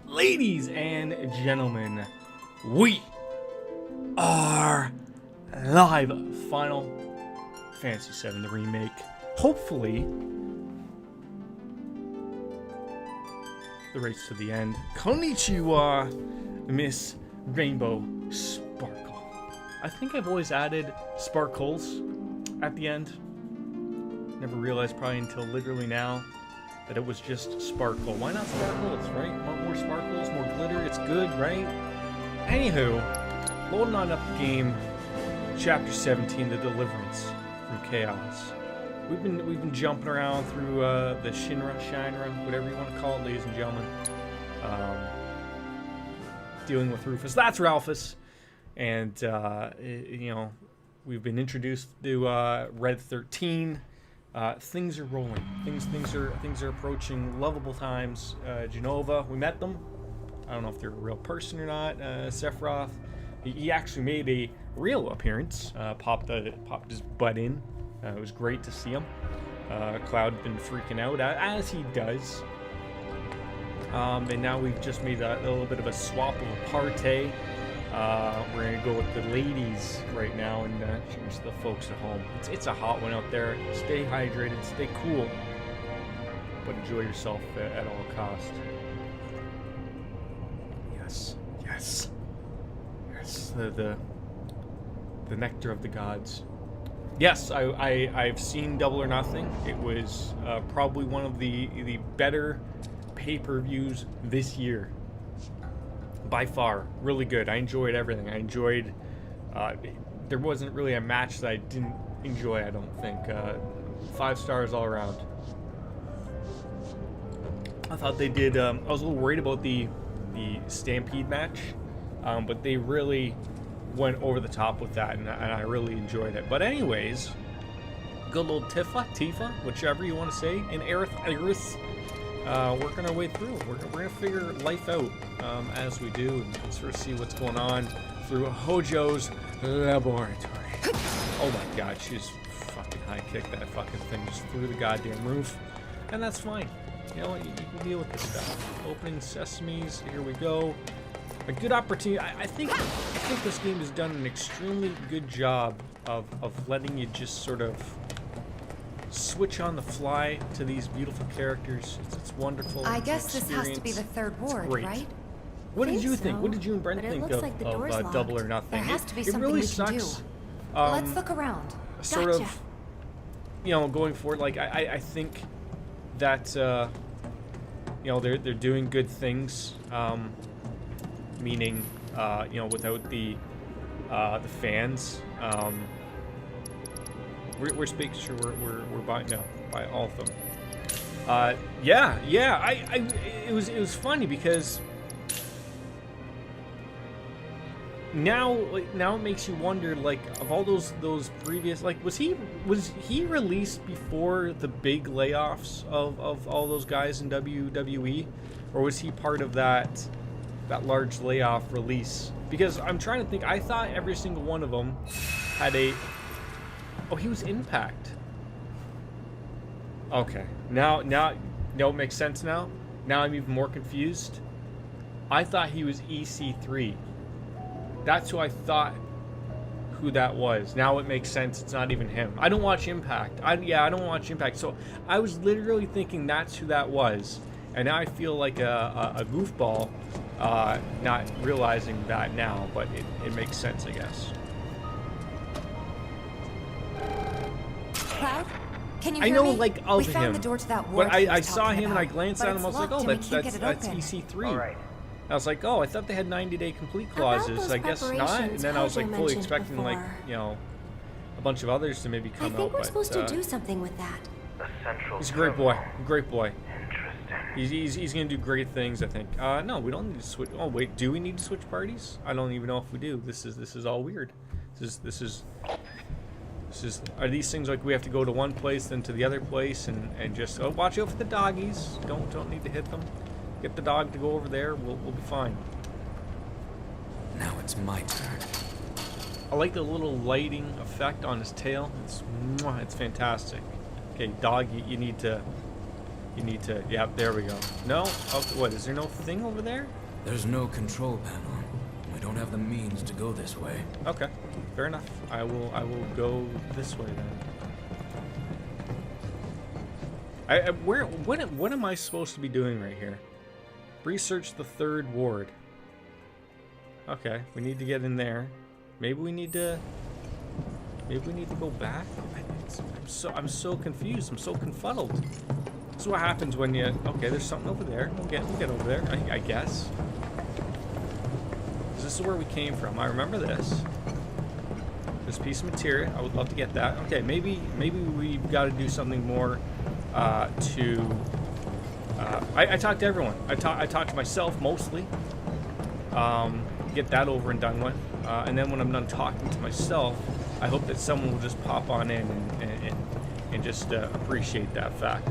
Ladies and gentlemen, we are live. Final Fantasy VII, the remake. Hopefully, the race to the end. Konnichiwa, Miss Rainbow Sparkle. I think I've always added sparkles at the end. Never realized probably until literally now that it was just sparkle. Why not sparkles, right? Want more sparkles, more glitter, it's good, right? Anywho, loading on up the game, Chapter 17, The Deliverance from Chaos. We've been jumping around through the Shinra, whatever you want to call it, ladies and gentlemen. Dealing with Rufus. That's Ralphus. And, you know, we've been introduced to Red 13. Things are rolling. Things are approaching lovable times. Genova, we met them. I don't know if they're a real person or not. Sephiroth, he actually made a real appearance. Popped his butt in. It was great to see him. Cloud been freaking out as he does. And now we've just made a little bit of a swap of a party. We're gonna go with the ladies right now, and cheers to the folks at home. It's a hot one out there. Stay hydrated, stay cool, but enjoy yourself at all costs. Yes. The nectar of the gods. Yes, I've seen Double or Nothing. It was probably one of the better pay-per-views this year. By far, really good. I enjoyed everything. I enjoyed. There wasn't really a match that I didn't enjoy. I don't think. 5 stars all around. I thought they did. I was a little worried about the Stampede match, but they really went over the top with that, and I really enjoyed it. But anyways, good old Tifa, whichever you want to say, in Aerith. Working our way through. We're gonna figure life out as we do, and sort of see what's going on through Hojo's laboratory. Oh my god, she's fucking high kicked that fucking thing just through the goddamn roof, and that's fine. You know what? You can deal with this stuff. Opening sesames. Here we go. A good opportunity. I think this game has done an extremely good job of letting you just sort of switch on the fly to these beautiful characters. It's wonderful. I guess this has to be the third ward, right? What did you think? What did you and Brent think of Double or Nothing? There has to be something really we can sucks. do. Let's look around. Sort of, you know, going forward. Like I think that you know, they're doing good things. Meaning, you know, without the fans. We're speaking sure we're buying by all of them. Yeah. It was funny because now it makes you wonder, like, of all those previous, like, was he released before the big layoffs of all those guys in WWE, or was he part of that large layoff release? Because I'm trying to think. I thought every single one of them had a. Oh, he was Impact. Okay. Now it makes sense now. Now I'm even more confused. I thought he was EC3. That's who I thought who that was. Now it makes sense. It's not even him. I don't watch Impact. I don't watch Impact. So I was literally thinking that's who that was. And now I feel like a goofball not realizing that now, but it makes sense, I guess. Cloud? Can you I hear know, me? like, of we found him, the door to that ward but I saw him and I glanced at him. I was like, oh, that's EC3. All right. I was like, oh, I thought they had 90-day complete clauses. I guess not. And then I was like fully expecting before. Like, you know, a bunch of others to maybe come out. I think we're supposed to do something with that. The central he's a great boy. Great boy. Interesting. He's gonna do great things, I think. No, we don't need to switch. Oh wait, do we need to switch parties? I don't even know if we do. This is all weird. This is. Are these things like we have to go to one place then to the other place and just watch out for the doggies. Don't need to hit them. Get the dog to go over there. We'll be fine. Now it's my turn. I like the little lighting effect on his tail. It's fantastic. Okay, dog, you need to, yeah, there we go. No? Okay, what, is there no thing over there? There's no control panel. We don't have the means to go this way. Okay, fair enough. I will go this way then. What am I supposed to be doing right here? Research the 3rd ward. Okay, we need to get in there. Maybe we need to go back. I'm so confused. I'm so confuddled. This is what happens when you. Okay, there's something over there. We'll get over there. I guess. This is where we came from. I remember this. This piece of material. I would love to get that. Okay, maybe we've got to do something more to. I talked to everyone. I talked to myself mostly. Get that over and done with. And then when I'm done talking to myself, I hope that someone will just pop on in and just appreciate that fact.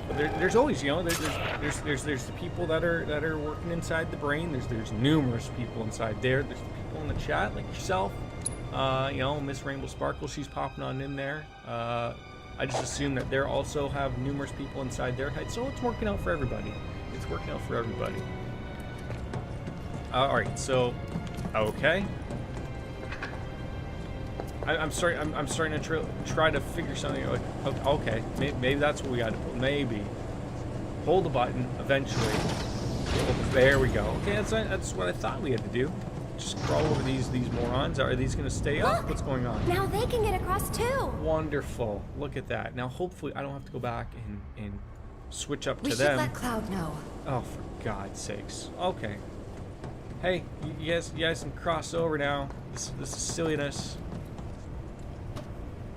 But there's always, you know, there's the people that are working inside the brain. There's numerous people inside there. There's people in the chat like yourself. You know, Miss Rainbow Sparkle, she's popping on in there. I just assume that they also have numerous people inside their head. So it's working out for everybody. It's working out for everybody. All right, so okay. I'm sorry. I'm starting to try to figure something. Okay, maybe that's what we got to do. Maybe hold the button eventually. Oh, there we go. Okay, that's what I thought we had to do. Just crawl over these morons. Are these going to stay up? Look, what's going on? Now they can get across too. Wonderful. Look at that. Now hopefully I don't have to go back and switch up We to should them. let Cloud know. Oh, for God's sakes. Okay. Hey, you guys can cross over now. This is silliness.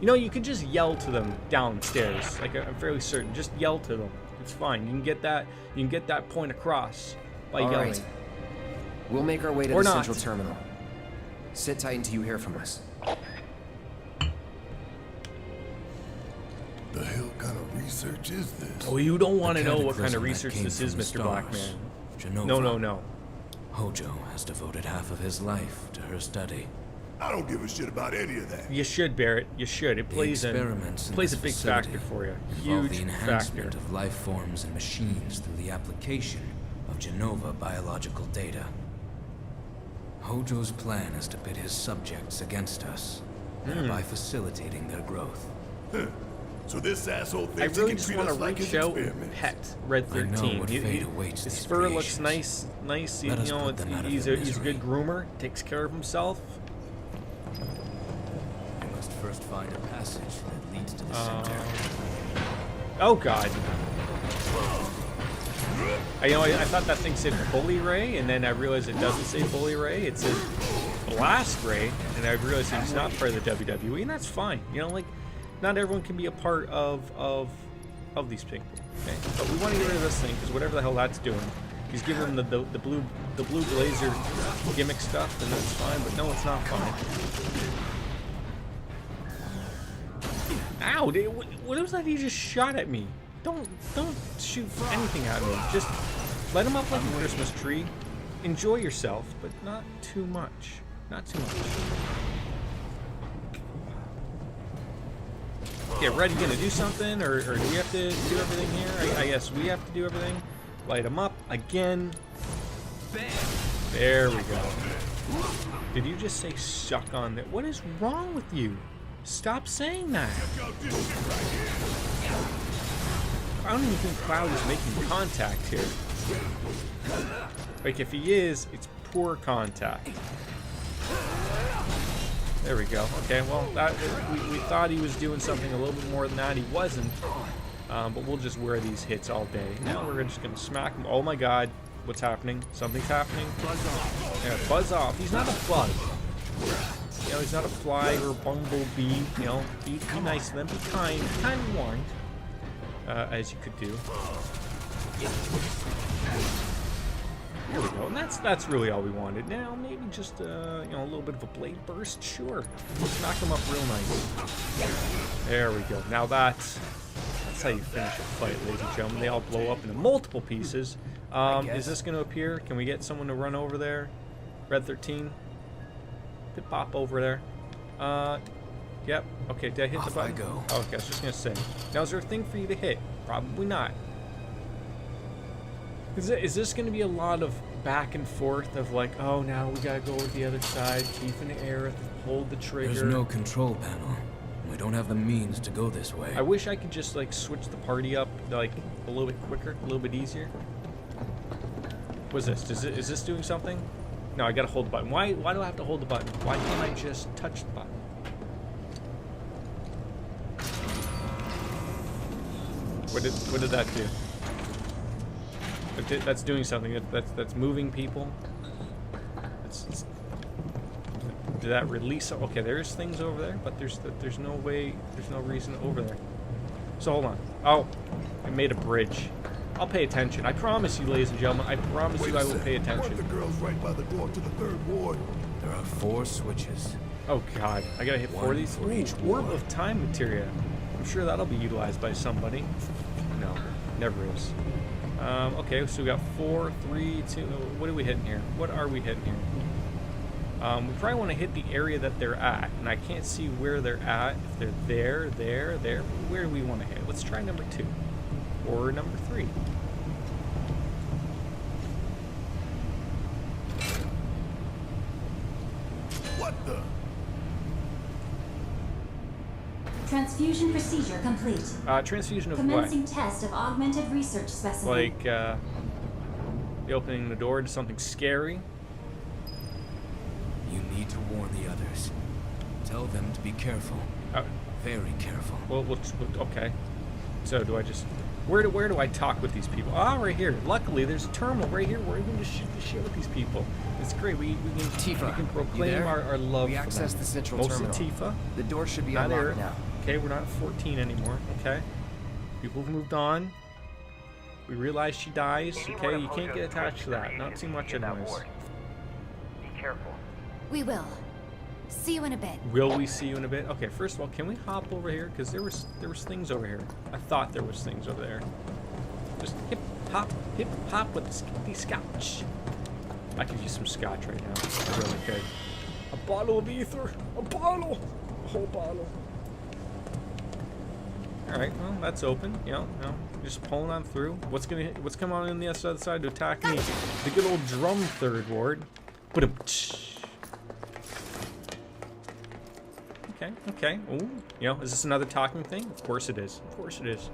You know, you can just yell to them downstairs. Like I'm fairly certain. Just yell to them. It's fine. You can get that point across by All yelling. right. We'll make our way to Or the not. central terminal. Sit tight until you hear from us. The hell kind of research is this? Oh, you don't want to know what kind of cataclysm that research came this is, from the Mr. Blackman. stars. Genova. No. Hojo has devoted half of his life to her study. I don't give a shit about any of that. You should, Barrett. You should. It The plays experiments in plays a this big facility factor for you. involve Huge the factor. enhancement of life forms and machines through the application of Genova biological data. Hojo's plan is to pit his subjects against us, thereby facilitating their growth. So this asshole I thinks he really can just treat want to us like reach his out and experiments. pet Red I know 13. what fate awaits His these fur looks creations. nice. You Let us know, put them out of he's their a misery. good groomer. Takes care of himself. We must first find a passage that leads to the center. Oh God. I thought that thing said Bully Ray, and then I realized it doesn't say Bully Ray. It says Blast Ray, and I realized he's not part of the WWE, and that's fine. You know, like, not everyone can be a part of these people. Okay, but we want to get rid of this thing because whatever the hell that's doing, he's giving him the blue blazer gimmick stuff, and that's fine. But no, it's not fine. Ow! What was that he just shot at me? Don't shoot anything at me. Just light him up like a Christmas tree. Enjoy yourself, but not too much. Not too much. Yeah, Red, you gonna do something, or do we have to do everything here? I guess we have to do everything. Light him up again. There we go. Did you just say suck on that? What is wrong with you? Stop saying that. I don't even think Cloud is making contact here. Like, if he is, it's poor contact. There we go. Okay, well, we thought he was doing something a little bit more than that. He wasn't. But we'll just wear these hits all day. Now we're just going to smack him. Oh my God. What's happening? Something's happening. Buzz off. Yeah, buzz off. He's not a bug. You know, he's not a fly or a bumblebee. You know, be nice to them. Be kind. Be kind and warned. As you could do. There we go. And that's really all we wanted. Now, maybe just, you know, a little bit of a blade burst. Sure. Let's knock him up real nice. There we go. Now that's how you finish a fight, ladies and gentlemen. They all blow up into multiple pieces. Is this going to appear? Can we get someone to run over there? Red 13. Pip pop over there. Yep. Okay, did I hit the button? I go. Oh, okay, I was just gonna say. Now, is there a thing for you to hit? Probably not. Is this gonna be a lot of back and forth of like, oh, now we gotta go with the other side, keep in the air, hold the trigger. There's no control panel. We don't have the means to go this way. I wish I could just like switch the party up like a little bit quicker, a little bit easier. What's this? Is this doing something? No, I gotta hold the button. Why do I have to hold the button? Why can't I just touch the button? What did that do? That's doing something. That's moving people. Did that release? Okay, there's things over there, but there's no way, there's no reason over there. So hold on. Oh, I made a bridge. I'll pay attention. I promise you, ladies and gentlemen. I promise you, I will pay attention. The girl's right by the door to the 3rd ward. There are 4 switches. Oh God, I gotta hit 4 of these. for each Orb ward. of time materia. I'm sure that'll be utilized by somebody. No, never is. Okay, so we got 4, 3, 2. What are we hitting here? What are we hitting here? We probably want to hit the area that they're at, and I can't see where they're at. If they're there. Where do we want to hit? Let's try number 2 or number 3. What the? Transfusion procedure complete. Transfusion of Commencing test of augmented research specimen. Like, the opening the door to something scary. You need to warn the others. Tell them to be careful. Very careful. Well, okay. So do I just... Where do I talk with these people? Ah, right here. Luckily, there's a terminal right here where we can just shoot the shit with these people. It's great. We Tifa, can you proclaim there? our love We for access them. the central Mostly terminal. Tifa. The door should be Not unlocked Eric. now. Okay, we're not 14 anymore. Okay. People have moved on. We realize she dies. Okay, you can't get attached to that. Not too much anyways. Be careful. We will. See you in a bit. Will we see you in a bit? Okay, first of all, can we hop over here? Because there was things over here. I thought there was things over there. Just hip hop with the scotch. I could use some scotch right now. I really could. A bottle of ether. A bottle. A whole bottle. All right, well that's open. Yeah, no, just pulling on through. What's coming on in the other side to attack me? The good old drum 3rd ward. Okay. Ooh, is this another talking thing? Of course it is. Of course it is.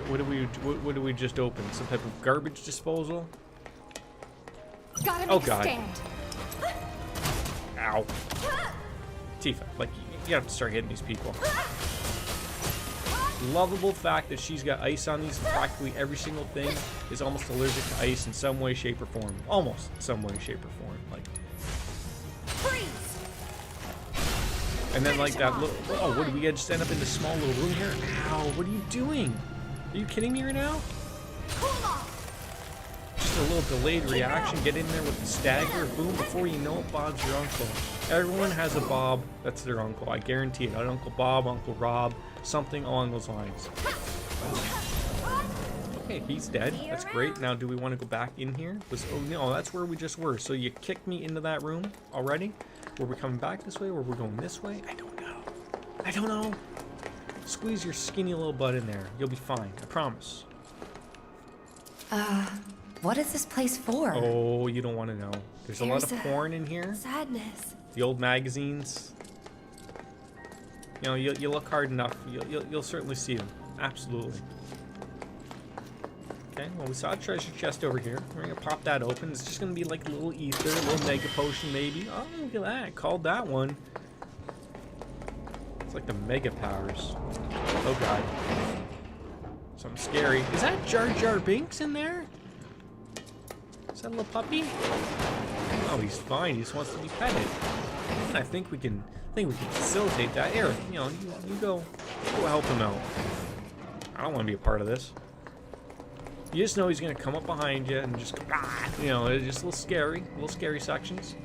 What do we just open? Some type of garbage disposal? Gotta Oh, make a God. stand. Ow. Tifa, like, you have to start hitting these people. Lovable fact that she's got ice on these. Practically every single thing is almost allergic to ice in some way, shape, or form. Almost some way, shape, or form. Like, Freeze! and then like that little. Oh, what do we just end up in this small little room here? Ow! What are you doing? Are you kidding me right now? Cool off. Just a little delayed reaction. Get in there with the stagger. Boom! Before you know it, Bob's your uncle. Everyone has a Bob. That's their uncle. I guarantee it. Uncle Bob, Uncle Rob. Something along those lines. Okay, he's dead. That's great. Now, do we want to go back in here? Oh, no, that's where we just were. So you kicked me into that room already? Were we coming back this way? Or were we going this way? I don't know. I don't know. Squeeze your skinny little butt in there. You'll be fine. I promise. What is this place for? Oh, you don't want to know. There's a lot of porn in here. Sadness. The old magazines. You know, you look hard enough, you'll certainly see them. Absolutely. Okay, well, we saw a treasure chest over here. We're gonna pop that open. It's just gonna be like a little ether, a little mega potion maybe. Oh, look at that. Called that one. It's like the mega powers. Oh god. Something scary. Is that Jar Jar Binks in there? Is that a little puppy? Oh, he's fine. He just wants to be petted. And I think we can facilitate that. Eric, you go help him out. I don't want to be a part of this. You just know he's gonna come up behind you and just, it's just a little scary sections.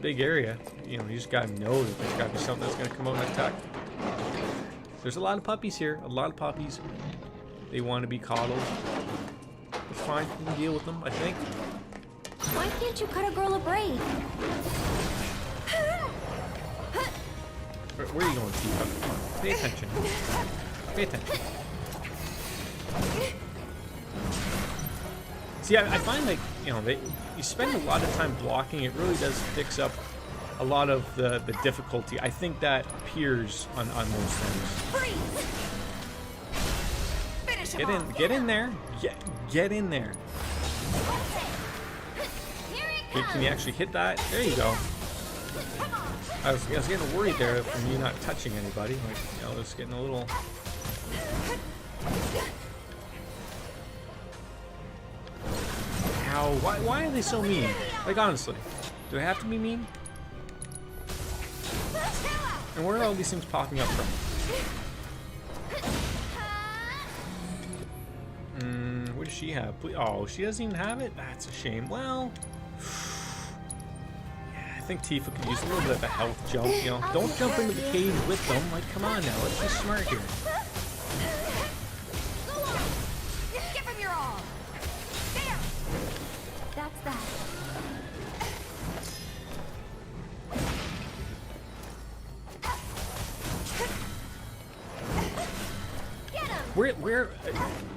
Big area. You just gotta know that there's gotta be something that's gonna come out and attack. There's a lot of puppies here. A lot of puppies. They want to be coddled. It's fine. We can deal with them, I think. Why can't you cut a girl a break? Where are you going, Tifa? Come on, pay attention. Pay attention. See, I find like, you know, you spend a lot of time blocking. It really does fix up a lot of the difficulty. I think that appears on most things. Finish Get in, get in there. Get in there. Can you actually hit that? There you go. I was getting worried there from you not touching anybody. Like, you know, I was getting a little. Ow! Why are they so mean? Like, honestly, do they have to be mean? And where are all these things popping up from? What does she have? Oh, she doesn't even have it? That's a shame. Well, yeah, I think Tifa could use a little bit of a health jump, you know. Don't jump into the cage with them. Like, come on now, let's be smart here. Go on. Give him your all. There. That's that. Where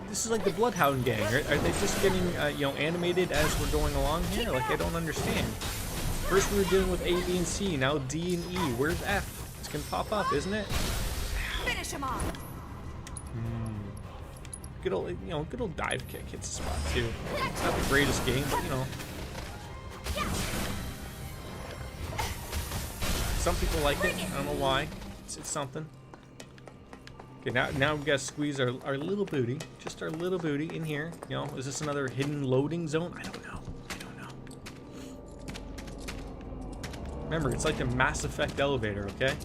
this is like the Bloodhound gang. Are they just getting, you know, animated as we're going along here? Like, I don't understand. First we were dealing with A, B, and C. Now D and E. Where's F? It's gonna pop up, isn't it? Finish him off. Good old, you know, good old dive kick hits the spot too. It's not the greatest game, but you know. Some people like it. I don't know why. It's something. Okay, now we've got to squeeze our little booty, just our little booty in here. You know, is this another hidden loading zone? I don't know. I don't know. Remember, it's like a Mass Effect elevator, okay?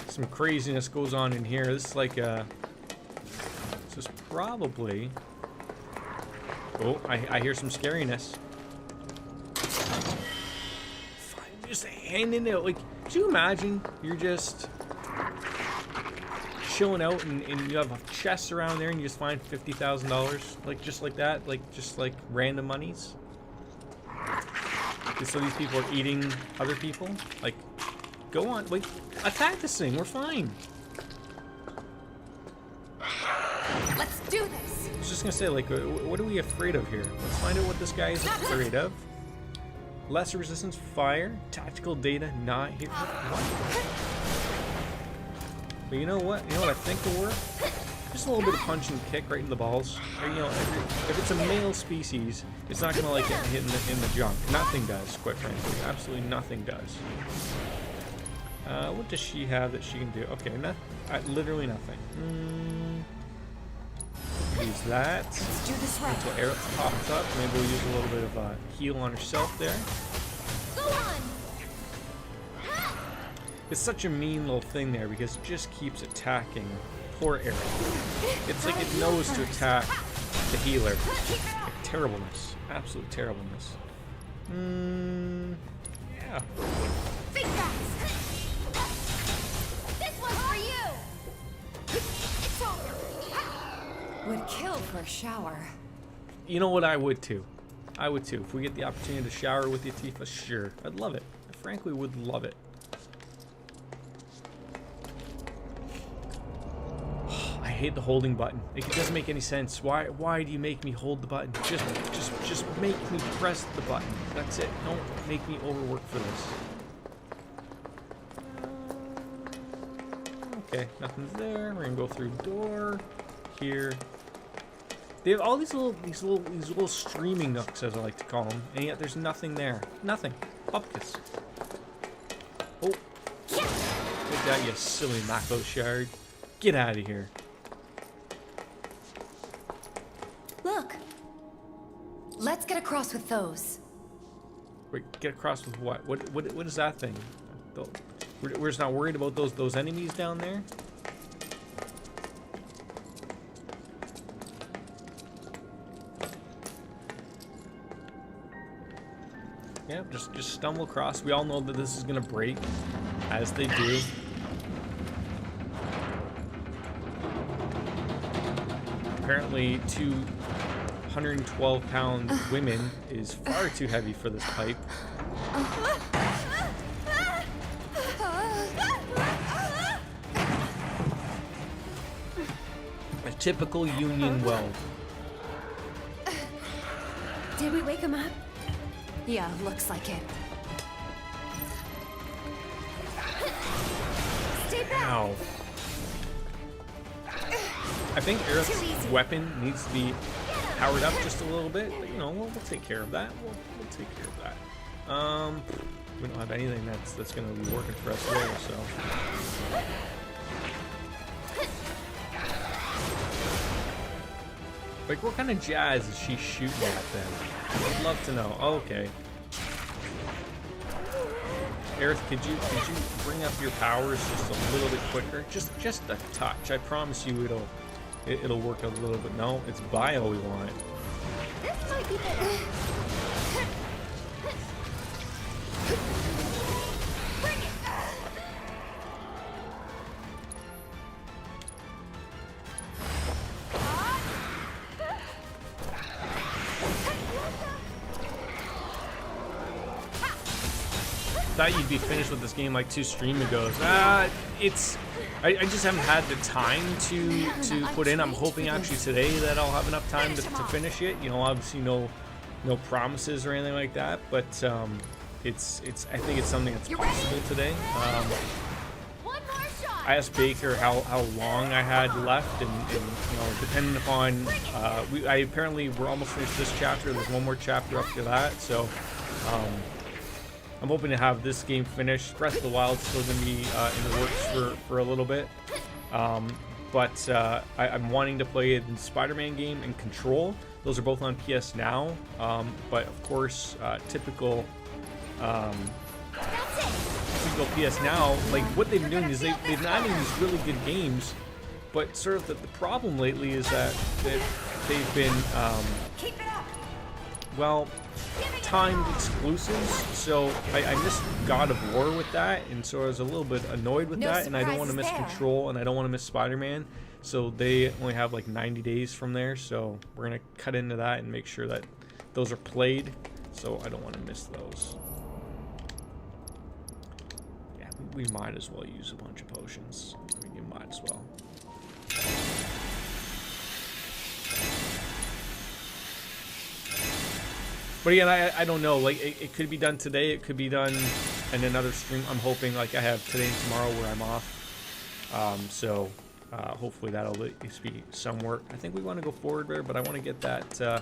Some craziness goes on in here. This is like this is probably. Oh, I hear some scariness. Just handing it, like, could you imagine you're just chilling out and you have a chest around there and you just find $50,000, like, just like that, like, just like random monies? So these people are eating other people? Like, go on, like, attack this thing, we're fine. Let's do this. I was just gonna say, like, what are we afraid of here? Let's find out what this guy is afraid of. Lesser resistance, fire, tactical data, not here. What? But you know what? You know what I think will work? Just a little bit of punch and kick right in the balls. Or, you know, if it's a male species, it's not gonna like get hit in the junk. Nothing does, quite frankly. Absolutely nothing does. What does she have that she can do? Okay, literally nothing. Use that. Let's do this right. Until air pops up. Maybe we'll use a little bit of heal on herself there. Go on. It's such a mean little thing there because it just keeps attacking poor Eric. It's like it knows to attack the healer. Like terribleness. Absolute terribleness. Yeah. Think fast. This one's for you. It's over. Would kill for a shower. You know what? I would too. I would too. If we get the opportunity to shower with you, Tifa, sure. I'd love it. I frankly would love it. I hate the holding button. Like, it doesn't make any sense. Why do you make me hold the button? Just make me press the button. That's it. Don't make me overwork for this. Okay, nothing's there. We're gonna go through door. Here. They have all these little streaming nooks, as I like to call them, and yet there's nothing there. Nothing. Bupkis. Oh. Take that, you silly Mako shard. Get out of here. Look. Let's get across with those. Wait, get across with what? What is that thing? We're just not worried about those enemies down there? Yeah, just stumble across. We all know that this is gonna break, as they do. apparently 212-pound women is far too heavy for this pipe. A typical union weld. Did we wake him up? Yeah, looks like it. Stay back! Ow. I think Aerith's weapon needs to be powered up just a little bit, but you know, we'll take care of that. We'll take care of that. We don't have anything that's going to be working for us there, so. Like, what kind of jazz is she shooting at then? I'd love to know. Oh, okay. Aerith, could you bring up your powers just a little bit quicker? Just a touch. I promise you it'll work a little bit. No, it's bio we want. This might be better. Bring it! Thought you'd be finished with this game like 2 stream ago's. I just haven't had the time to put in. I'm hoping actually today that I'll have enough time to finish it. You know, obviously no promises or anything like that, but it's I think it's something that's possible today. One more shot. I asked Baker how long I had left, and you know, depending upon I apparently we're almost finished this chapter. There's one more chapter after that, so. I'm hoping to have this game finished. Breath of the Wild's still going to be in the works for a little bit. But I'm wanting to play the Spider-Man game and Control. Those are both on PS Now. But of course, typical PS Now, like what they've been doing is they've been adding these really good games. But sort of the problem lately is that they've been, well, timed exclusives, so I missed God of War with that, and so I was a little bit annoyed with that, and I don't want to miss Control, and I don't want to miss Spider-Man, so they only have like 90 days from there, so we're going to cut into that and make sure that those are played, so I don't want to miss those. Yeah, we might as well use a bunch of potions. I mean, you might as well. But again, I don't know. Like, it could be done today. It could be done in another stream. I'm hoping, like, I have today and tomorrow where I'm off. So hopefully that'll at least be some work. I think we want to go forward there, but I want to get that. I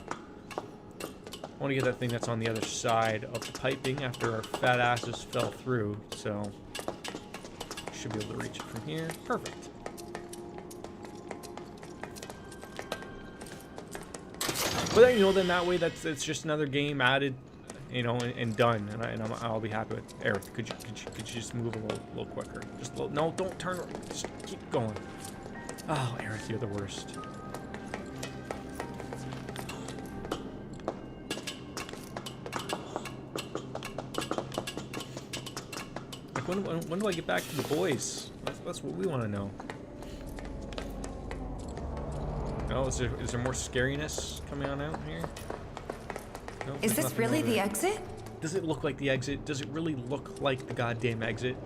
want to get that thing that's on the other side of the piping after our fat asses fell through. So should be able to reach it from here. Perfect. But then, you know, then that way it's just another game added, you know, and done, and I'll be happy with. Aerith, could you just move a little quicker? Just a little, no, don't turn. Just keep going. Oh, Aerith, you're the worst. Like when do I get back to the boys? That's what we want to know. Oh, is there more scariness coming on out here? No, Is this really the exit? Does it look like the exit? Does it really look like the goddamn exit?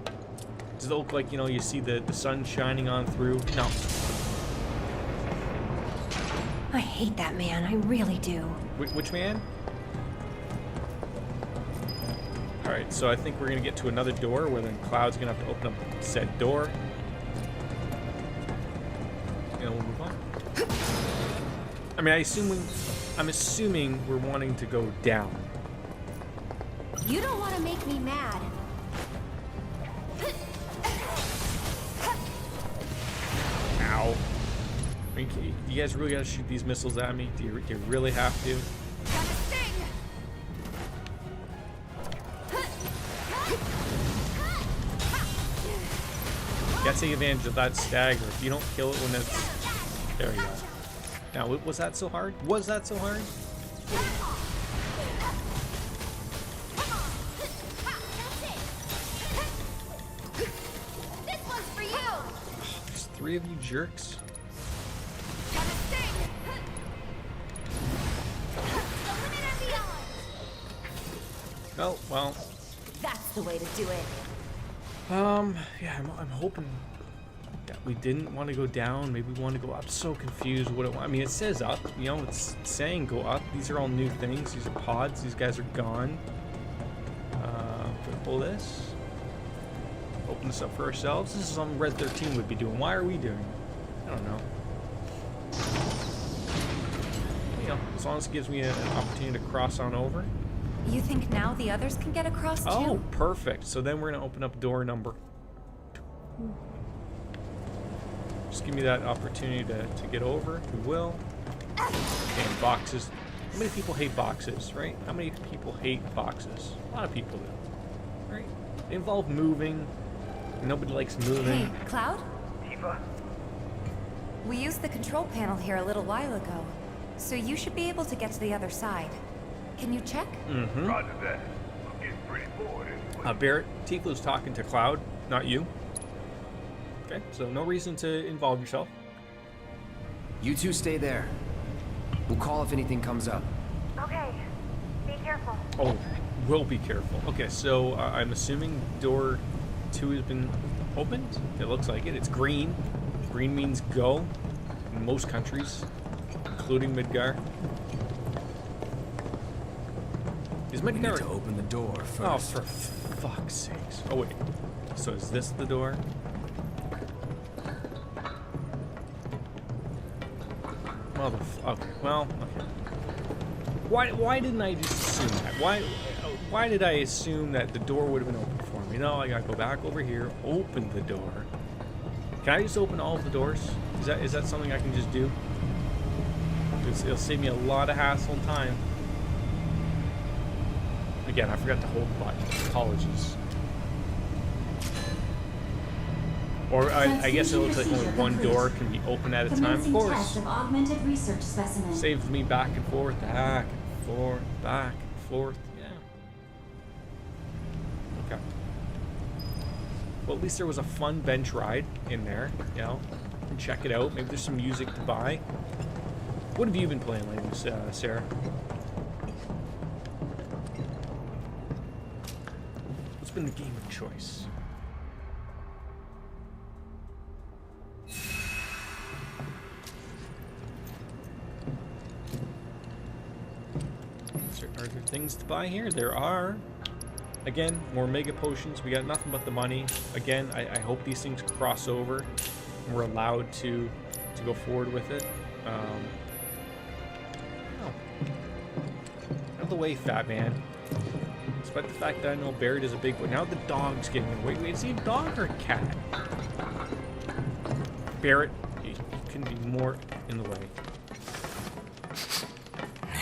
Does it look like, you know, you see the sun shining on through? No. I hate that man, I really do. Which man? Alright, so I think we're going to get to another door where then Cloud's going to have to open up said door. And we'll move on. I mean, I'm assuming we're wanting to go down. You don't want to make me mad. Ow. I mean, you guys really gotta shoot these missiles at me? Do you really have to? You gotta take advantage of that stagger. If you don't kill it when it's... There you go. Now, was that so hard? Was that so hard? This one's for you. There's 3 of you jerks. Oh, well. That's the way to do it. Yeah, I'm hoping that we didn't want to go down. Maybe we want to go up. So confused what it. I mean, it says up. You know, it's saying go up. These are all new things. These are pods. These guys are gone. Pull this. Open this up for ourselves. This is something Red 13 would be doing. Why are we doing it? I don't know. You know, as long as it gives me an opportunity to cross on over. You think now the others can get across too? Oh, perfect. So then we're going to open up door number 2. Just give me that opportunity to get over. We will. And boxes. How many people hate boxes, right? How many people hate boxes? A lot of people do. Right? They involve moving. Nobody likes moving. Hey, Cloud? Tifa? We used the control panel here a little while ago, so you should be able to get to the other side. Can you check? Mm-hmm. Roger that. I'm getting pretty bored anyway. Barrett, Tifa was talking to Cloud, not you. Okay, so no reason to involve yourself. You two stay there. We'll call if anything comes up. Okay. Be careful. Oh, we'll be careful. Okay, so I'm assuming door 2 has been opened. It looks like it. It's green. Green means go in most countries, including Midgar. Is We need Midgar... to open the door first. Oh, for fuck's sakes. Oh, wait. So is this the door? Okay, well, okay. Why didn't I just assume that? Why did I assume that the door would have been open for me? No, I gotta go back over here, open the door. Can I just open all of the doors? Is that something I can just do? It'll save me a lot of hassle and time. Again, I forgot to hold the button. Apologies. Or I guess it looks like only one door can be open at a time. Of Commencing course. test of augmented research specimen. Saves me back and forth, back and forth, back and forth. Yeah. Okay. Well, at least there was a fun bench ride in there. You know, you can check it out. Maybe there's some music to buy. What have you been playing lately, Sarah? What's been the game of choice? Are there things to buy here? There are. Again, more mega potions. We got nothing but the money. Again, I hope these things cross over and we're allowed to go forward with it. Oh. Out of the way, fat man. Despite the fact that I know Barrett is a big boy. Now the dog's getting in the way. Wait, is he a dog or a cat? Barrett, you couldn't be more in the way.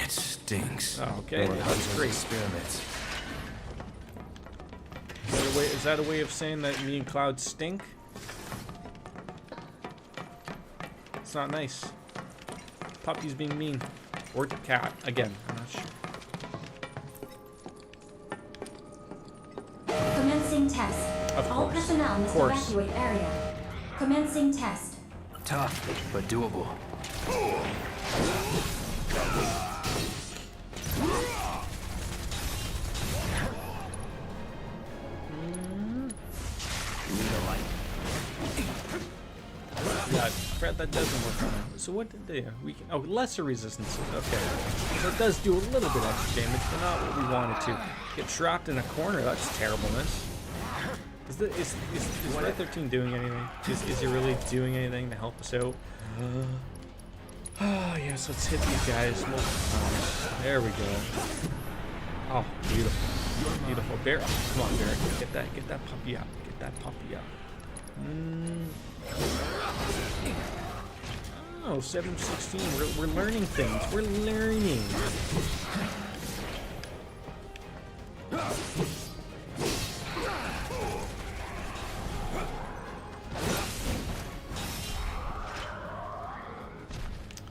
It stinks. Oh, okay, Or that's Hudson's great. experiments. Is that a way of saying that me and Cloud stink? It's not nice. Puppy's being mean. Or cat. Again, I'm not sure. Commencing test. Of All course. personnel must Of course. evacuate area. Commencing test. Tough, but doable. Yeah, Fred, that doesn't work on it. So what did they? We can. Oh, lesser resistances. Okay, so it does do a little bit extra damage, but not what we wanted to. Get trapped in a corner. That's terribleness. Is Red 13 doing anything? Is he really doing anything to help us out? Oh yes, let's hit these guys multiple times. There we go. Oh, beautiful, beautiful. Bear, come on, Bear. Get that puppy up. Get that puppy up. Oh, 716. We're learning things. We're learning.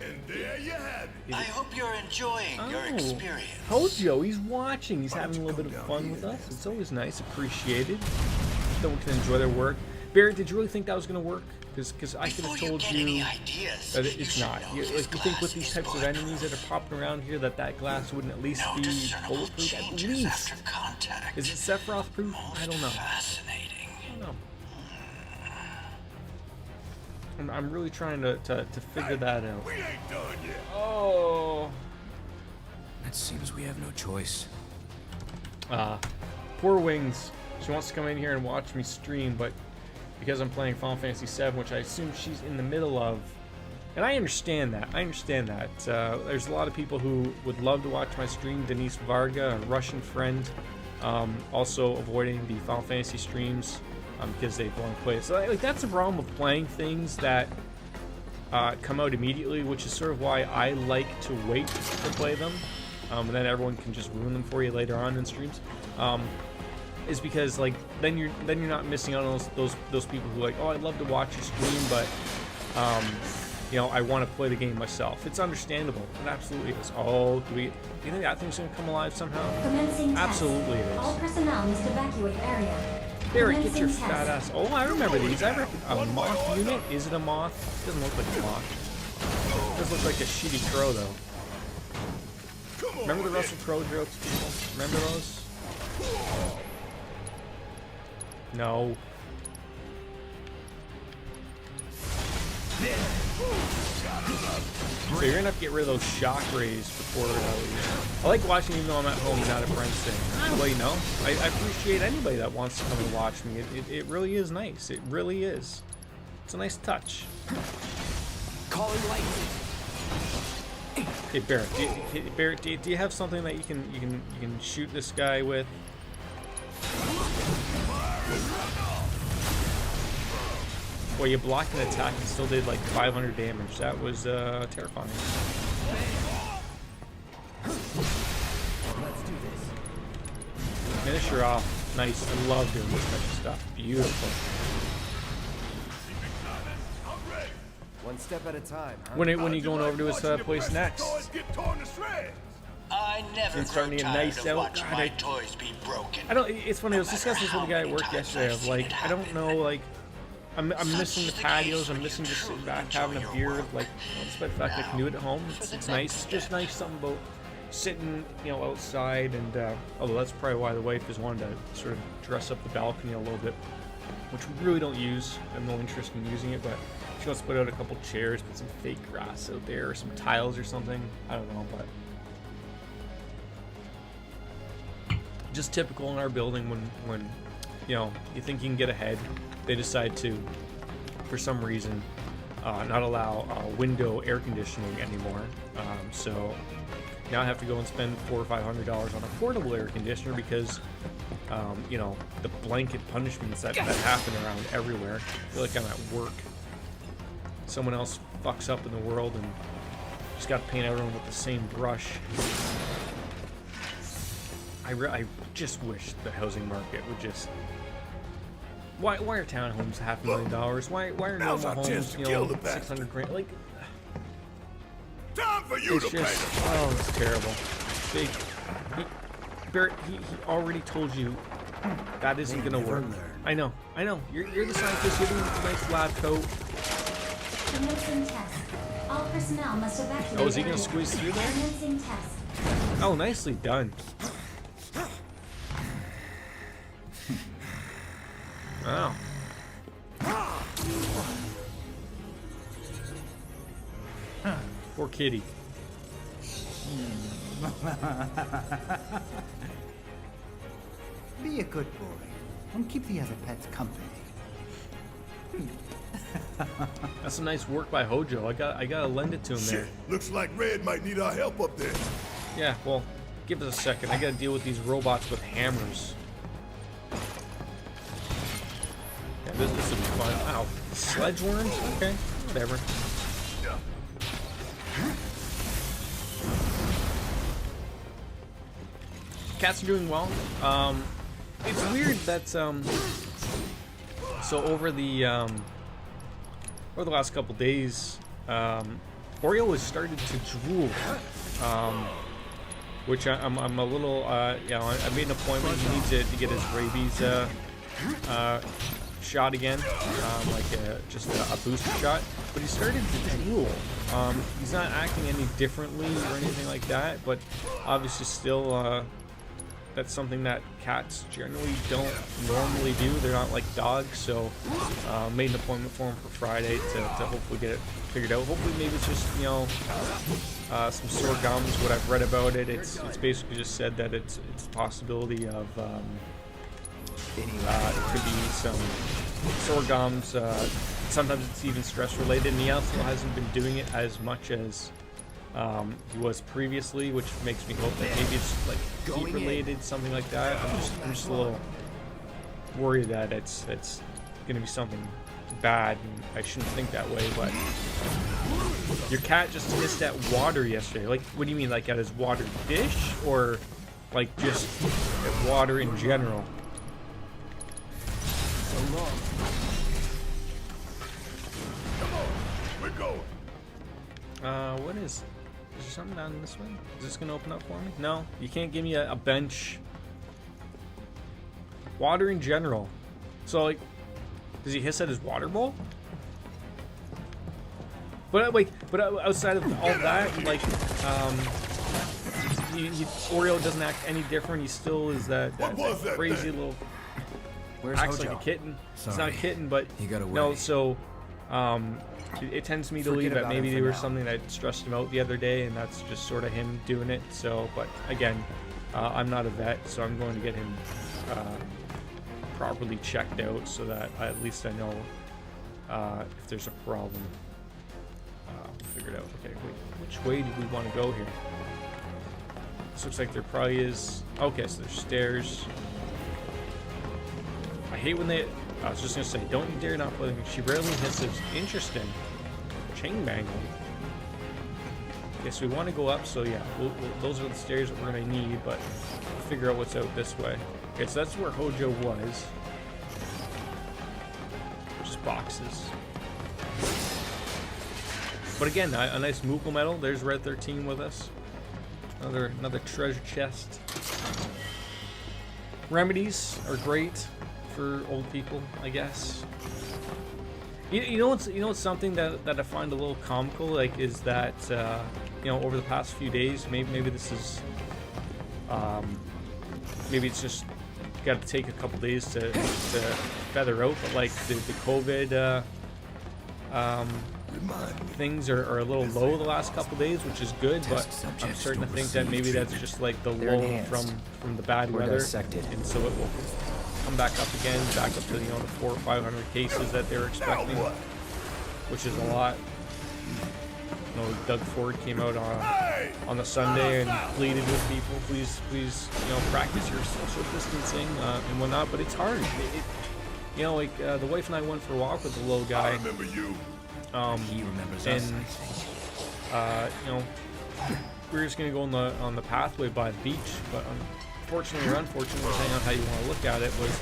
And there you have it. I hope you're enjoying your experience. Hojo, he's watching. He's having a little bit of fun with us. It's always nice, appreciated. Someone can enjoy their work. Barrett, did you really think that was gonna work? Because I could have Before told get any you ideas, that you it's should not. know You, this like, you think with glass these is types of enemies that are popping around here that glass wouldn't at least no be discernible bulletproof? At changes least. after contact. Is it Sephiroth proof? I don't know. Fascinating. I don't know. I'm really trying to figure that out. We ain't done yet. Oh. It seems we have no choice. Poor Wings. She wants to come in here and watch me stream, but because I'm playing Final Fantasy VII, which I assume she's in the middle of, and I understand that. There's a lot of people who would love to watch my stream. Denise Varga, a Russian friend, also avoiding the Final Fantasy streams because they want to play it. So like, that's the problem with playing things that come out immediately, which is sort of why I like to wait to play them, and then everyone can just ruin them for you later on in streams. Is because like then you're not missing out on those people who are like, oh, I'd love to watch your stream, but you know, I want to play the game myself. It's understandable. It absolutely is. Oh, do you think that thing's gonna come alive somehow? Commencing test. Absolutely it All is. personnel must evacuate area. Barrett, get your Commencing fat test. ass. Oh, I remember these. A moth unit? Is it a moth? It doesn't look like a moth. It does look like a shitty crow though. Remember the Russell Crowe jokes, people? Remember those? No. So you're gonna have to get rid of those shock rays before I like watching even though I'm at home, not at Princeton. Well, you know, I appreciate anybody that wants to come and watch me. It really is nice. It really is. It's a nice touch. Calling lightning. Okay, Barrett, do you have something that you can shoot this guy with? Well, you blocked an attack and still did like 500 damage. That was terrifying. Finish her off. Nice. I love doing this type of stuff. Beautiful. One step at a time, huh? When are you going over to his place next? I never It's starting to grow get tired nice of out. watching God, my toys be broken. I don't. It's funny. I was discussing this with a guy at work yesterday. Of like, I don't know. Like, I'm missing the patios. I'm missing just sitting back having a beer. Like, despite the fact I can do it at home, it's nice. It's just nice something about sitting, you know, outside. And although that's probably why the wife is wanting to sort of dress up the balcony a little bit, which we really don't use. I have no interest in using it, but she wants to put out a couple chairs, put some fake grass out there, or some tiles or something. I don't know, but. Just typical in our building when you know you think you can get ahead, they decide to, for some reason, not allow window air conditioning anymore. So now I have to go and spend $400 or $500 on a portable air conditioner because you know, the blanket punishments that happen around everywhere. I feel like I'm at work. Someone else fucks up in the world and just got to paint everyone with the same brush. I just wish the housing market would just. Why are townhomes $500,000? Why are normal homes, you know, 600 grand? Like, Time for you it's to just, pay. oh, it's terrible. Barrett, he already told you that isn't gonna work. I know. You're the scientist. You're doing a nice lab coat. Commencing test. All personnel must evacuate. Oh, is he gonna area. squeeze through there? Commencing test. Oh, nicely done. Wow. Poor kitty. Be a good boy and keep the other pets company. That's some nice work by Hojo. I gotta lend it to him Shit, there. looks like Red might need our help up there. Yeah, well, give us a second. I gotta deal with these robots with hammers. Yeah, this will be fun. Wow. Sledge worms? Okay, whatever. Cats are doing well. It's weird that so over the last couple days, Oreo has started to drool, which I'm a little you know, I made an appointment. He needs to get his rabies shot again, like just a booster shot. But he started to drool. He's not acting any differently or anything like that, but obviously still that's something that cats generally don't normally do. They're not like dogs, so made an appointment for him for Friday to hopefully get it figured out. Hopefully maybe it's just, you know, some sore gums. What I've read about it, it's basically just said that it's a possibility of it could be some sore gums. Sometimes it's even stress related, and he also hasn't been doing it as much as he was previously, which makes me hope that maybe it's like heat related, something like that. I'm just a little worried that it's gonna be something bad, and I shouldn't think that way. But your cat just missed at water yesterday. Like, what do you mean, like at his water dish, or like just at water in general? So long. Come on, we're going. What is there something down this way? Is this gonna open up for me? No, you can't give me a bench. Water in general. So like, does he hiss at his water bowl? But like, outside of all that, like, Oreo doesn't act any different. He still is that crazy little. Where's Acts Hojo? like a kitten. It's not a Sorry. kitten, but He got away. no. So, it tends me to believe that about maybe him for there was now. something that stressed him out the other day, and that's just sort of him doing it. So, but again, I'm not a vet, so I'm going to get him properly checked out so that at least I know if there's a problem. We'll figure it out. Okay, wait, which way do we want to go here? This looks like there probably is. Okay, so there's stairs. I hate when they. I was just gonna say, don't you dare not play. She rarely hisses. Interesting. Chain banging. Okay, so we want to go up. So yeah, those are the stairs that we're gonna need, but we'll figure out what's out this way. Okay, so that's where Hojo was. Just boxes. But again, a nice Moogle medal. There's Red 13 with us. Another treasure chest. Remedies are great for old people, I guess. You know what's something that I find a little comical, like, is that you know, over the past few days, maybe this is maybe it's just got to take a couple days to feather out, but like the COVID things are a little low the last couple days, which is good, but I'm starting to think that maybe that's just like the They're lull enhanced. from the bad Or weather, dissected. and so it will come back up again, back up to, you know, the 400 or 500 cases that they were expecting, which is a lot. You know, Doug Ford came out on the Sunday and pleaded with people, please, you know, practice your social distancing and whatnot. But it's hard. You know, like the wife and I went for a walk with the little guy. I remember you. He remembers And us, I think. you know, we were just gonna go on the pathway by the beach, but unfortunately or unfortunately, depending on how you want to look at it, was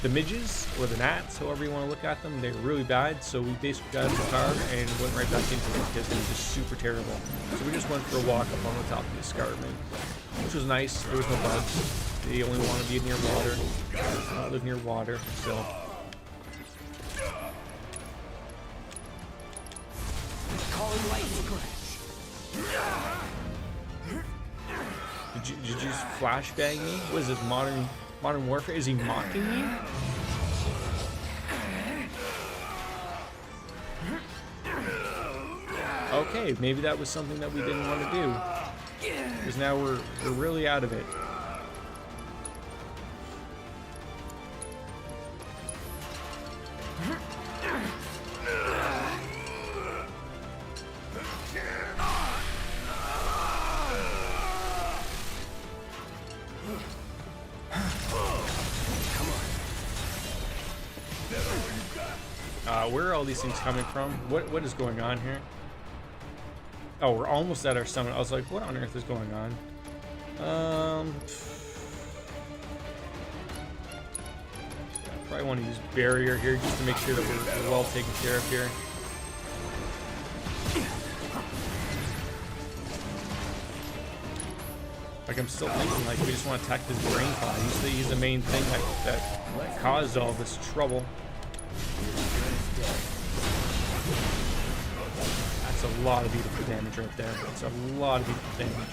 the midges or the gnats, however you want to look at them. They were really bad, so we basically got out of the car and went right back into it because they were just super terrible. So we just went for a walk up on the top of the escarpment, which was nice. There was no bugs. They only want to be near water. Not live near water, so. Did you just flashbang me? What is this, modern warfare? Is he mocking me? Okay, maybe that was something that we didn't want to do. Because now we're really out of it. Where are all these things coming from? What is going on here? Oh, we're almost at our summit. I was like, what on earth is going on? I probably want to use barrier here just to make sure that we're well taken care of here. Like, I'm still thinking, like, we just want to attack this brain pod. He's the main thing that caused all this trouble. That's a lot of beautiful damage right there. That's a lot of beautiful damage.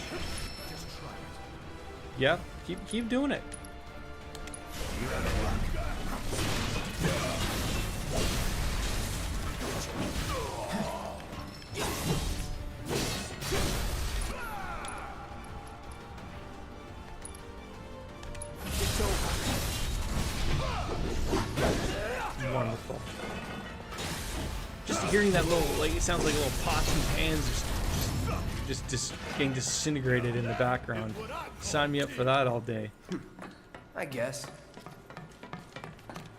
Yeah, keep doing it. Wonderful. Just hearing that little, like, it sounds like little pots and pans just getting disintegrated in the background. Sign me up for that all day. I guess.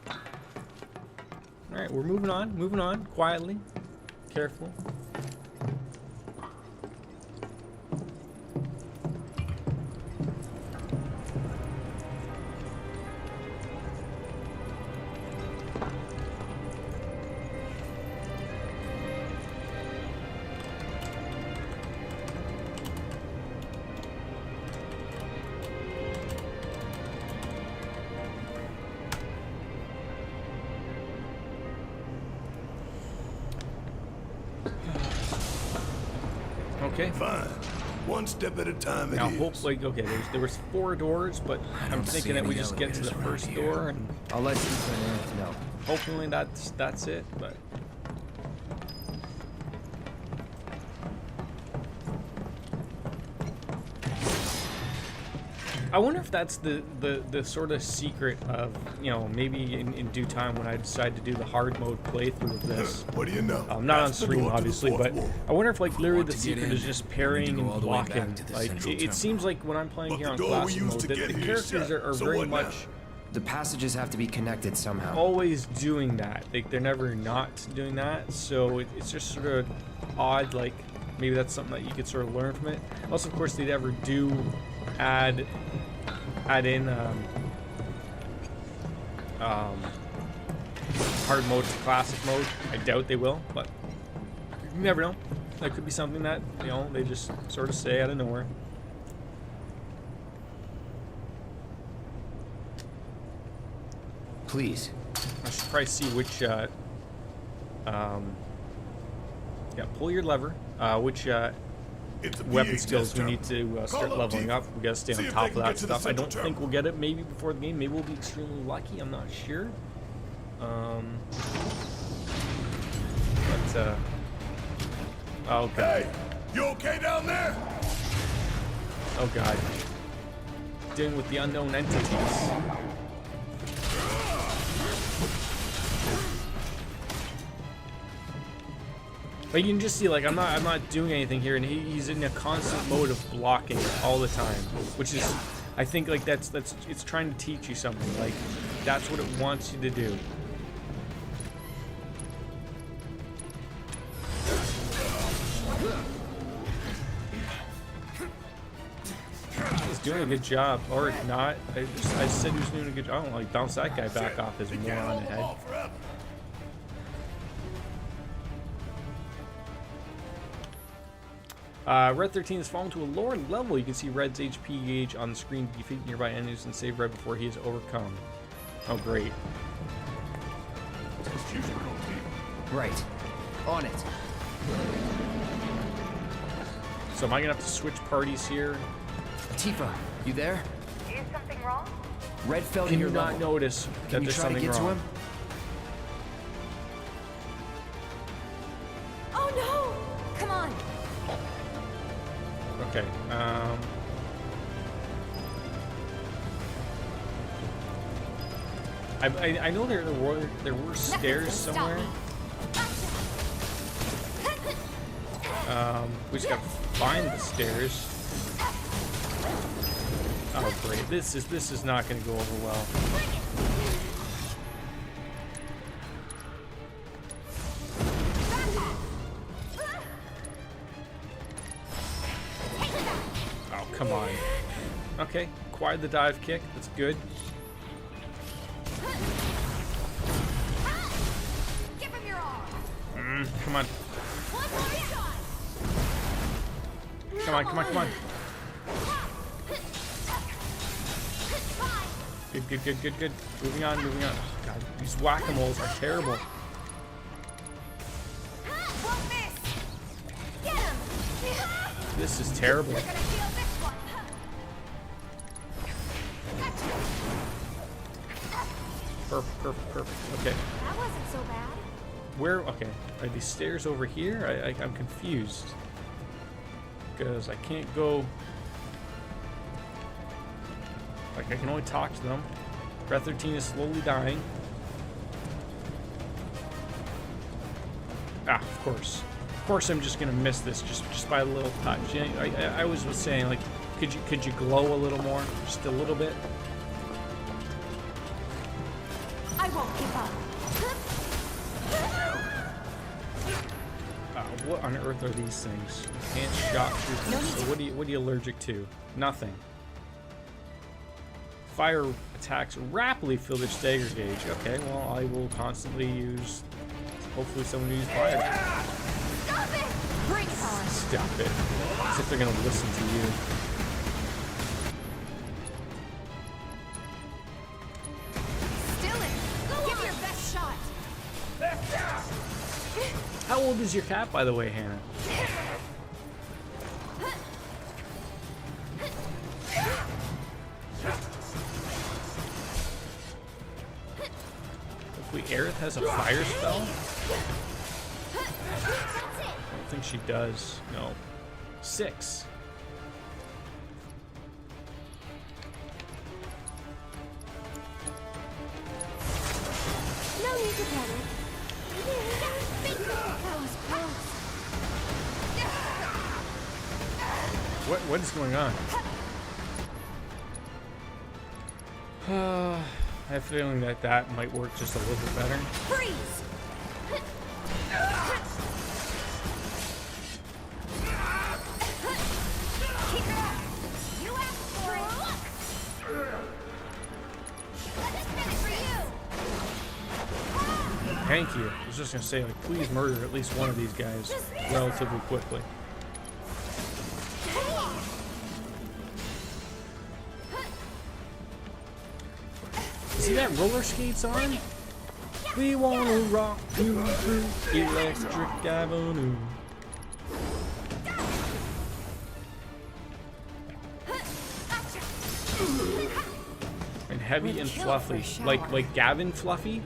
All right, we're moving on quietly, careful. Okay. Fine. One step at a time it Now, is. hopefully, okay, there was 4 doors, but I'm don't see thinking that we any just get to the elevators around first here. door, and I'll let Tifa and Aerith know. hopefully that's it. But I wonder if that's the sort of secret of, you know, maybe in due time when I decide to do the hard mode playthrough of this. What do you know? Not on That's the stream, door to the obviously, fourth but wall. I wonder if, like, literally Want the to get secret in, is just we need parrying to go all and the way back blocking. to the Like, central it terminal. seems like when I'm playing But here the on door we classic used mode, to that get the here is characters shut. are So very what now? much The passages have to be connected somehow. always doing that. They're never not doing that. So it's just sort of odd. Like, maybe that's something that you could sort of learn from it. Also, of course, they never do add in hard mode to classic mode. I doubt they will, but you never know. That could be something that, you know, they just sort of say out of nowhere. Please. I should probably see which yeah, pull your lever, which It's a weapon PA skills test we need terminal. to start Call leveling Tifa. up. We gotta stay See on if top they of can that get to the stuff. I don't central think we'll get it maybe before the game. Maybe we'll be extremely lucky. I'm not sure. But oh god, Hey, you okay down there? oh god, dealing with the unknown entities. But you can just see, like, I'm not doing anything here, and he's in a constant mode of blocking all the time, which is, I think, like, that's it's trying to teach you something. Like, that's what it wants you to do. He's doing a good job, or not. I said he was doing a good job. I don't like bounce that guy back off his You can't moron hold them head. all forever. Red 13 has fallen to a lower level. You can see Red's HP gauge on the screen. Defeat nearby enemies and save Red before he is overcome. Oh, great. Right. On it. So am I gonna have to switch parties here? Tifa, you there? Is something wrong? Red fell to Can your you not level. notice that Can you there's try to something get wrong? to him? Oh no! Come on! Okay. I know there were stairs somewhere. We just gotta find the stairs. Oh great! This is not gonna go over well. Oh come on. Okay, acquired the dive kick. That's good. Give him your arm! Come on. One more shot! Come on, come on, come on. Good, good, good, good, good. Moving on, moving on. Oh, God, these whack-a-moles are terrible. Won't miss. Get him. This is terrible. You're gonna feel this one. Perfect, perfect, perfect. Okay. That wasn't so bad. Where? Okay. Are these stairs over here? I'm confused. Because I can't go. Like, I can only talk to them. Breath 13 is slowly dying. Ah, of course. Of course I'm just gonna miss this just by a little touch. Yeah, I was saying, like, could you glow a little more? Just a little bit? I won't give up. What on earth are these things? Can't shock shoot. So what are you allergic to? Nothing. Fire attacks rapidly fill their stagger gauge. Okay, well I will constantly use. Hopefully someone will use fire. Stop it! Bring it on. Stop it. As if they're gonna listen to you. Still it. Give your best shot. How old is your cat, by the way, Hannah? Aerith has a fire spell? I don't think she does. No. 6. No need to panic. That was close. What is going on? I have a feeling that might work just a little bit better. Freeze! You asked for it. Let's finish for you. Thank you. I was just gonna say, like, please murder at least one of these guys relatively quickly. See that roller skates on? We wanna rock you through Electric Avenue. And heavy and fluffy, like Gavin fluffy,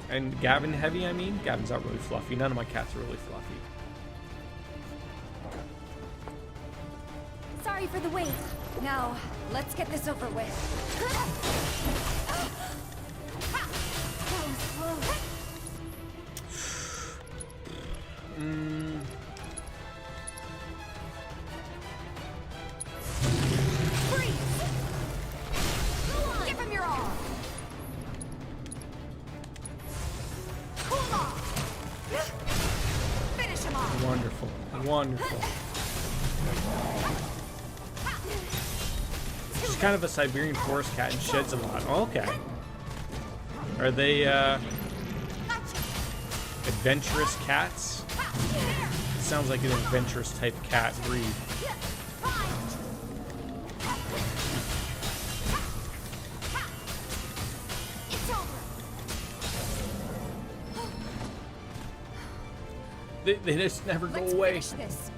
and Gavin heavy. I mean, Gavin's not really fluffy. None of my cats are really fluffy. Sorry for the wait. Now, let's get this over with. Give him your all. Cool off. Finish him off. Wonderful, wonderful. She's kind of a Siberian forest cat and sheds a lot. Okay. Are they adventurous cats? It sounds like an adventurous type cat breed. It's over. They just never go Let's away. finish this.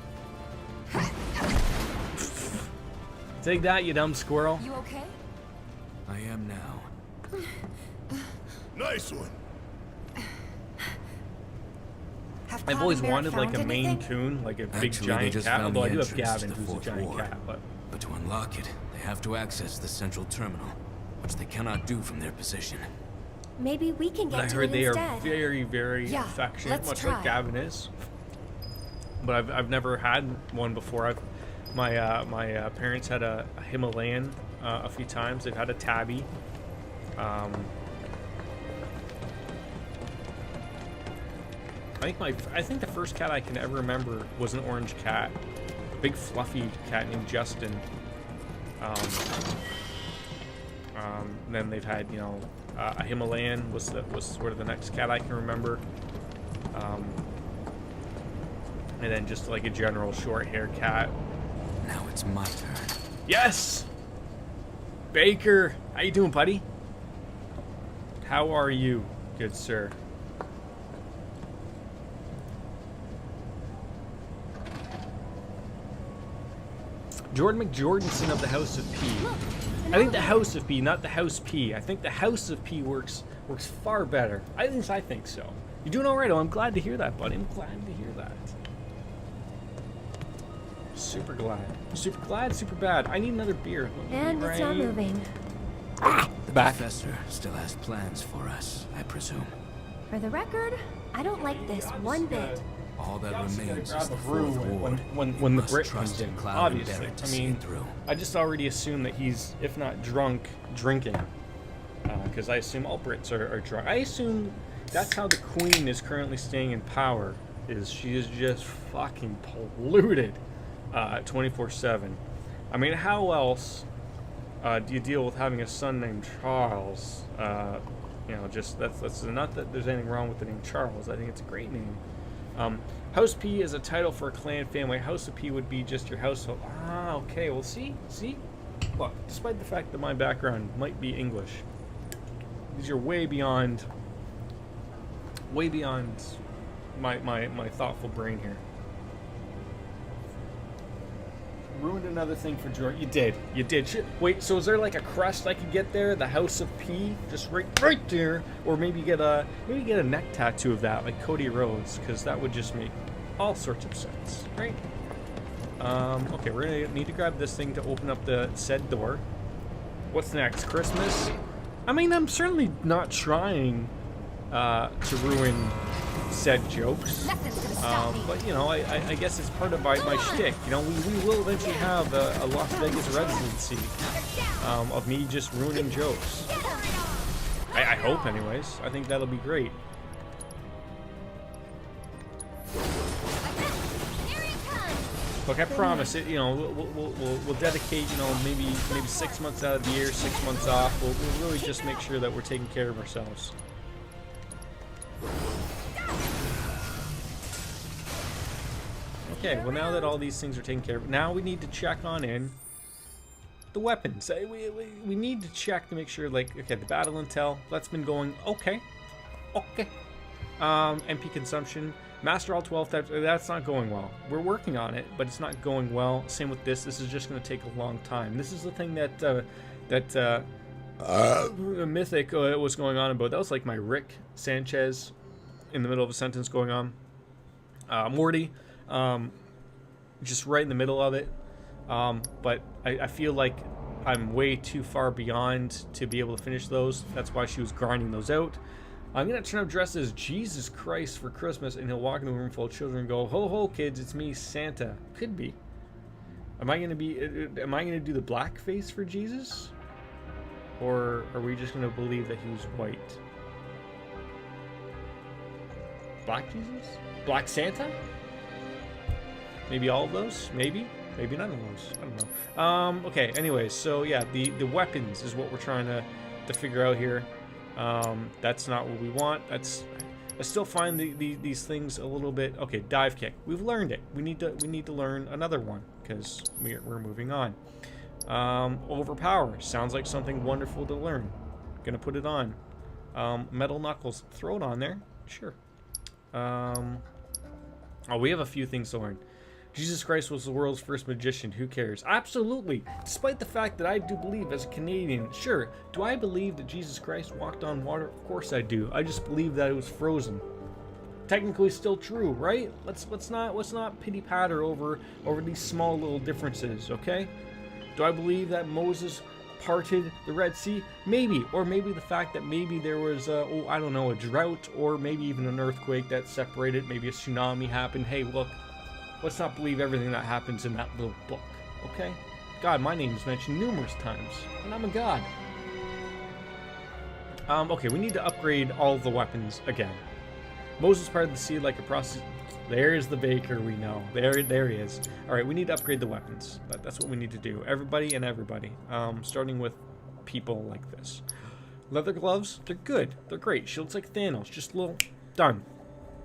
Take that, you dumb squirrel. You okay? I am now. Nice one. I've always Cloud and wanted Bear like a found Maine anything? Coon, like a big Actually, they giant just cat. found Although I the do have entrance Gavin, to the who's a fourth giant ward. cat. But to unlock it, they have to access the central terminal, which they cannot do from their position. Maybe we can But I get to heard it they are instead. very, very Yeah, affectionate, let's much try. like Gavin is. But I've never had one before. My parents had a Himalayan a few times. They've had a tabby. I think the first cat I can ever remember was an orange cat, a big fluffy cat named Justin. Then they've had, you know, a Himalayan was sort of the next cat I can remember. And then just like a general short-haired cat. Now it's my turn. Yes! Baker! How you doing, buddy? How are you, good sir? Jordan McJordanson of the House of P. I think the House of P, not the House P. I think the House of P works far better. At least I think so. You're doing all right. Oh, I'm glad to hear that, buddy. I'm glad to hear that. Super glad. Super glad, super bad. I need another beer. And it's not moving. The Back. professor still has plans for us, I presume. For the record, I don't like this one bit. All that remains Grab is a the brew fourth ward. when the Must Brit trust comes in. in Cloud and Obviously, Barrett to I see mean, it through. I just already assume that he's, if not drunk, drinking, because I assume all Brits are drunk. I assume that's how the Queen is currently staying in power. Is she is just fucking polluted, 24/7. I mean, how else do you deal with having a son named Charles? You know, just that's not that there's anything wrong with the name Charles. I think it's a great name. House P is a title for a clan family. House of P would be just your household. Ah, okay. Well, see. Look, despite the fact that my background might be English, these are way beyond my thoughtful brain here. Ruined another thing for Jordan. You did. Wait, so is there like a crest I could get there? The House of P, just right there, or maybe get a neck tattoo of that, like Cody Rhodes, because that would just make all sorts of sense, right? Okay, we're gonna need to grab this thing to open up the said door. What's next? Christmas? I mean, I'm certainly not trying to ruin said jokes. Nothing's gonna stop me. But, you know, I guess it's part of my shtick. You know, we will eventually have a Las Vegas residency of me just ruining jokes. I hope, anyways. I think that'll be great. Here it comes. Look, I promise it. You know, we'll dedicate. You know, maybe 6 months out of the year, 6 months off. We'll really just make sure that we're taking care of ourselves. Okay, well, now that all these things are taken care of, now we need to check on in the weapons. We need to check to make sure, like, okay, the battle intel, that's been going okay. MP consumption, master all 12 types, that's not going well. We're working on it, but it's not going well. Same with this. This is just going to take a long time. This is the thing that Mythic was going on about. That was like my Rick Sanchez in the middle of a sentence going on. Morty. Just right in the middle of it. But I feel like I'm way too far beyond to be able to finish those. That's why she was grinding those out. I'm going to turn up dressed as Jesus Christ for Christmas, and he'll walk into a room full of children and go, "Ho, ho, kids, it's me, Santa." Could be. Am I going to do the blackface for Jesus? Or are we just going to believe that he was white? Black Jesus? Black Santa? Maybe all of those? Maybe none of those. I don't know. Okay, anyways, so yeah, the weapons is what we're trying to figure out here. That's not what we want. I still find these things a little bit. Okay, dive kick. We've learned it. We need to learn another one because we're moving on. Overpower sounds like something wonderful to learn. Gonna put it on. Metal knuckles. Throw it on there. Sure. Oh, we have a few things to learn. Jesus Christ was the world's first magician. Who cares? Absolutely. Despite the fact that I do believe as a Canadian, sure, do I believe that Jesus Christ walked on water? Of course I do. I just believe that it was frozen. Technically still true, right? Let's not pity patter over these small little differences, okay? Do I believe that Moses parted the Red Sea? Maybe. Or maybe the fact that maybe there was I don't know, a drought, or maybe even an earthquake that separated, maybe a tsunami happened. Hey, look, let's not believe everything that happens in that little book, okay? God, my name is mentioned numerous times, and I'm a god. Okay, we need to upgrade all of the weapons again. Moses parted the sea like a prostitute. There's the baker we know. There he is. All right, we need to upgrade the weapons. That's what we need to do. Everybody and everybody. Starting with people like this. Leather gloves, they're good. They're great. She looks like Thanos. Just a little... Done.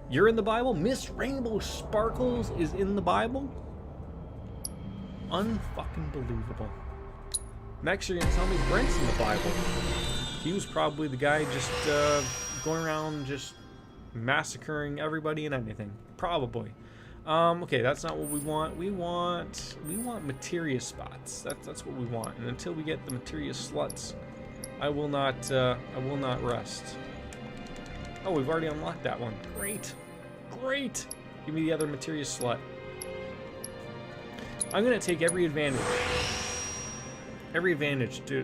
You're in the Bible? Miss Rainbow Sparkles is in the Bible? Unfucking believable. Next, you're gonna tell me Brent's in the Bible. He was probably the guy just going around just massacring everybody and anything. Probably. Okay, that's not what we want. We want materia spots. That's what we want. And until we get the materia sluts, I will not rest. Oh, we've already unlocked that one. Great. Great. Give me the other materia slut. I'm gonna take every advantage to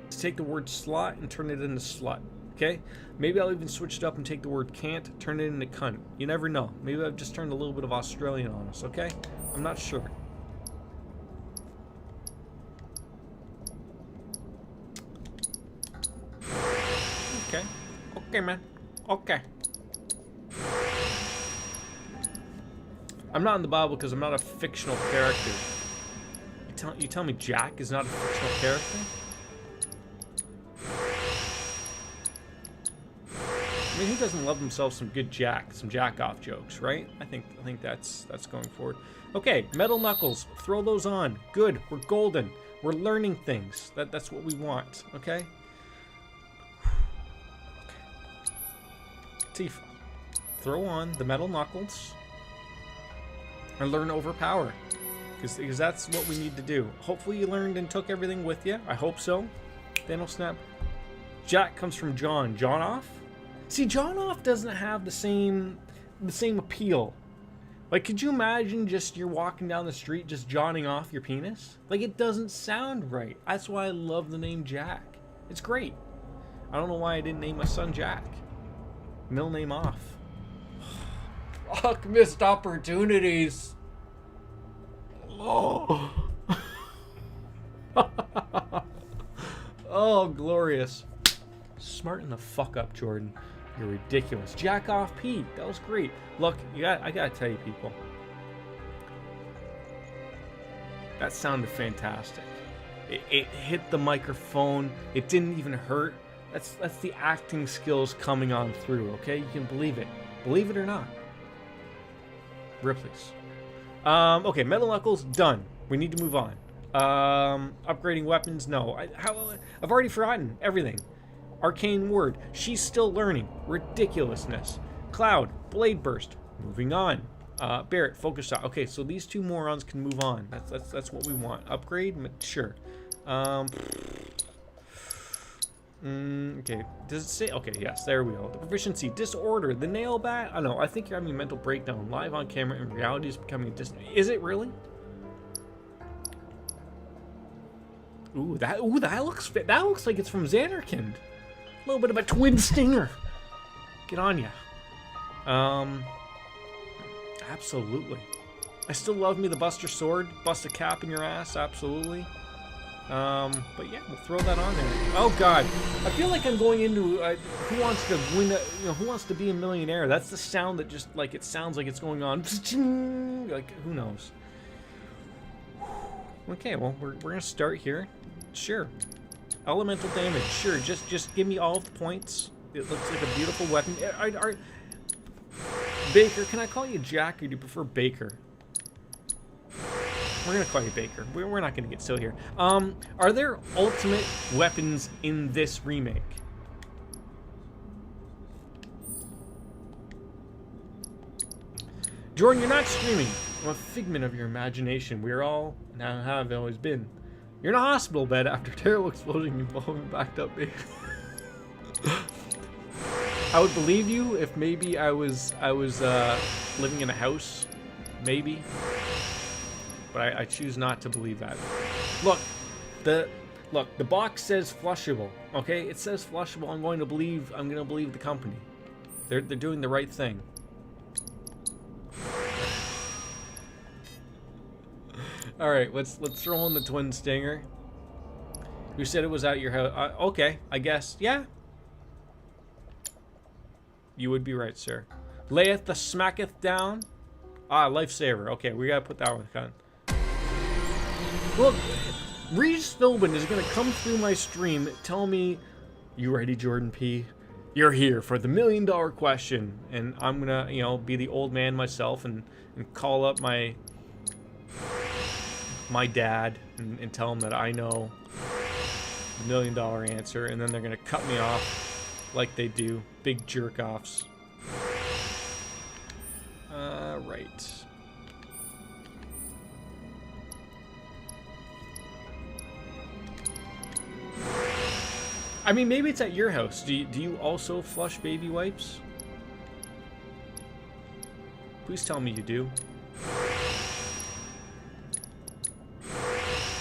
take the word slot and turn it into slut. Okay? Maybe I'll even switch it up and take the word can't, turn it into cunt. You never know. Maybe I've just turned a little bit of Australian on us, okay? I'm not sure. Okay. Okay, man. Okay. I'm not in the Bible because I'm not a fictional character. You tell me Jack is not a fictional character? I mean, who doesn't love himself some good some jack-off jokes, right? I think that's going forward. Okay, metal knuckles, throw those on. Good, we're golden. We're learning things. That's what we want, okay? Okay. Tifa, throw on the metal knuckles and learn overpower, because that's what we need to do. Hopefully you learned and took everything with you. I hope so. Thanos snap. Jack comes from John. John off. See, John off doesn't have the same appeal. Like, could you imagine just you're walking down the street just jawing off your penis? Like, it doesn't sound right. That's why I love the name Jack. It's great. I don't know why I didn't name my son Jack. Middle name off. Fuck, missed opportunities. Oh. Oh, glorious. Smarten the fuck up, Jordan. You're ridiculous. Jack off Pete. That was great. Look, I gotta tell you, people. That sounded fantastic. It hit the microphone. It didn't even hurt. That's the acting skills coming on through, okay? You can believe it. Believe it or not. Ripley's. Okay, metal knuckles, done. We need to move on. Upgrading weapons, no. I've already forgotten everything. Arcane word. She's still learning. Ridiculousness. Cloud. Blade burst. Moving on. Barrett. Focus shot. Okay, so these two morons can move on. That's what we want. Upgrade. Sure. Okay. Does it say? Okay. Yes. There we go. The proficiency. Disorder. The nail bat. I know. I think you're having a mental breakdown. Live on camera and reality is becoming distant. Is it really? Ooh, that looks like it's from Xanarkand. A little bit of a twin stinger. Get on ya. Absolutely. I still love me the Buster Sword. Bust a cap in your ass, absolutely. But yeah, we'll throw that on there. Oh God, I feel like I'm going into Who Wants to Win? Who Wants to Be a Millionaire? That's the sound that just like it sounds like it's going on. Like who knows? Okay, well we're gonna start here. Sure. Elemental damage, sure. Just give me all of the points. It looks like a beautiful weapon. Baker, can I call you Jack, or do you prefer Baker? We're gonna call you Baker. We're not gonna get silly here. Are there ultimate weapons in this remake? Jordan, you're not streaming. I'm a figment of your imagination. We're all, now have always been. You're in a hospital bed after terrible explosion involving backed up baby. I would believe you if maybe I was living in a house, maybe. But I choose not to believe that. Look, the box says flushable. Okay, it says flushable. I'm gonna believe the company. They're doing the right thing. All right, let's throw in the twin stinger. You said it was at your house. Okay, I guess. Yeah. You would be right, sir. Layeth the smacketh down. Ah, lifesaver. Okay, we gotta put that one on. Look, Regis Philbin is gonna come through my stream, tell me, "You ready, Jordan P? You're here for the $1 million question," and I'm gonna, be the old man myself and call up my dad and tell him that I know million-dollar answer, and then they're gonna cut me off like they do. Big jerk-offs. Right. I mean, maybe it's at your house. Do you also flush baby wipes? Please tell me you do.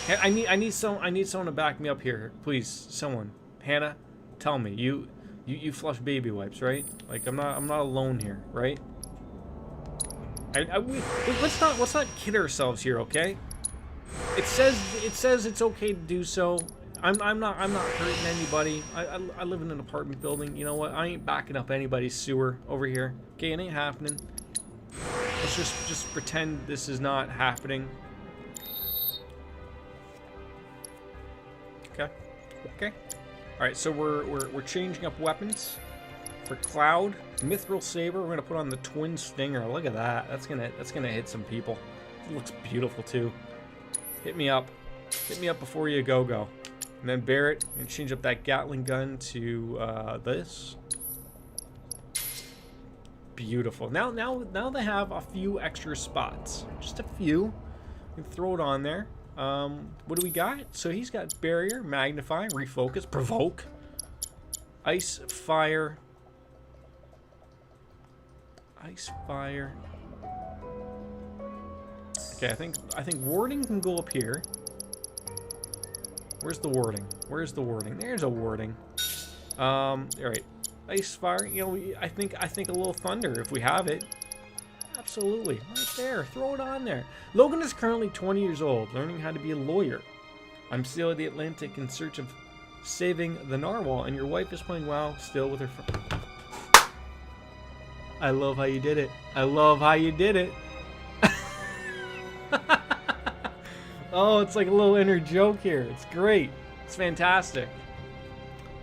Hey, I need someone to back me up here, please. Someone, Hannah, tell me you flush baby wipes, right? Like I'm not alone here, right? Let's not kid ourselves here, okay? It says it's okay to do so. I'm not hurting anybody. I live in an apartment building. You know what? I ain't backing up anybody's sewer over here. Okay, it ain't happening. Let's just pretend this is not happening. Okay. Okay. All right. So we're changing up weapons for Cloud. Mithril Saber. We're gonna put on the Twin Stinger. Look at that. That's gonna hit some people. It looks beautiful too. Hit me up. Hit me up before you go. And then Barrett, and change up that Gatling gun to this. Beautiful. Now they have a few extra spots. Just a few. You can throw it on there. What do we got? So he's got Barrier, Magnify, Refocus, Provoke, Ice, Fire. Ice, Fire. Okay, I think Warding can go up here. Where's the wording? Where's the wording? There's a wording. All right. Ice, fire. You know, I think a little thunder if we have it. Absolutely, right there. Throw it on there. Logan is currently 20 years old, learning how to be a lawyer. I'm still at the Atlantic in search of saving the narwhal, and your wife is playing WoW still with her. I love how you did it. I love how you did it. Oh, it's like a little inner joke here. It's great. It's fantastic.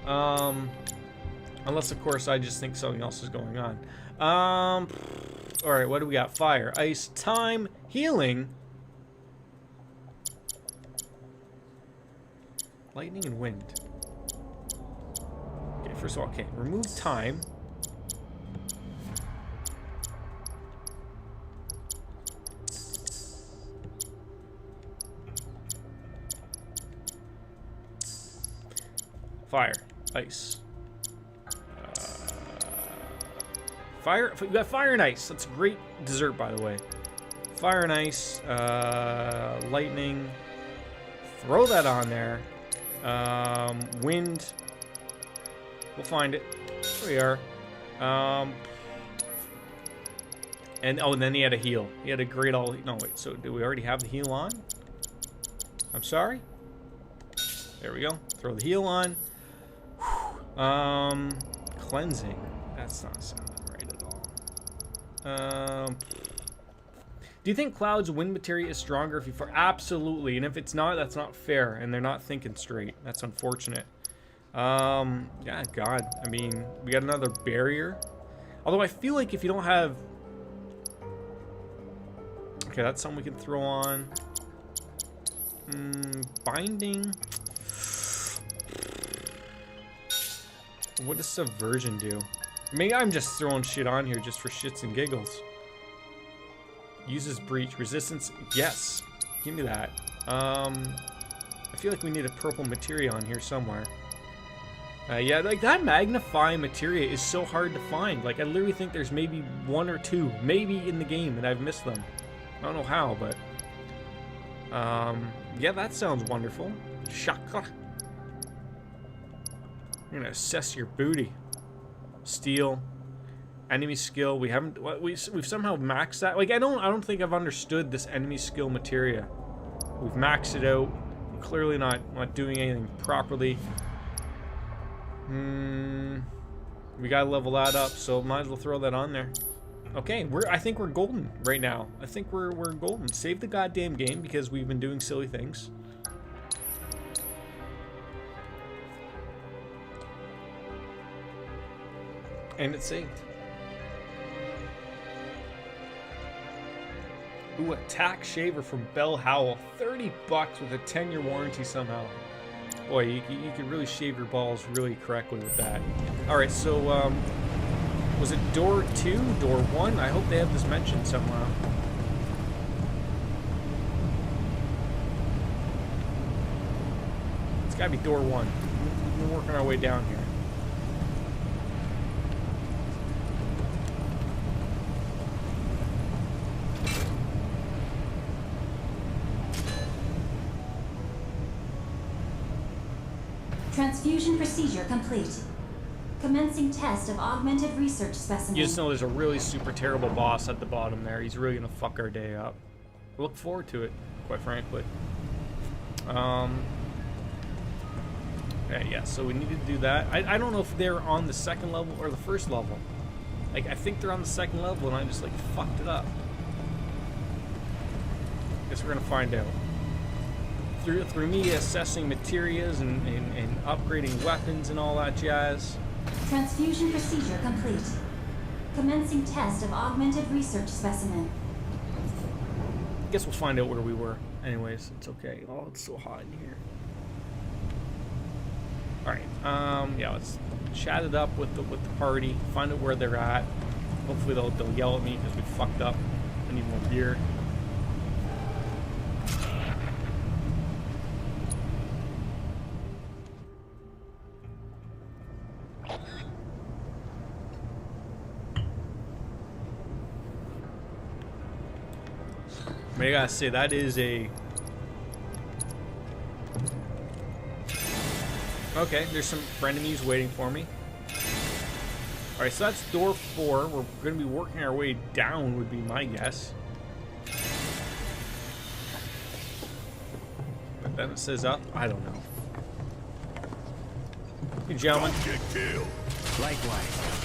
Unless, of course, I just think something else is going on. All right, what do we got? Fire, ice, time, healing, lightning, and wind. Okay, first of all, okay, remove time. Fire, ice. Fire, we got fire and ice. That's a great dessert, by the way. Fire and ice, lightning. Throw that on there. Wind. We'll find it. There we are. And then he had a heal. He had a great all. No, wait. So do we already have the heal on? I'm sorry. There we go. Throw the heal on. Cleansing. That's not sounding right at all. Do you think Cloud's wind materia is stronger if you fire? Absolutely. And if it's not, that's not fair. And they're not thinking straight. That's unfortunate. Yeah, God. I mean, we got another barrier. Although I feel like if you don't have... Okay, that's something we can throw on. Binding. What does subversion do? Maybe I'm just throwing shit on here just for shits and giggles. Uses breach. Resistance. Yes. Give me that. I feel like we need a purple materia on here somewhere. Yeah, like that magnify materia is so hard to find. Like I literally think there's maybe one or two, maybe in the game, and I've missed them. I don't know how, but yeah, that sounds wonderful. Shaka. I'm gonna assess your booty. Steal. Enemy skill. We haven't. We've somehow maxed that. Like I don't think I've understood this enemy skill materia. We've maxed it out. We're clearly not doing anything properly. We gotta level that up, so might as well throw that on there. Okay, I think we're golden right now. I think we're golden. Save the goddamn game because we've been doing silly things. And it's saved. Ooh, attack shaver from Bell Howell. $30 with a 10-year warranty somehow. Boy, you could really shave your balls really correctly with that. Alright, so, was it door 2, door 1? I hope they have this mentioned somewhere. It's gotta be door 1. We're working our way down here. Transfusion procedure complete. Commencing test of augmented research specimen. You just know there's a really super terrible boss at the bottom there. He's really gonna fuck our day up. I look forward to it, quite frankly. Yeah, so we need to do that. I don't know if they're on the second level or the first level. Like, I think they're on the second level and I just, like, fucked it up. Guess we're gonna find out. Through me assessing materials and upgrading weapons and all that jazz. Transfusion procedure complete. Commencing test of augmented research specimen. Guess we'll find out where we were. Anyways, it's okay. Oh, it's so hot in here. Alright, yeah, let's chat it up with the party, find out where they're at. Hopefully they'll yell at me because we fucked up. I need more beer. I mean, I gotta say, that is a... Okay, there's some frenemies waiting for me. Alright, so that's door 4. We're gonna be working our way down, would be my guess. But then it says up? I don't know. Hey, gentlemen. Get killed. Likewise.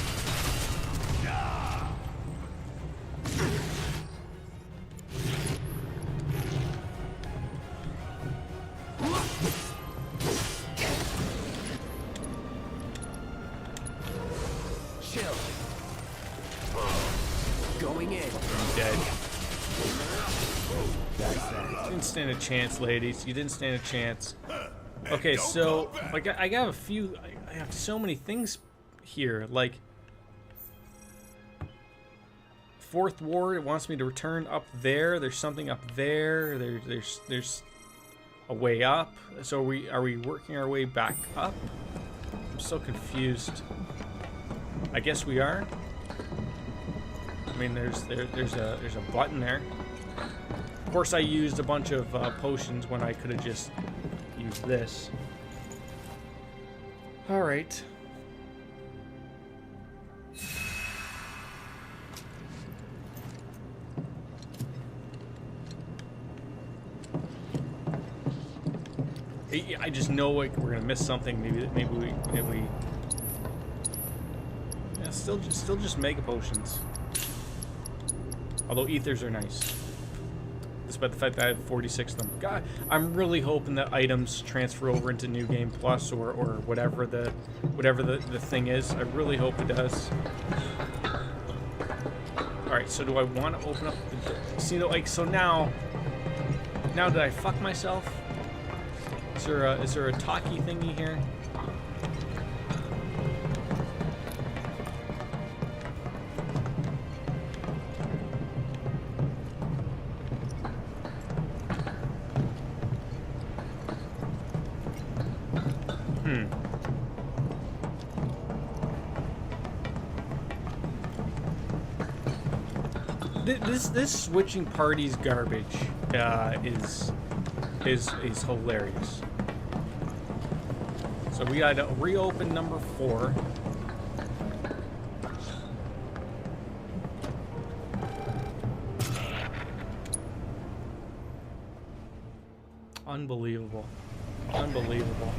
Chill. Going in. I'm dead. You didn't stand a chance, ladies. You didn't stand a chance. Okay, so like I got a few. I have so many things here. Like, Fourth Ward, it wants me to return up there. There's something up there. There's a way up. So are we working our way back up? I'm so confused. I guess we are. I mean, there's a button there. Of course, I used a bunch of potions when I could have just used this. All right. I just know, like, we're gonna miss something. Maybe we. Yeah, still just mega potions. Although ethers are nice, despite the fact that I have 46 of them. God, I'm really hoping that items transfer over into New Game Plus or whatever the thing is. I really hope it does. All right, so do I want to open up the door? See, like, so now did I fuck myself? Is there a talkie thingy here? This switching parties garbage is hilarious. So we gotta reopen number 4. Unbelievable. Unbelievable.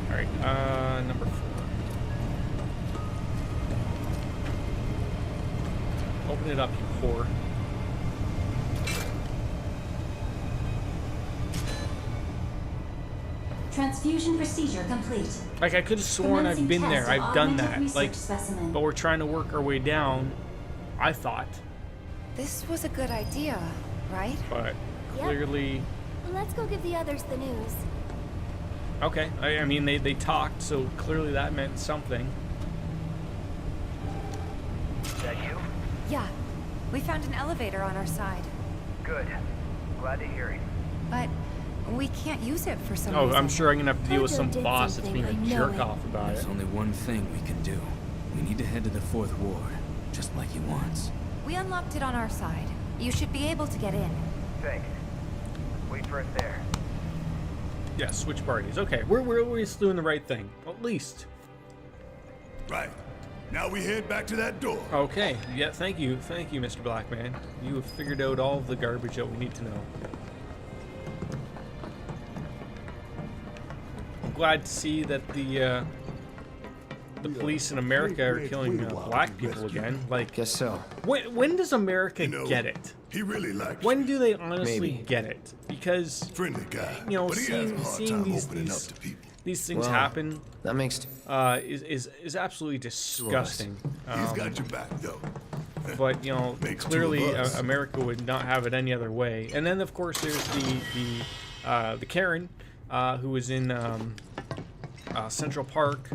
Alright, number 4. Open it up, you whore. Transfusion procedure complete. Like, I could have sworn I've been there. I've done that. Like, specimen. but we're trying to work our way down, I thought. This was a good idea, right? But Yep. clearly... Let's go give the others the news. Okay, I mean, they talked, so clearly that meant something. Is that you? Yeah, we found an elevator on our side, Good. Glad to hear it. but we can't use it for some Oh, reason. I'm sure I'm gonna have to deal with Tojo some did boss that's something, being a I know jerk it. off about There's it. only one thing we can do. We need to head to the 4th Ward, just like he wants. We unlocked it on our side. You should be able to get in. Thanks. Wait for us there. Yeah, switch parties. Okay, we're at least doing the right thing. At least. Right. Now we head back to that door. Okay, yeah, thank you, Mr. Blackman. You have figured out all of the garbage that we need to know. I'm glad to see that the police in America are killing black people again. Like, Guess so. when does America You know, get it? He really likes When you. do they honestly Maybe. get it? Because Friendly guy. you know, but he has a hard seeing time these opening up to people. these things Well, happen That makes is absolutely disgusting. He's got your back, though. But you know, Makes two clearly of us. America would not have it any other way. And then of course there's the Karen who was in Central Park,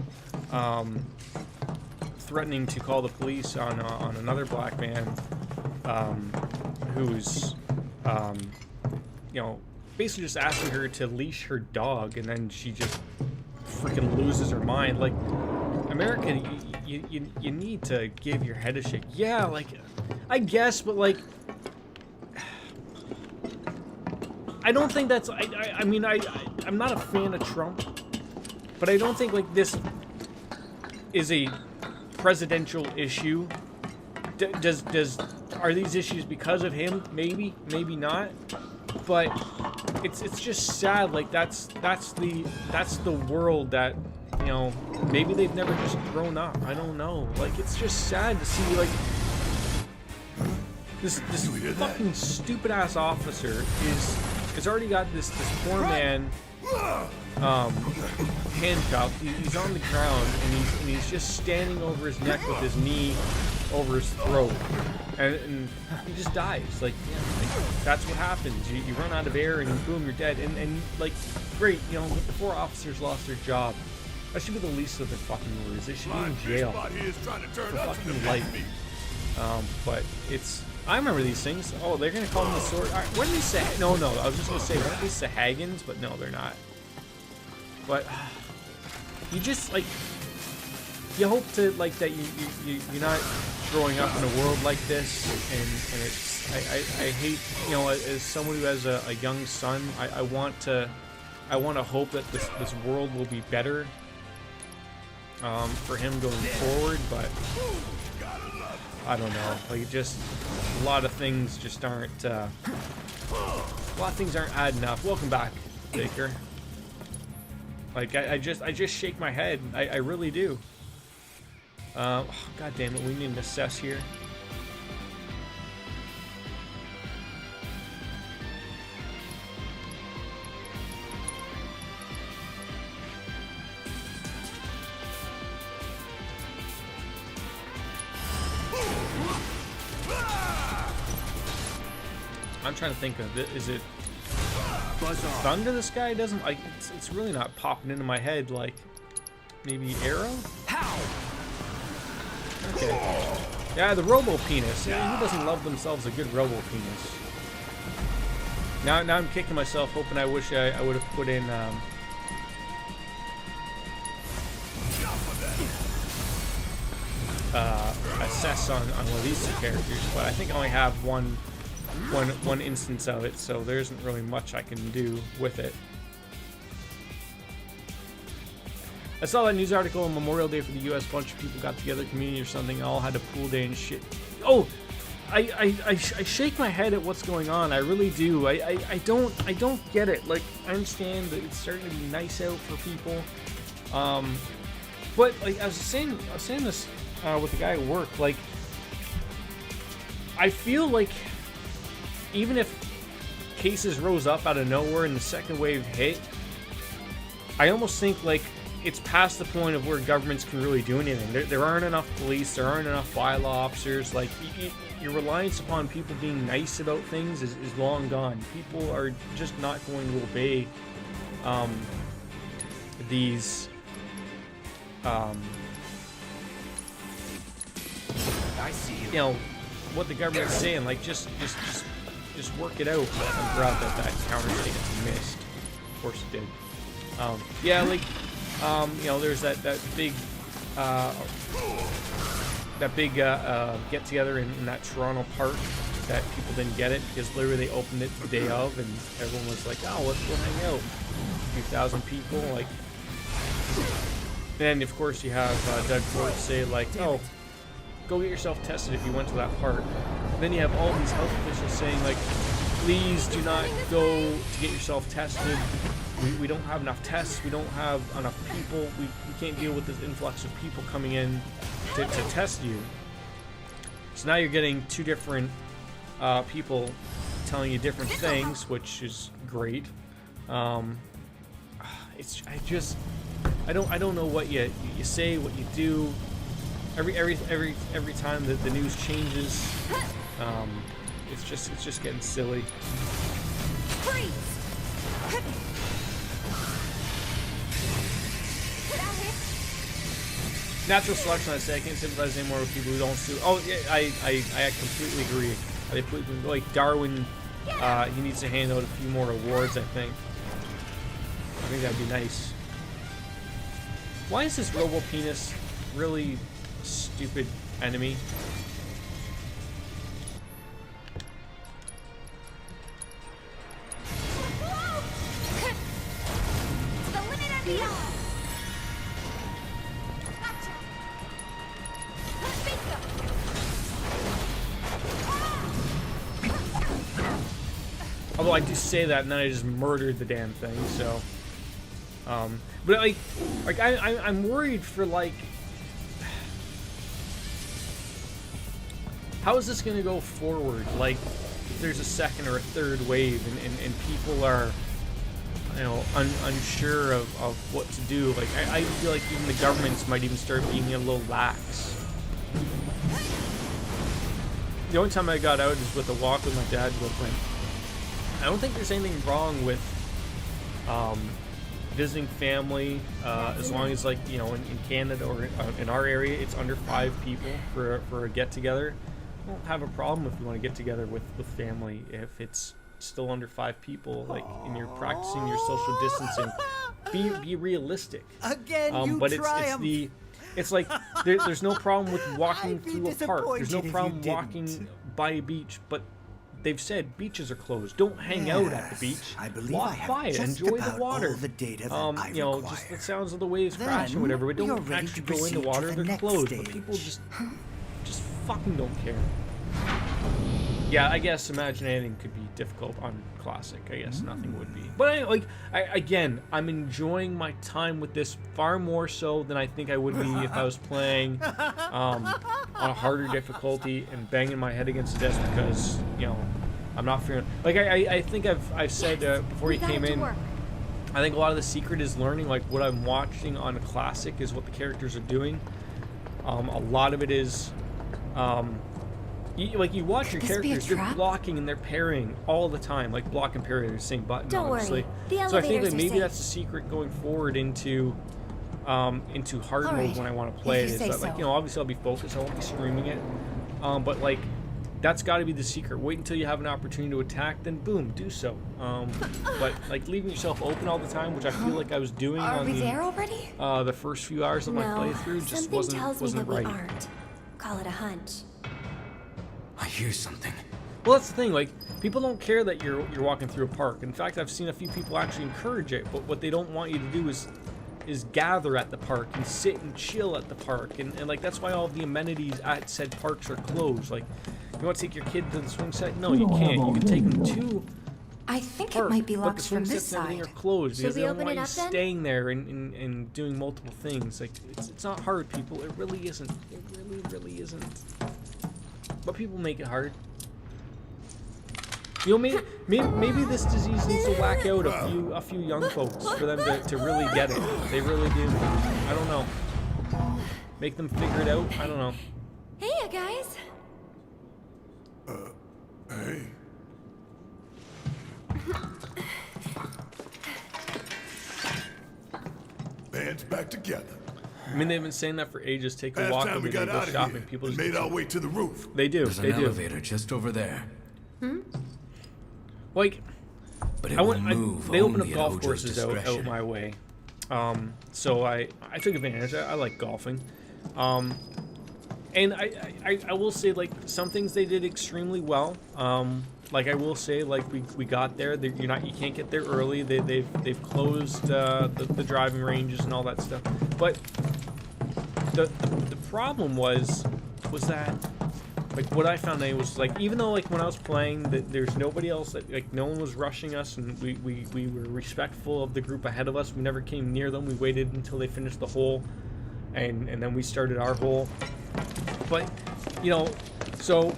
threatening to call the police on another black man who's you know, basically just asking her to leash her dog, and then she just freaking loses her mind. Like, America, you need to give your head a shake. Yeah, like, I guess, but like, I don't think that's. I mean, I'm not a fan of Trump, but I don't think like this is a presidential issue. Are these issues because of him? Maybe, maybe not. But it's just sad. Like that's the world that, you know, maybe they've never just grown up. I don't know. Like, it's just sad to see like this fucking stupid ass officer is already got this poor man handcuffed. He's on the ground and he's just standing over his neck with his knee over his throat, and he just dies. Like, yeah, like, that's what happens. You run out of air and boom, you're dead. And like, great, you know, the 4 officers lost their job. That should be the least of their fucking worries. They should be in jail for fucking life. But it's, I remember these things. Oh, they're gonna call them the sword. All right, what did he say? No, I was just gonna say, weren't these Sahagins? But no, they're not. But you just like, you hope to like that you're not growing up in a world like this, and it's I hate, you know, as someone who has a young son, I want to hope that this world will be better for him going forward, but I don't know, like, just a lot of things just aren't a lot of things aren't adding up. Welcome back, Baker. Like, I just shake my head. I really do. Oh, God damn it, we need an assess here. I'm trying to think of it. Is it thunder? This guy doesn't like. It's really not popping into my head. Like, maybe arrow. Okay. Yeah, the robo penis. Yeah, who doesn't love themselves a good robo penis? Now I'm kicking myself, hoping I wish I would have put in assess on one of these two characters, but I think I only have one instance of it, so there isn't really much I can do with it. I saw that news article on Memorial Day for the U.S. bunch of people got together, community or something, all had a pool day and shit. Oh, I shake my head at what's going on. I really do. I don't get it. Like, I understand that it's starting to be nice out for people, but like I was saying this with the guy at work. Like, I feel like even if cases rose up out of nowhere and the second wave hit, I almost think like it's past the point of where governments can really do anything. There aren't enough police, there aren't enough bylaw officers. Like, your reliance upon people being nice about things is long gone. People are just not going to obey these I see you. you know, what the government's saying, like just work it out. I'm proud that counter statement's missed. Of course it did. Yeah, like you know, there's that big get together in that Toronto park that people didn't get it because literally they opened it the day of and everyone was like, oh, let's go hang out. A few thousand people, like. Then of course you have Doug Ford say like, oh, go get yourself tested if you went to that park. Then you have all these health officials saying like, please do not go to get yourself tested. We don't have enough tests. We don't have enough people. We can't deal with this influx of people coming in to test you. So now you're getting two different people telling you different things, which is great. I don't know what you say, what you do. Every time the news changes, it's just getting silly. Freeze! Natural selection, I say, I can't sympathize anymore with people who don't sue. Oh, yeah, I completely agree. Like Darwin, he needs to hand out a few more awards, I think. I think that'd be nice. Why is this Robo Penis really a stupid enemy? The limit and beyond! Gotcha! Bingo! Although I do say that, and then I just murdered the damn thing. So, but like I'm worried for like, how is this gonna go forward? Like, if there's a second or a third wave, and people are, you know, unsure of what to do. Like, I feel like even the governments might even start being a little lax. The only time I got out is with a walk with my dad. I don't think there's anything wrong with visiting family, as long as, like, you know, in Canada or in our area, it's under 5 people for a get-together. I don't have a problem if you want to get together with family if it's still under 5 people, like, and you're practicing your social distancing. Be realistic. Again, you but triumph. it's like there's no problem with walking I'd be through a park. There's no disappointed if you problem didn't. walking by a beach, but they've said beaches are closed. Don't hang out at the beach. I believe Walk I have by it. just Enjoy about the water. all the data that I you know, require. just the sounds of the waves Then crashing, whatever. But we are don't ready actually to go proceed into to water. the They're next closed. stage. But people just fucking don't care. Yeah, I guess Imagine Anything could be difficult on Classic. I guess nothing would be. But again, I'm enjoying my time with this far more so than I think I would be if I was playing on a harder difficulty and banging my head against the desk because, you know, I'm not feeling like I think I've said before you came in. I think a lot of the secret is learning, like, what I'm watching on a Classic is what the characters are doing. A lot of it is. You watch your characters, they're blocking and they're parrying all the time, like block and parry, they're the same button, Don't obviously. worry, the So I think elevators that are maybe safe. that's the secret going forward into hard mode right, when I want to play if it. you Is say that, like, so. you know, obviously I'll be focused, I won't be screaming it. But like, that's got to be the secret. Wait until you have an opportunity to attack, then boom, do so. But like leaving yourself open all the time, which I feel like I was doing Are on we there already? the first few hours of my playthrough, just something tells me that wasn't right. we aren't. Call it a hunch. I hear something. Well, that's the thing. Like, people don't care that you're walking through a park. In fact, I've seen a few people actually encourage it. But what they don't want you to do is gather at the park and sit and chill at the park. And like, that's why all the amenities at said parks are closed. Like, you want to take your kid to the swing set? No, you can't. You can take them to I think park, it might be but locked the from swing this sets and everything side. are closed Should because we they don't open want it you up then? staying there and doing multiple things. Like, it's not hard, people. It really isn't. It really isn't. But people make it hard. You know, maybe this disease needs to whack out a few young folks for them to really get it. They really do. I don't know. Make them figure it out. I don't know. Hey, you guys. Hey. mean, they've been saying that for ages. Take a Last walk time every we day, got go out of shopping. here, People we just made our way to the roof. They do. There's They an do. elevator just over there. Like, But it I will went. move They open up only at golf Hojo's courses out discretion. my way, so I took advantage. I like golfing, and I will say, like, some things they did extremely well. Like, I will say, like, we got there. You can't get there early. They've closed the driving ranges and all that stuff. But the problem was that, like, what I found out was, like, even though, like, when I was playing, there's nobody else, that, like, no one was rushing us, and we were respectful of the group ahead of us. We never came near them. We waited until they finished the hole, and then we started our hole. But, you know, so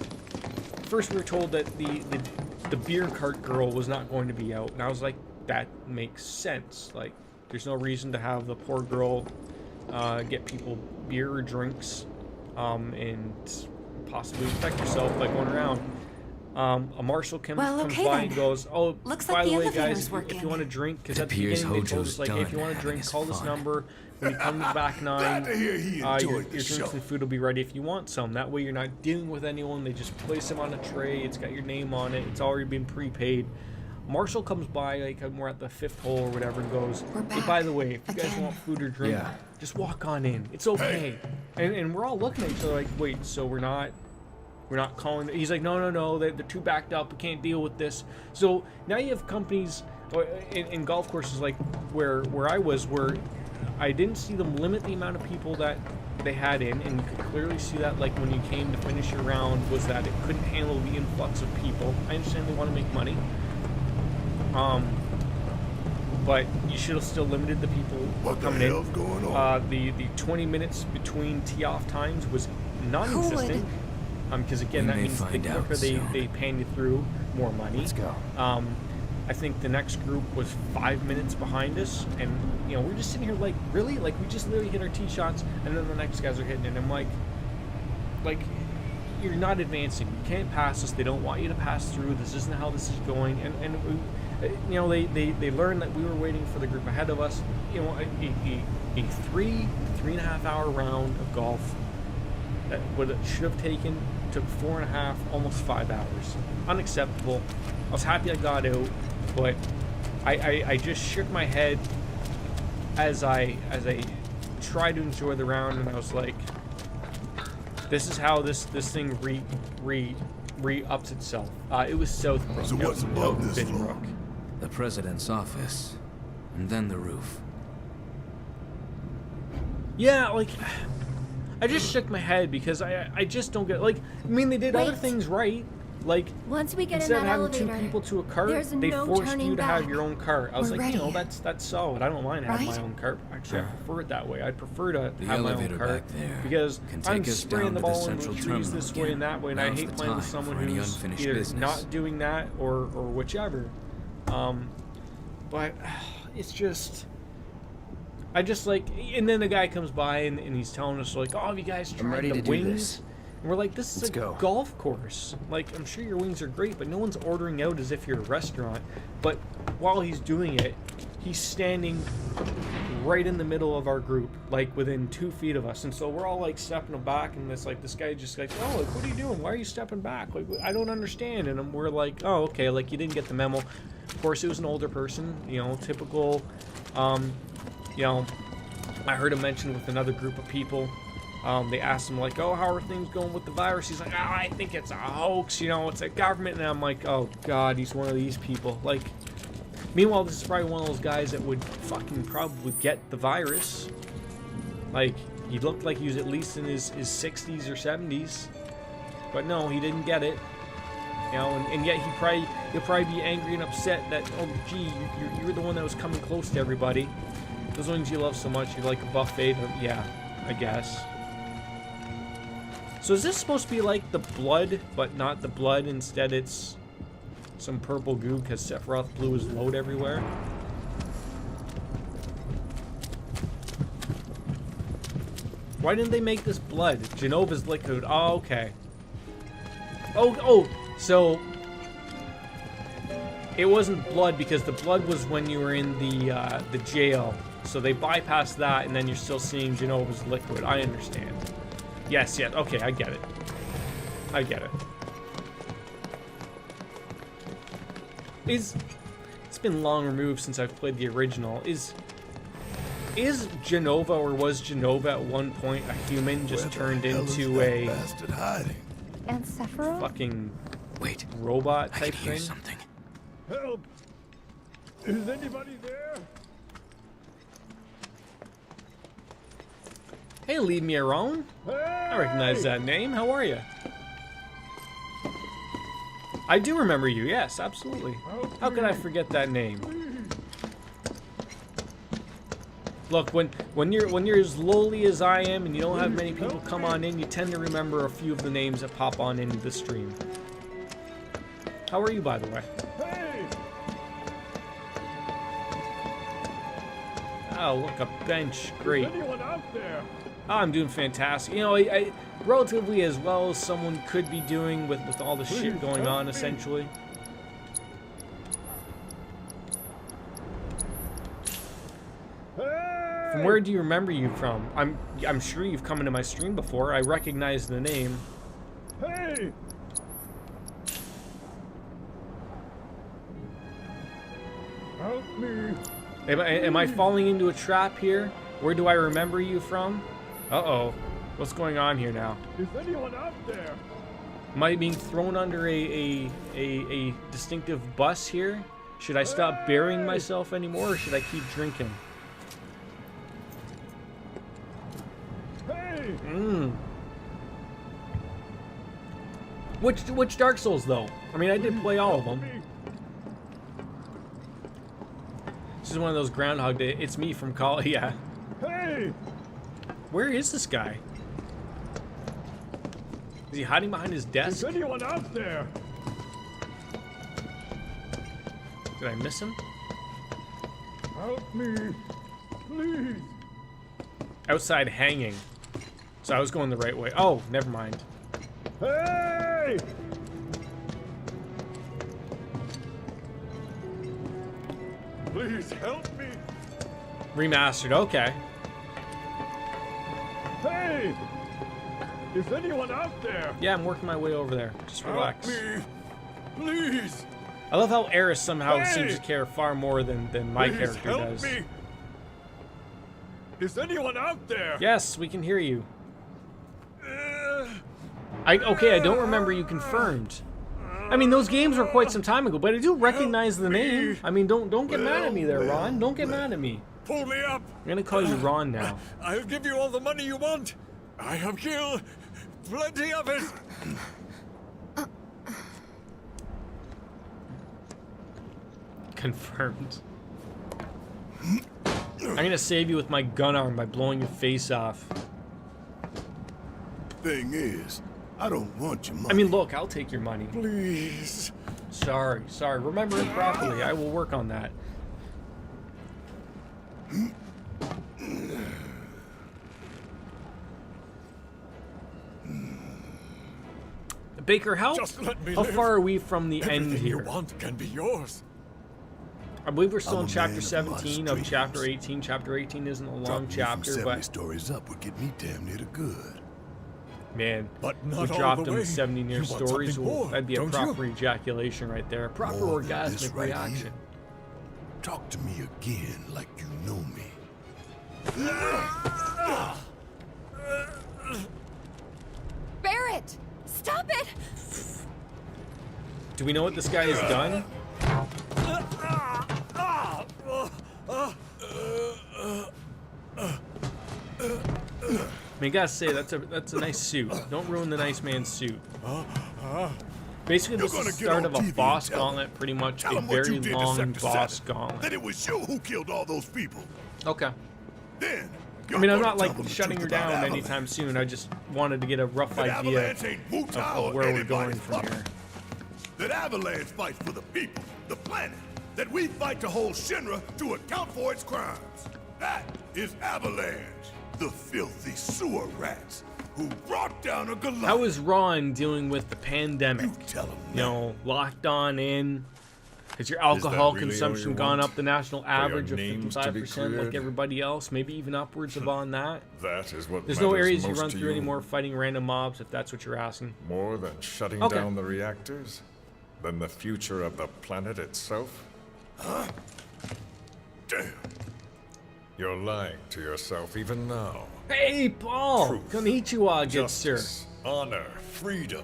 first we were told that the beer cart girl was not going to be out, and I was like, that makes sense. Like, there's no reason to have the poor girl get people beer or drinks, and possibly infect yourself by going around. A marshal comes by and goes, "Oh, Looks by like the the way, elevator's guys, if you working." want to drink, because It at the appears beginning they told Hojo's us, like, if you done want to drink, having call his this fun. number. When you come back 9, Glad to hear he your enjoyed the drinks show. and food will be ready if you want some. That way you're not dealing with anyone. They just place them on a tray. It's got your name on it. It's already been prepaid." Marshall comes by, like, we're at the 5th hole or whatever, and goes, We're "Hey, back by the way, if you guys again." want food or drink, Yeah. just walk on in. It's okay." And we're all looking at each other like, wait, so we're not calling. He's like, no, they're too backed up. We can't deal with this. So now you have companies in golf courses, like where I was, where I didn't see them limit the amount of people that they had in, and you could clearly see that, like, when you came to finish your round, was that it couldn't handle the influx of people. I understand they want to make money, but you should have still limited the people What the coming hell's in. going on? The 20 minutes between tee-off times was non-existent. Because again, We that may means the find out quicker soon. they pan you through, more money. Let's go. I think the next group was 5 minutes behind us, and, you know, we're just sitting here like, really? Like, we just literally hit our tee shots, and then the next guys are hitting it. And I'm like, you're not advancing. You can't pass us. They don't want you to pass through. This isn't how this is going. And you know, they learned that we were waiting for the group ahead of us. You know, a 3.5 hour round of golf that should have took 4.5, almost 5 hours. Unacceptable. I was happy I got out, but I just shook my head as I tried to enjoy the round, and I was like, this is how this thing re-ups itself. It was Southbrook. So what's above this floor? Binbrook. The president's office, and then the roof. Yeah, like, I just shook my head because I just don't get, like, I mean, they did other Wait. things right. Like, Once we get in instead of that having elevator, 2 people to a cart, there's they no forced turning you to have back. your own cart. I was We're like, you know, ready. that's solid. I don't mind having Right? my own cart. Actually, I prefer it that way. I'd prefer to The have my own elevator cart back there because can I'm take us spraying down the to the ball into central trees terminal this way again. and that way, and I Now's hate the playing with time someone for any who's unfinished either business. not doing that or whichever. But it's just. I just, like, and then the guy comes by and he's telling us, like, oh, have you guys tried ready the to do wings? this. And we're like, this is Let's a go. golf course. Like, I'm sure your wings are great, but no one's ordering out as if you're a restaurant. But while he's doing it, he's standing right in the middle of our group, like within 2 feet of us. And so we're all like stepping back, and this guy just like, oh, like, what are you doing? Why are you stepping back? Like, I don't understand. And we're like, oh, okay, like, you didn't get the memo. Of course, it was an older person, you know, typical, you know, I heard him mention with another group of people. They asked him, like, oh, how are things going with the virus? He's like, oh, I think it's a hoax, you know, it's a government. And I'm like, oh, God, he's one of these people. Like, meanwhile, this is probably one of those guys that would fucking probably get the virus. Like, he looked like he was at least in his 60s or 70s. But no, he didn't get it. You know, and yet he'll probably be angry and upset that, oh, gee, you're the one that was coming close to everybody. Those ones you love so much, you're like a buffet. Yeah, I guess. So is this supposed to be like the blood, but not the blood? Instead, it's some purple goo because Sephiroth blew his load everywhere? Why didn't they make this blood? Genova's liquid. Oh, okay. Oh, so it wasn't blood because the blood was when you were in the jail So they bypass that, and then you're still seeing Jenova's liquid. I understand. Yes, yes. Okay, I get it. I get it. It's been long removed since I've played the original. Is Jenova, or was Jenova at one point a human just turned into a bastard hiding? And Sephiroth? fucking Wait, robot I type can hear thing? something. Help! Is anybody there? Hey, leave me alone. I recognize that name. How are you? I do remember you. Yes, absolutely. How could I forget that name? Look, when you're as lowly as I am and you don't have many people come on in, you tend to remember a few of the names that pop on into the stream. How are you, by the way? Oh, look, a bench. Great. Anyone out there? Oh, I'm doing fantastic. You know, I relatively as well as someone could be doing with all the shit going on, essentially. From where do you remember you from? I'm sure you've come into my stream before. I recognize the name. Hey! Help me! Am I falling into a trap here? Where do I remember you from? Uh-oh. What's going on here now? Is anyone out there? Am I being thrown under a distinctive bus here? Should I stop burying myself anymore, or should I keep drinking? Hey! Which Dark Souls, though? I mean, I did play all of them. This is one of those Groundhog Day. It's me from college. Yeah. Hey! Where is this guy? Is he hiding behind his Is desk? anyone out there? Did I miss him? Help me! Please! Outside hanging. So I was going the right way. Oh, never mind. Hey! Please help me! Remastered. Okay. Hey! Is anyone out there? Yeah, I'm working my way over there. Just relax. Help me! Please! I love how Eris somehow Hey! seems to care far more than my Please character help does. me! Is anyone out there? Yes, we can hear you. Okay, I don't remember you confirmed. I mean, those games were quite some time ago, but I do recognize the name. I mean, don't get mad at me there, Ron. Don't get mad at me. Pull me up! I'm gonna call you Ron now. I'll give you all the money you want. I have killed plenty of it. Confirmed. I'm gonna save you with my gun arm by blowing your face off. Thing is, I don't want your money. I mean, look, I'll take your money. Please. Sorry. Remember it properly. I will work on that. Baker, how Just let me how live. far are we from the end Everything you here? want can be yours. I believe we're still I'm in a chapter man of 17 much of chapter dreams. 18. Chapter 18 isn't a long Dropping me from chapter, 70 but stories up would get me damn near to good. man, But we not all dropped the him way. 70 near You want stories. something Well, more, that'd be a don't you? proper ejaculation right there. A proper More than this orgasmic right reaction. here. Talk to me again like you know me. Barrett! Stop it! Do we know what this guy has done? I mean, gotta say that's a nice suit. Don't ruin the nice man's suit. Basically, this is the start of a boss gauntlet, pretty much Tell a 'em what you very did to long Sector boss 7. gauntlet. That it was you who killed all those people. Okay. Then I mean, I'm not like shutting her down anytime soon. I just wanted to get a rough idea Avalanche ain't Wu Tao of or where we're going anybody's from puppet. here. That Avalanche fights for the people, the planet. That we fight to hold Shinra to account for its crimes. That is Avalanche, the filthy sewer rats who brought down a Goliath. How is Ron dealing with the pandemic? You tell him You know, locked on in, Has your alcohol really all consumption you gone want? up the national your average of names to be 55% like cleared? everybody else? Maybe even upwards of on that? That is what There's no matters areas you most run to through anymore fighting random mobs, if that's what you're asking. More than shutting Okay. down the reactors? Than the future of the planet itself? Huh? Damn. You're lying to yourself even now. Hey, Paul! Truth, Konnichiwa, good sir. Justice, honor, freedom.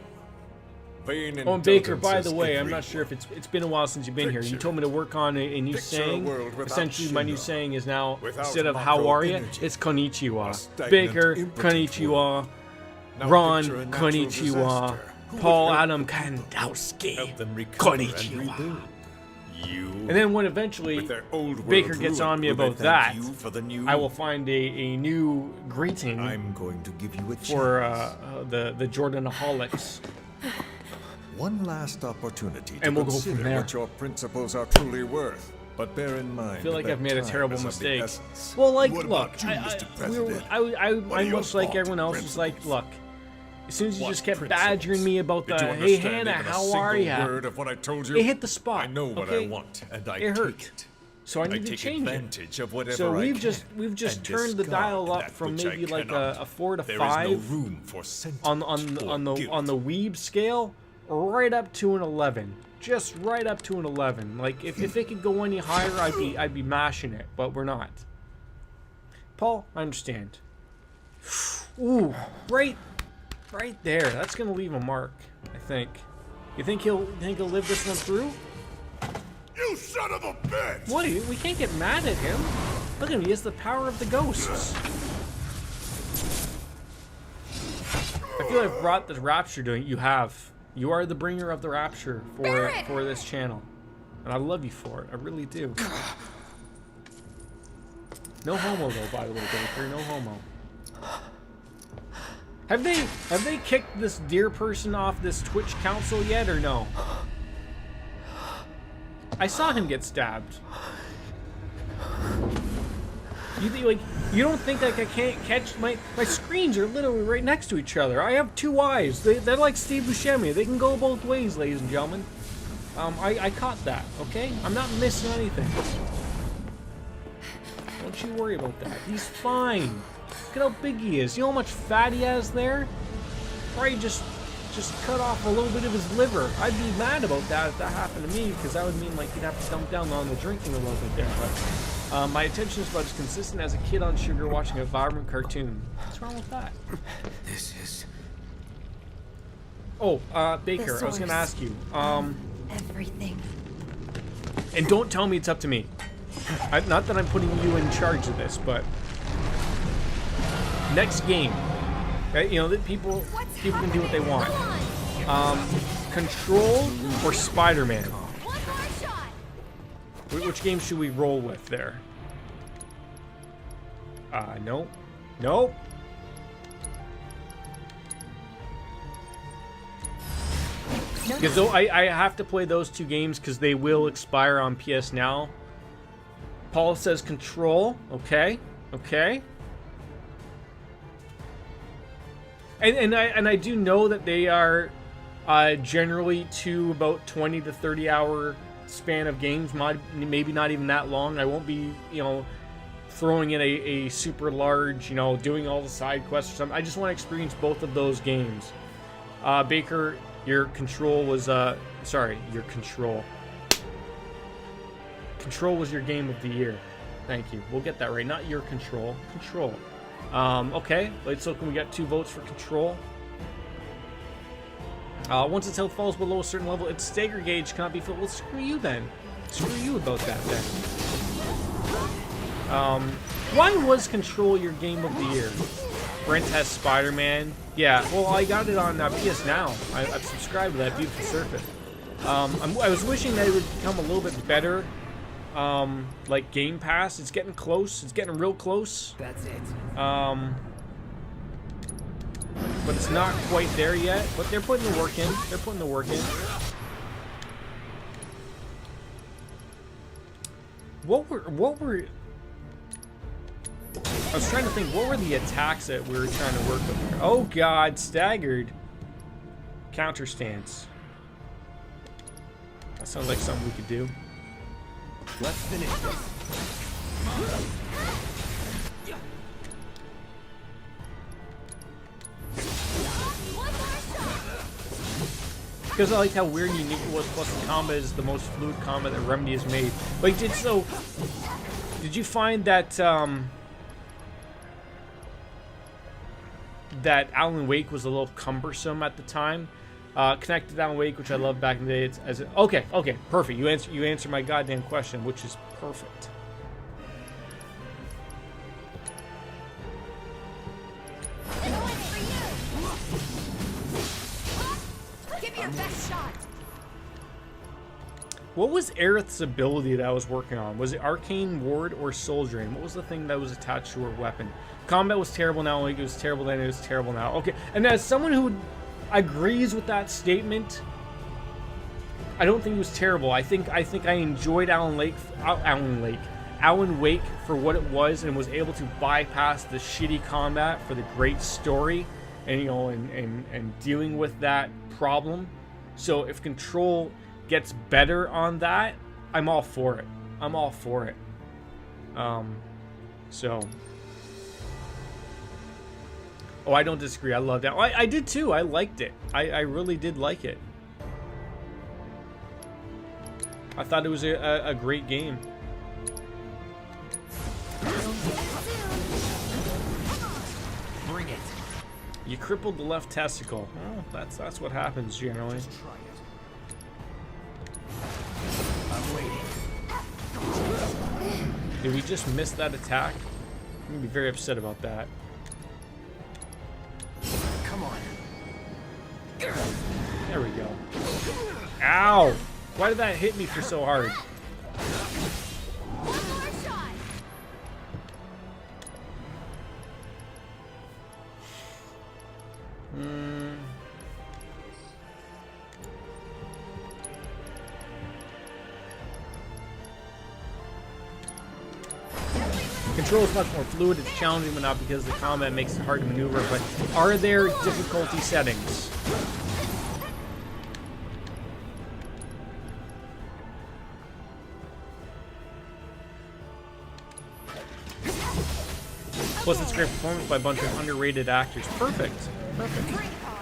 Vain Oh, and Baker, by the indulgences way, I'm not everywhere. sure if it's been a while since you've been here. You Picture- told me to work on a new picture a saying. world without Essentially, my new Shinra, saying is now, without instead of how are you, macro-energy, it's Konnichiwa. a stagnant, Baker, impotent Konnichiwa. world. Now Ron, picture a natural Konnichiwa. disaster. Who would Paul help Adam the people? Kandowski. Help them recover and Konnichiwa. rebuild. You, And then when eventually with their old world Baker gets ruined, on me will they about thank that, you for the new? I will find a new greeting I'm going to give you a for chance. the Jordanaholics. One last opportunity to And we'll go from consider there. what your principles are truly worth. But bear in mind, I feel like that I've made a time terrible is of the mistake. essence. Well, like, What look, about you, Mr. I'm President? much like everyone else. Is like, principles? look, as soon as you What just kept principles? badgering me about the, Did you hey understand Hannah, even a how are single ya? word of what I told you? It hit the spot. I know what okay? I want, and I It hurt. take it. So I need to take change it. advantage of whatever So I we've can just and turned the discard dial up that from which I maybe like cannot. a 4 to There 5 is no room for sentiment on or guilt. the weeb scale, right up to an 11. Just right up to an 11. Like if it could go any higher, I'd be mashing it, but we're not. Paul, I understand. Ooh, right there. That's gonna leave a mark, I think. You think he'll live this one through? You son of a bitch! What? We can't get mad at him. Look at him. He has the power of the ghosts. I feel I've brought the rapture to you. You have. You are the bringer of the rapture for this channel, and I love you for it. I really do. No homo though, by the way, Baker. No homo. Have they kicked this dear person off this Twitch council yet, or no? I saw him get stabbed. You don't think like I can't catch my screens are literally right next to each other. I have two eyes. They're like Steve Buscemi. They can go both ways, ladies and gentlemen. I caught that. Okay, I'm not missing anything. Don't you worry about that. He's fine. Look at how big he is. You know how much fat he has there? Probably just cut off a little bit of his liver. I'd be mad about that if that happened to me, because that would mean like he'd have to dump down on the drinking a little bit there. But my attention is about as consistent as a kid on sugar watching a vibrant cartoon. What's wrong with that? This is... Oh, Baker, I was gonna source. ask you. Everything. And don't tell me it's up to me. Not that I'm putting you in charge of this, but next game, right? You know that people can do what they want. Control or Spider-Man? One more shot. Which game should we roll with there? Nope. Nope. Because I have to play those two games because they will expire on PS Now. Paul says Control. Okay. Okay. And I do know that they are generally to about 20 to 30 hour span of games, maybe not even that long. I won't be, throwing in a super large, doing all the side quests or something. I just want to experience both of those games. Baker, your Control was, your Control. Control was your game of the year. Thank you. We'll get that right. Not your Control. Control. Okay. Let's look. We got 2 votes for Control. Once its health falls below a certain level, its stagger gauge cannot be filled. Well, screw you then. Screw you about that then. Why was Control your game of the year? Brent has Spider-Man. Yeah, well, I got it on PS Now. I've subscribed to that beautiful surface. I was wishing that it would become a little bit better. Like Game Pass. It's getting close. It's getting real close. That's it. But it's not quite there yet. But they're putting the work in. They're putting the work in. What were I was trying to think, what were the attacks that we were trying to work with there? Oh god, staggered. Counter stance. That sounds like something we could do. Let's finish this. Because I like how weird and unique it was, plus the combat is the most fluid combat that Remedy has made. Like, did you find that, that Alan Wake was a little cumbersome at the time? Connected Alan Wake, which I loved back in the day. Okay, perfect. You answer my goddamn question, which is perfect. Give your best shot. What was Aerith's ability that I was working on? Was it Arcane Ward or Soul Drain? What was the thing that was attached to her weapon? Combat was terrible now, like it was terrible then, it was terrible now. Okay, and as someone who agrees with that statement, I don't think it was terrible. I think I enjoyed Alan Wake for what it was, and was able to bypass the shitty combat for the great story, and you know, and dealing with that problem. So if Control gets better on that, I'm all for it. I'm all for it. So. Oh, I don't disagree. I love that. I did too. I liked it. I really did like it. I thought it was a great game. Bring it. You crippled the left testicle. Oh, that's what happens generally. I'm waiting. Did we just miss that attack? I'm gonna be very upset about that. Come on. There we go. Ow! Why did that hit me for so hard? One more shot. Control is much more fluid. It's challenging, but not because the combat makes it hard to maneuver. But are there difficulty settings? Plus, it's great performance by a bunch of underrated actors. Perfect. Perfect. Bring it on.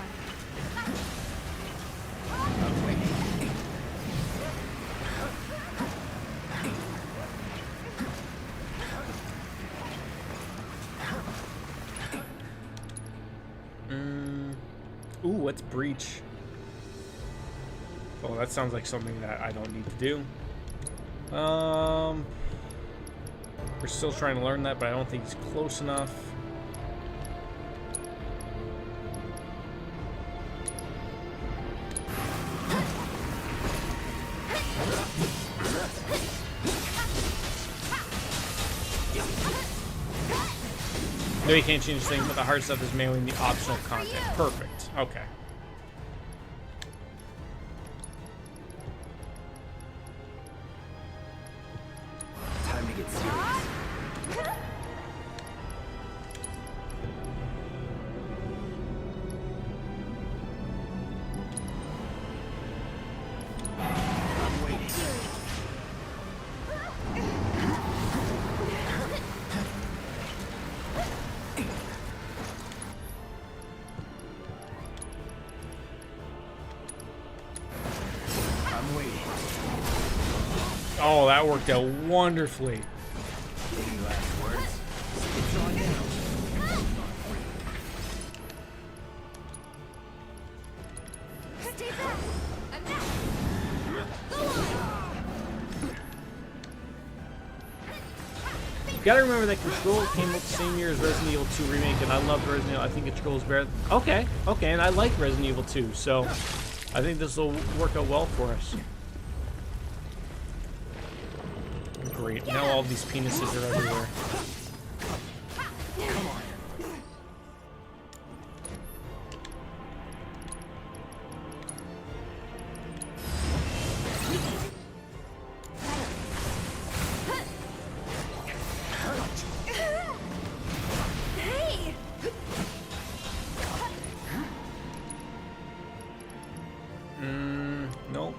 Ooh, what's Breach? Oh, that sounds like something that I don't need to do. We're still trying to learn that, but I don't think it's close enough. No, you can't change things, but the hard stuff is mainly in the optional content. Perfect. Okay. Time to get serious. I'm waiting. I'm waiting. Oh, that worked out wonderfully. Any last words? It's on you. Stay back. I'm back. You gotta remember that Control came out the same year as Resident Evil 2 Remake, and I love Resident Evil. I think Control's better. Okay, and I like Resident Evil 2, so I think this will work out well for us. Great, now all these penises are everywhere. Come on. Hey. Nope.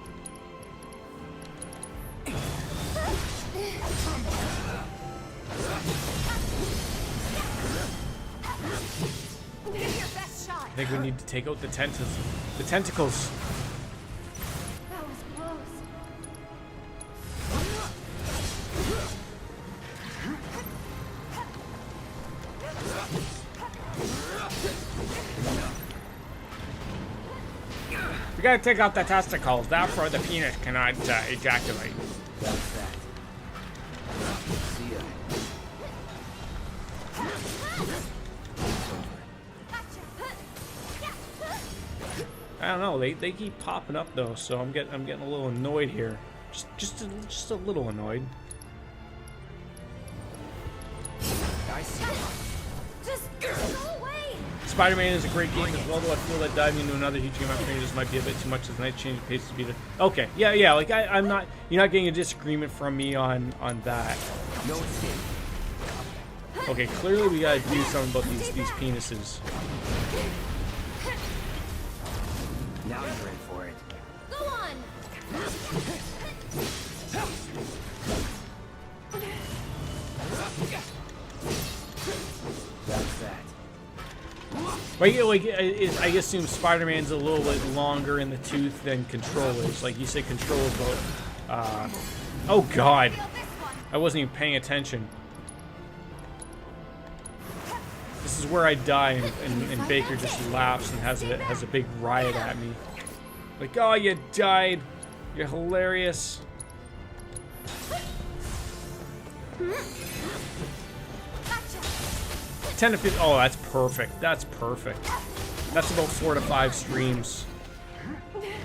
think we need to take out the tentacles. That was close. We gotta take out the testicles. Therefore, the penis cannot ejaculate. That's that. See ya. I don't know. They keep popping up though, so I'm getting a little annoyed here. Just a little annoyed. I see. Just go away! Spider-Man is a great game as well, though I feel that diving into another huge game of changes might be a bit too much as the night change pace to be the. Okay, yeah. Like I'm not. You're not getting a disagreement from me on that. No escape. Okay, clearly we gotta do something about these penises. Now you're in for it. Go on! That's that. Like I assume Spider-Man's a little bit longer in the tooth than Control is. Like you say, Control is about. Oh God, I wasn't even paying attention. This is where I die, and Baker just laughs and has a big riot at me. Like, oh, you died. You're hilarious. 10 to 15. Oh, that's perfect. That's perfect. That's about 4 to 5 streams.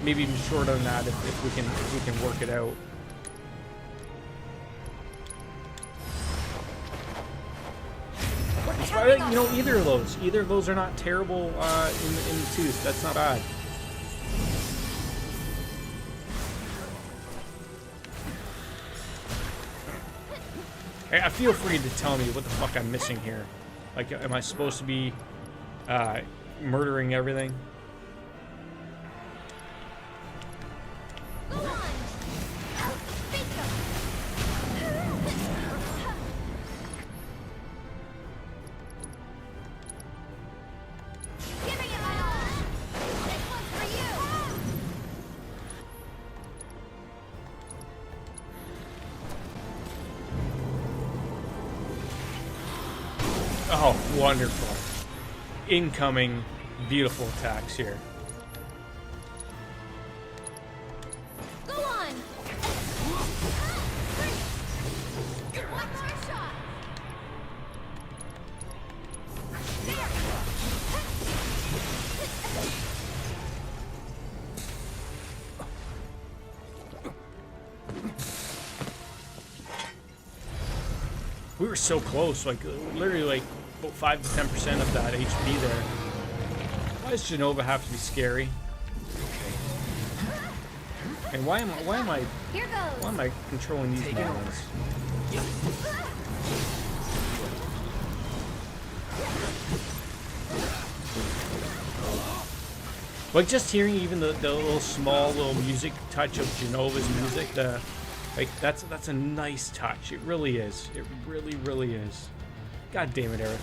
Maybe even shorter than that if we can work it out. You know, either of those are not terrible in the tooth. That's not bad. I feel free to tell me what the fuck I'm missing here. Like, am I supposed to be murdering everything? Go on! Giving it my all! This one's for you! Oh, wonderful. Incoming beautiful attacks here. Go on! One more shot! We were so close, like literally like about 5 to 10% of that HP there. Why does Jenova have to be scary? And why am I controlling these morons? Like just hearing even the little small little music touch of Jenova's music, like that's a nice touch. It really is. It really is. God damn it, Eric.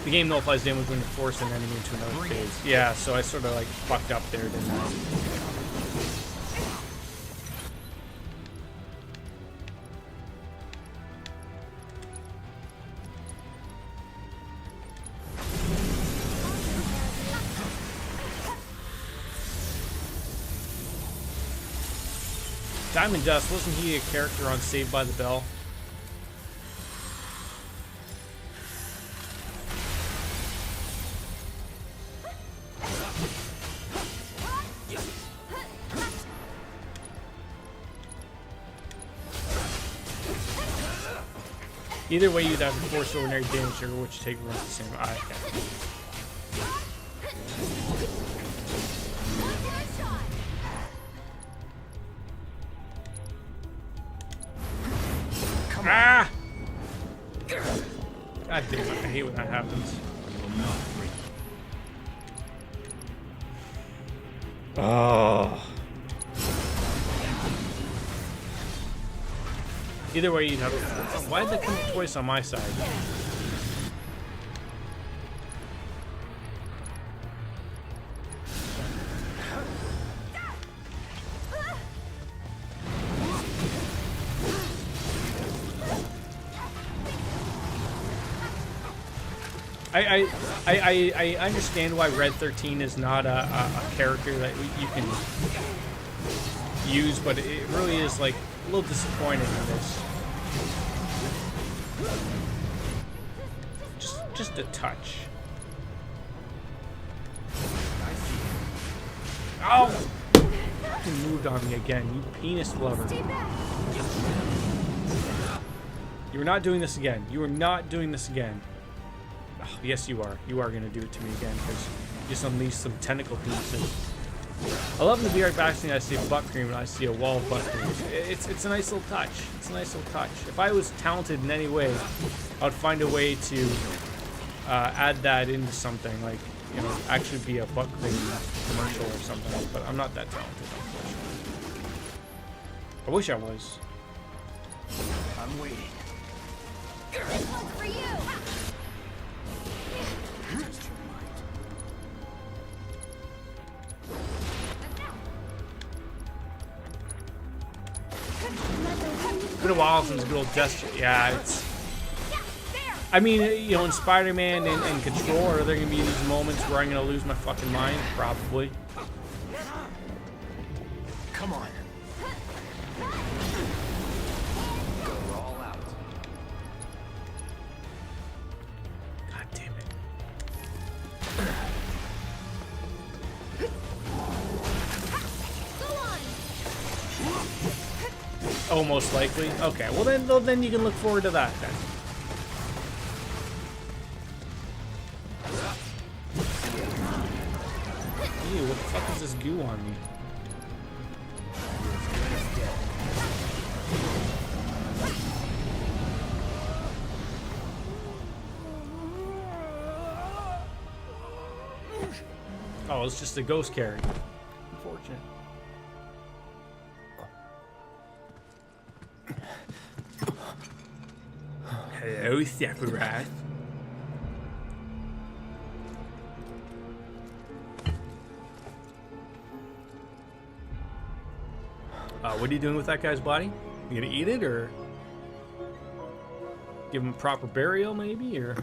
The game nullifies damage when you force an enemy into another phase. Yeah, so I sort of like fucked up there, didn't I? Diamond Dust, wasn't he a character on Saved by the Bell? Either way, you'd have to force ordinary damage or which take runs the same. Ah! God damn it, I hate when that happens. Oh. Either way, you'd have. Why did they come twice on my side? I understand why Red 13 is not a character that you can use, but it really is like a little disappointing in this. Just a touch. Oh! You moved on me again, you penis lover. You are not doing this again. You are not doing this again. Oh, yes, you are. You are going to do it to me again because you just unleashed some tentacle penises. I love in the VR back scene I see butt cream and I see a wall of butt cream. It's a nice little touch. It's a nice little touch. If I was talented in any way, I would find a way to add that into something, like, you know, actually be a butt cream commercial or something. But I'm not that talented, unfortunately. I wish I was. I'm waiting. This one's for you. It's been a while since good old Destiny. Yeah, it's. I mean, you know, in Spider-Man and Control, are there gonna be these moments where I'm gonna lose my fucking mind? Probably. Come on. Go all out. God damn it. Go on. Oh, most likely. Okay, well then you can look forward to that then. Ew, what the fuck is this goo on me? Oh, it's just a ghost carry. Unfortunate. Hello, Sephiroth. What are you doing with that guy's body? You gonna eat it, or give him a proper burial, maybe, or?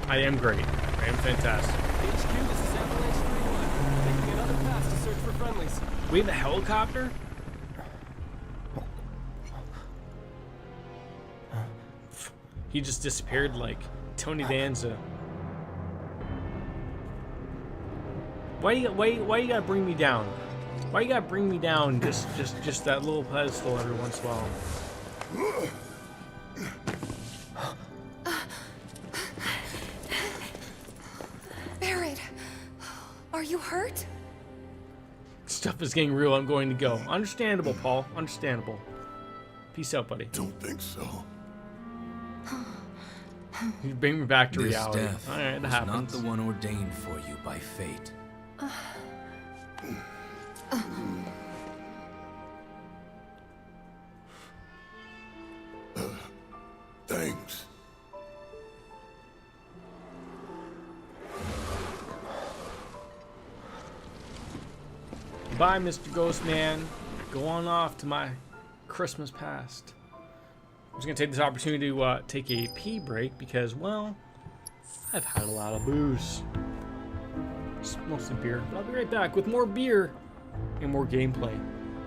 I am great. I am fantastic. HQ, this is Avalanche 3-1. Taking another pass to search for friendlies. We have a helicopter? He just disappeared like Tony Danza. Why you gotta bring me down? Why you gotta bring me down just that little pedestal every once in a while? Barrett, are you hurt? Stuff is getting real. I'm going to go. Understandable, Paul. Understandable. Peace out, buddy. Don't think so. You bring me back to This reality. death All right, that was happens. not the one ordained for you by fate. Thanks. Bye, Mr. Ghostman. Go on off to my Christmas past. I'm just gonna take this opportunity to take a pee break because, well, I've had a lot of booze. It's mostly beer. But I'll be right back with more beer and more gameplay.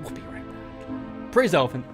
We'll be right back. Praise Elephant.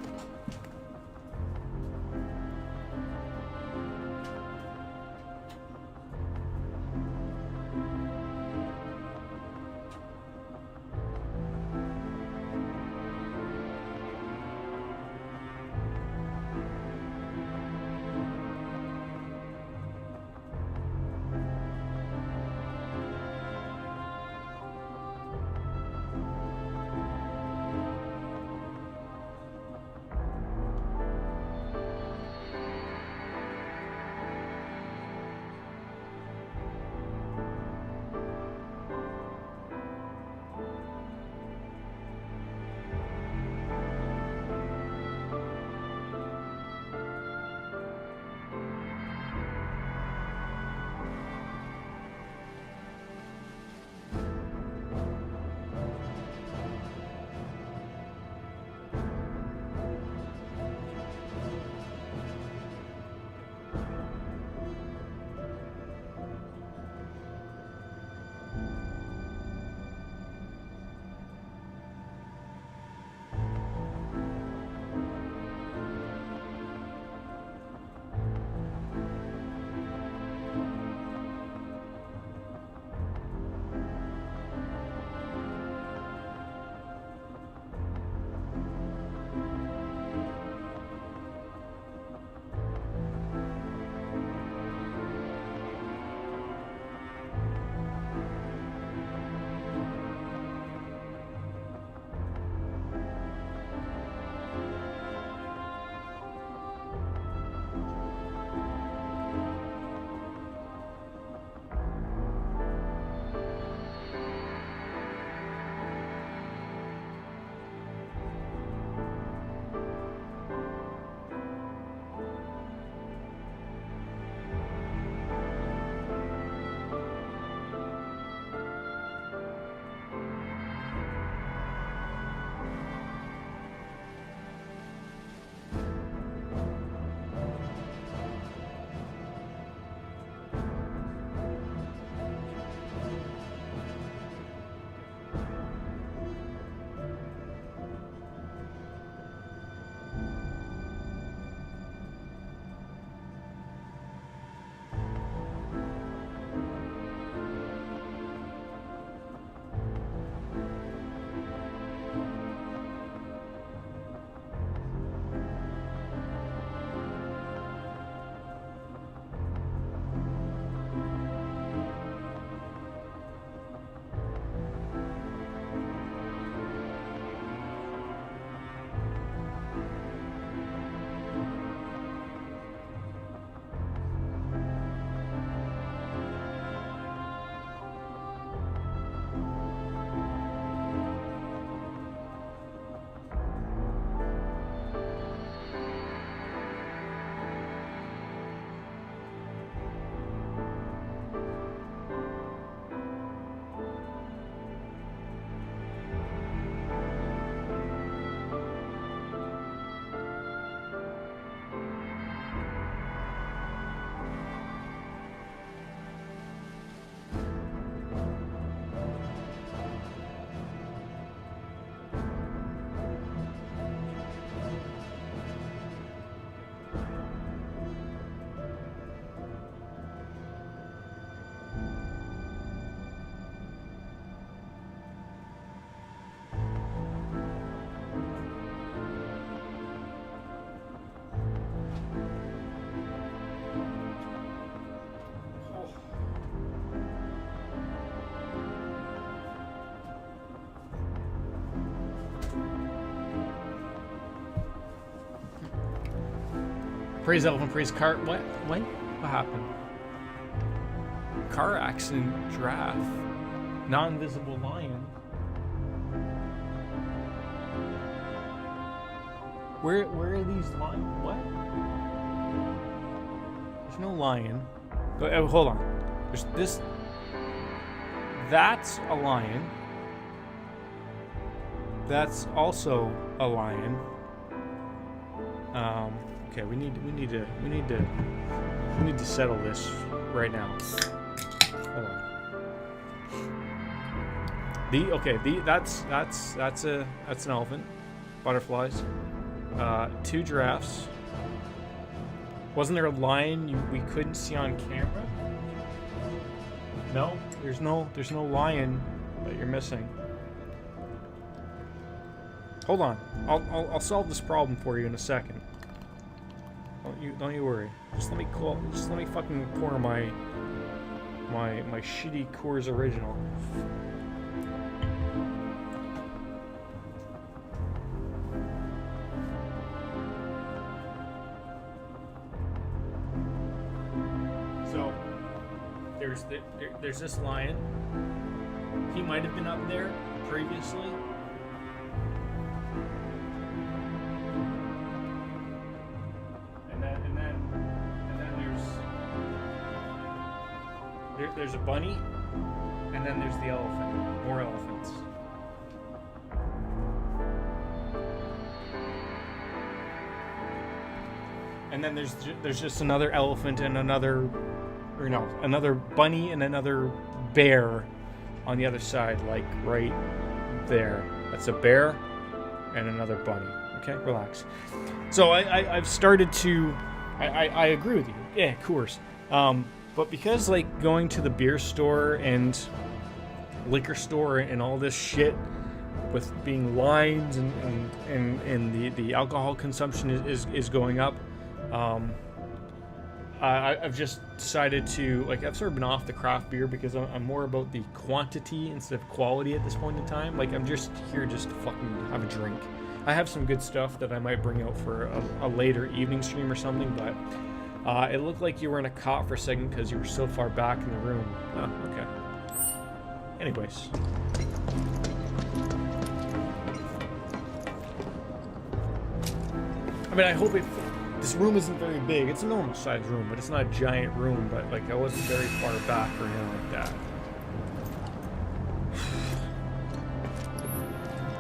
Praise elephant, praise car. What? What happened? Car accident, giraffe, non-visible lion. Where are these lions? What? There's no lion. Oh, hold on. There's this. That's a lion. That's also a lion. Okay, we need to settle this right now. Hold on. That's an elephant. Butterflies. 2 giraffes. Wasn't there a lion we couldn't see on camera? No, there's no lion that you're missing. Hold on, I'll solve this problem for you in a second. Don't you worry. Just let me fucking pour my shitty Coors Original. So there's this lion. He might have been up there previously. There's a bunny, and then there's the elephant. More elephants. And then there's just another elephant and another bunny and another bear on the other side, like right there. That's a bear and another bunny. Okay, relax. So I've started to. I agree with you. Yeah, of course. But because like going to the beer store and liquor store and all this shit with being lines and the alcohol consumption is going up, I've just decided to, like, I've sort of been off the craft beer because I'm more about the quantity instead of quality at this point in time. Like, I'm just here just to fucking have a drink. I have some good stuff that I might bring out for a later evening stream or something, but it looked like you were in a cot for a second because you were so far back in the room. Oh, okay. Anyways. I mean, I hope this room isn't very big. It's a normal sized room, but it's not a giant room, but like I wasn't very far back or anything like that.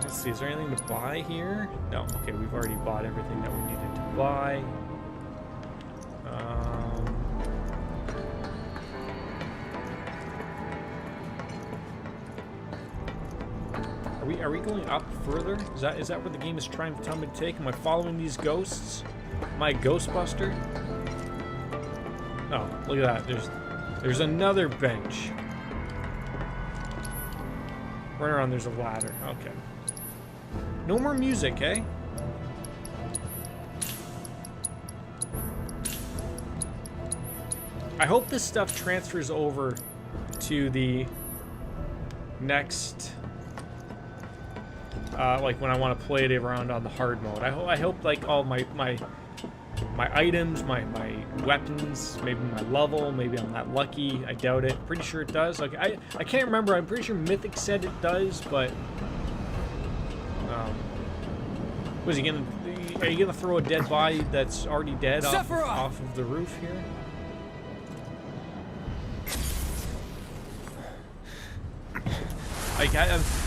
Let's see, is there anything to buy here? No, okay, we've already bought everything that we needed to buy. Are we going up further? Is that where the game is trying to tell me to take? Am I following these ghosts? Am I a Ghostbuster? Oh, look at that. There's another bench. Right around there's a ladder. Okay. No more music, eh? I hope this stuff transfers over to the next like when I want to play it around on the hard mode. I hope like all my items, my weapons, maybe my level, maybe I'm not lucky. I doubt it. Pretty sure it does. Like I can't remember. I'm pretty sure Mythic said it does, but was he gonna? Are you gonna throw a dead body that's already dead off of the roof here? Like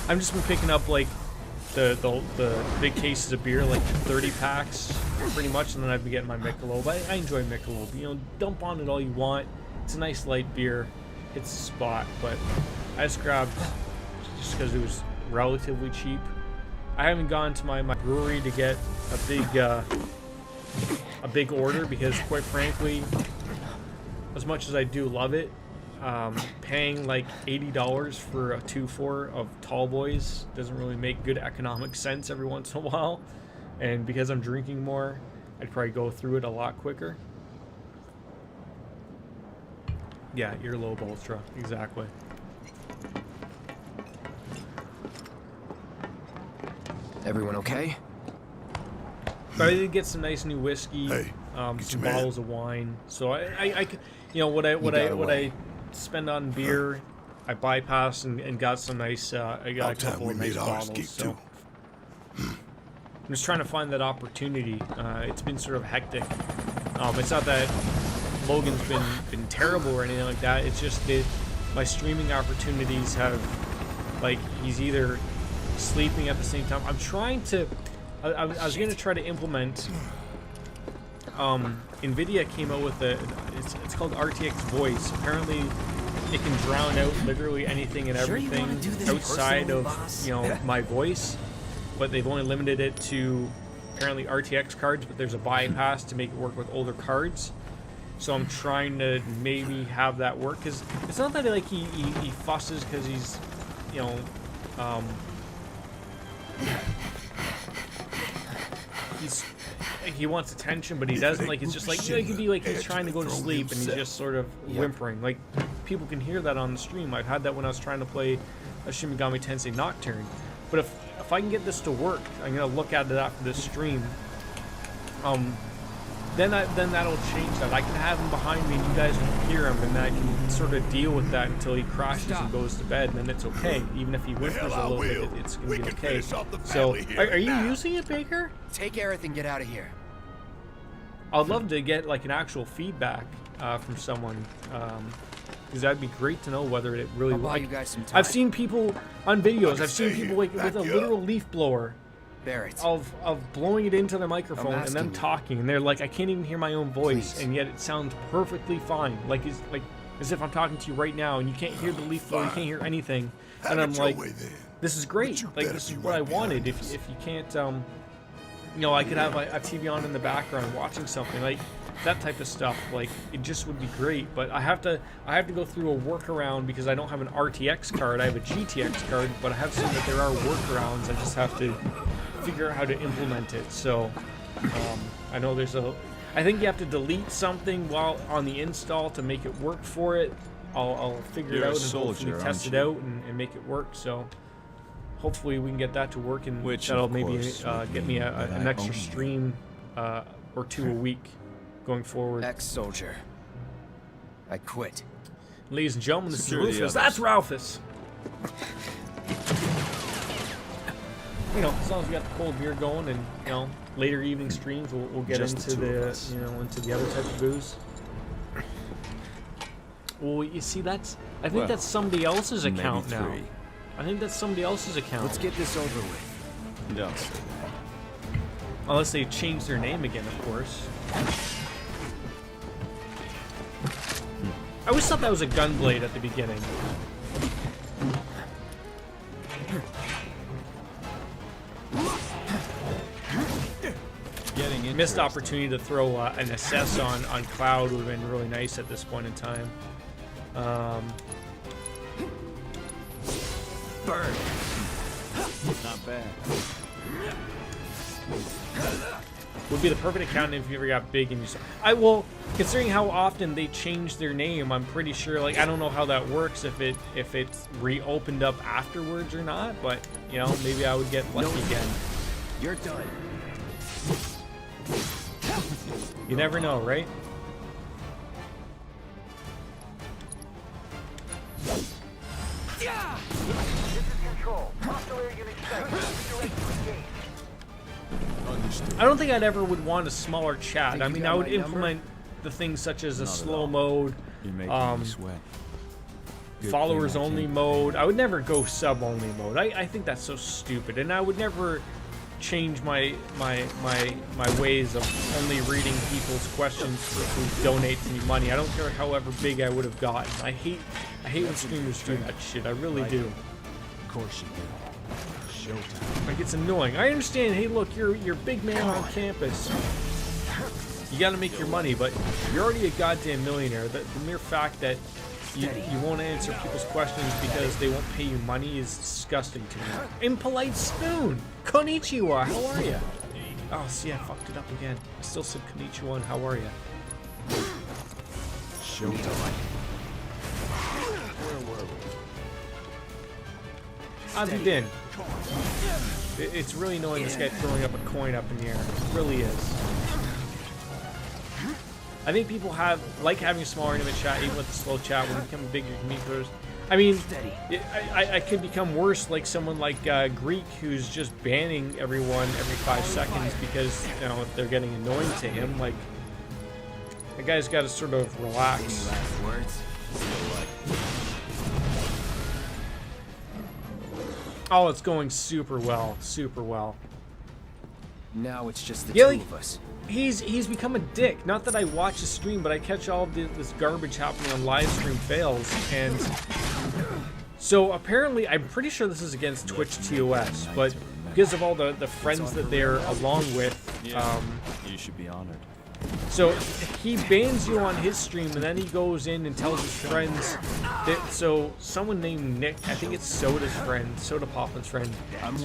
I'm just been picking up like the big cases of beer, like 30 packs, pretty much, and then I've been getting my Michelob. I enjoy Michelob. You know, dump on it all you want. It's a nice light beer. It's a spot, but I just grabbed just because it was relatively cheap. I haven't gone to my brewery to get a big order because, quite frankly, as much as I do love it, paying like $80 for a 2-4 of Tall Boys doesn't really make good economic sense every once in a while. And because I'm drinking more, I'd probably go through it a lot quicker. Yeah, Earlobe Ultra, exactly. Everyone okay? But I did get some nice new whiskey, Hey, some get your man. bottles of wine. So I could, you know, what I spend on beer, I bypassed and got some nice. I got a About time couple we of nice made ours bottles. keep So too. I'm just trying to find that opportunity. It's been sort of hectic. It's not that Logan's been terrible or anything like that. It's just that my streaming opportunities have, like, he's either sleeping at the same time. I'm trying to. I was going to try to implement. NVIDIA came out with it's called RTX Voice. Apparently, it can drown out literally anything and everything outside of my voice. But they've only limited it to apparently RTX cards. But there's a bypass to make it work with older cards. So I'm trying to maybe have that work, because it's not that like he fusses because he's, he wants attention, but he doesn't. Like, it's just like, it could be like he's trying to go to sleep and he's just sort of whimpering. Like, people can hear that on the stream. I've had that when I was trying to play a Shin Megami Tensei Nocturne. But if I can get this to work, I'm gonna look at it after this stream. Then that'll change that. I can have him behind me and you guys can hear him, and I can sort of deal with that until he crashes and goes to bed, and then it's okay. Even if he whimpers a little bit, it's gonna be okay. So, are you using it, Baker? Take Aerith and get out of here. I'd love to get like an actual feedback from someone, because that'd be great to know whether it really. I'll buy you guys some time. I've seen people on videos. I've seen people like with a literal leaf blower. Of blowing it into their microphone and them talking, and they're like, I can't even hear my own voice, and yet it sounds perfectly fine, like as if I'm talking to you right now, and you can't hear the leaf blower, you can't hear anything, and I'm like, this is great, like this is what I wanted. If you can't, I could have a TV on in the background watching something like that type of stuff. Like, it just would be great, but I have to go through a workaround because I don't have an RTX card. I have a GTX card, but I have seen that there are workarounds. I just have to figure out how to implement it. So I know I think you have to delete something while on the install to make it work for it. I'll figure it out and hopefully test it out and make it work. So hopefully we can get that to work, and that'll maybe get me an extra stream or two a week going forward. Ex-soldier. I quit. Ladies and gentlemen, this is Rufus. That's Ralphus. As long as we got the cold beer going, and later evening streams, we'll get into the other type of booze. Well, you see, I think that's somebody else's account now. I think that's somebody else's account. Let's get this over with. Don't say that. Unless they change their name again, of course. I always thought that was a Gunblade at the beginning. Missed opportunity to throw an assess on Cloud would have been really nice at this point in time. Burn. Not bad. Would be the perfect account if you ever got big and considering how often they change their name, I'm pretty sure, like, I don't know how that works, if it's reopened up afterwards or not, but maybe I would get lucky again. You're done. You never know, right? Yeah! This is Control. Hostile air unit sighted. Redirect to engage. Understood. I don't think I'd ever would want a smaller chat. I mean, I would implement the things such as a slow mode, You're making me sweat. followers only mode. I would never go sub only mode. I think that's so stupid, and I would never change my ways of only reading people's questions who donate me money. I don't care however big I would have gotten. I hate when streamers do that shit. I really do. Of course you do. Showtime. Like, it's annoying. I understand. Hey, look, you're a big man on campus. You got to make your money, but you're already a goddamn millionaire. The mere fact that you won't answer people's questions because they won't pay you money is disgusting to me. Impolite spoon. Konnichiwa. How are you? Oh, see, I fucked it up again. I still said konnichiwa and how are you? Showtime. Where were we? How have you been? It's really annoying this guy throwing up a coin up in the air. It really is. I think people like having a smaller intimate chat, even with the slow chat when they become bigger communicators. I mean, I could become worse like someone like Greek, who's just banning everyone every 5 seconds because, you know, if they're getting annoying to him. Like, the guy's got to sort of relax. Last words? Oh, it's going super well, super well. Now it's just the Yeah, two like, of us. he's become a dick. Not that I watch his stream, but I catch all of this garbage happening on live stream fails. And so apparently, I'm pretty sure this is against Twitch TOS, but because of all the friends that they're along with, You should be honored. so he bans you on his stream, and then he goes in and tells his friends that, so someone named Nick, I think it's Soda's friend, Soda Poplin's friend,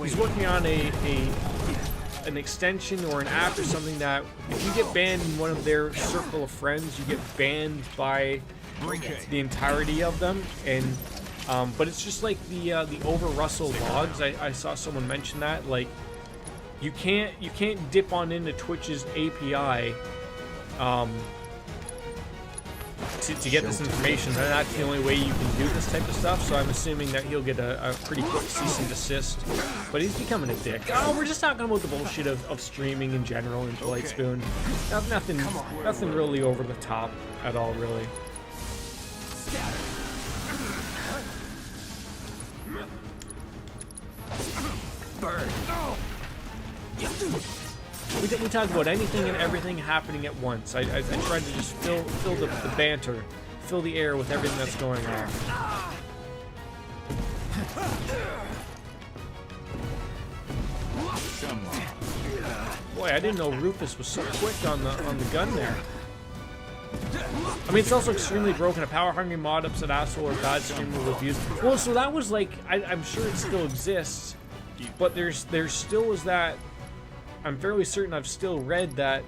he's working on an extension or an app or something that if you get banned in one of their circle of friends, you get banned by the entirety of them. And but it's just like the over Russell logs. I saw someone mention that, like, you can't dip on into Twitch's API to get this information, and that's the only way you can do this type of stuff. So I'm assuming that he'll get a pretty quick cease and desist. But he's becoming a dick. Oh, we're just talking about the bullshit of streaming in general in Polite Spoon. Nothing really over the top at all, really. Burn. We talk about anything and everything happening at once. I tried to just fill the banter, fill the air with everything that's going on. Boy, I didn't know Rufus was so quick on the gun there. I mean, it's also extremely broken. A power-hungry mod upset asshole or bad streamer will abuse. Well, so that was like, I'm sure it still exists, but there still was that. I'm fairly certain I've still read that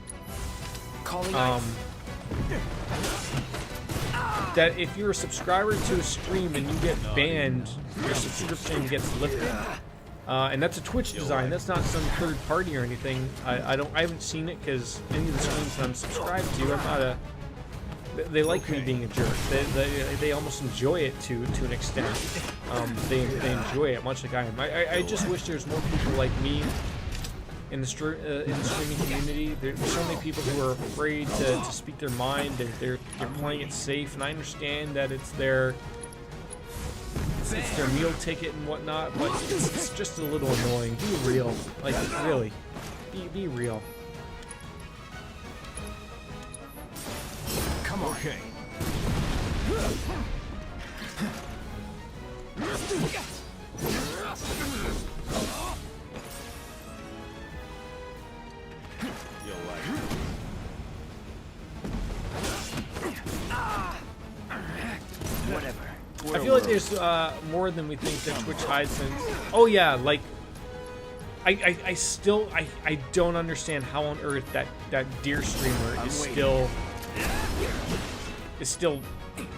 that if you're a subscriber to a stream and you get banned, your subscription gets lifted. And that's a Twitch design. That's not some third party or anything. I haven't seen it because any of the streams that I'm subscribed to, I'm not a. They like me being a jerk. They almost enjoy it to an extent. They enjoy it much like I am. I just wish there's more people like me in the streaming community. There's so many people who are afraid to speak their mind. They're playing it safe, and I understand that it's their meal ticket and whatnot, but it's just a little annoying. Be real, like, really, be real. Come on. Okay. Whatever. I feel like there's more than we think that Twitch hides things. Oh yeah, like I still don't understand how on earth that deer streamer is still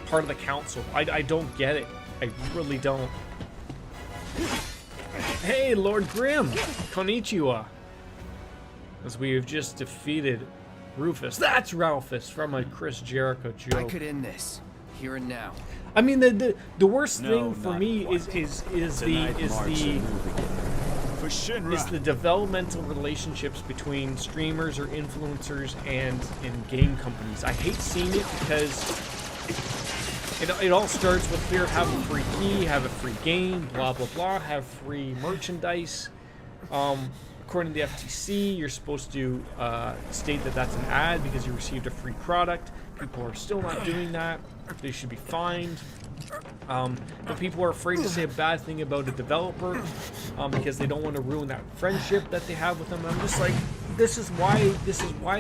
part of the council. I don't get it. I really don't. Hey, Lord Grimm! Konnichiwa! As we have just defeated Rufus. That's Ralphus from a Chris Jericho joke. I could end this here and now. I mean, the worst thing for me is the developmental relationships between streamers or influencers and game companies. I hate seeing it because it all starts with fear of having a free key, have a free game, blah blah blah, have free merchandise. According to the FTC, you're supposed to state that that's an ad because you received a free product. People are still not doing that. They should be fined. But people are afraid to say a bad thing about a developer because they don't want to ruin that friendship that they have with them. And I'm just like, this is why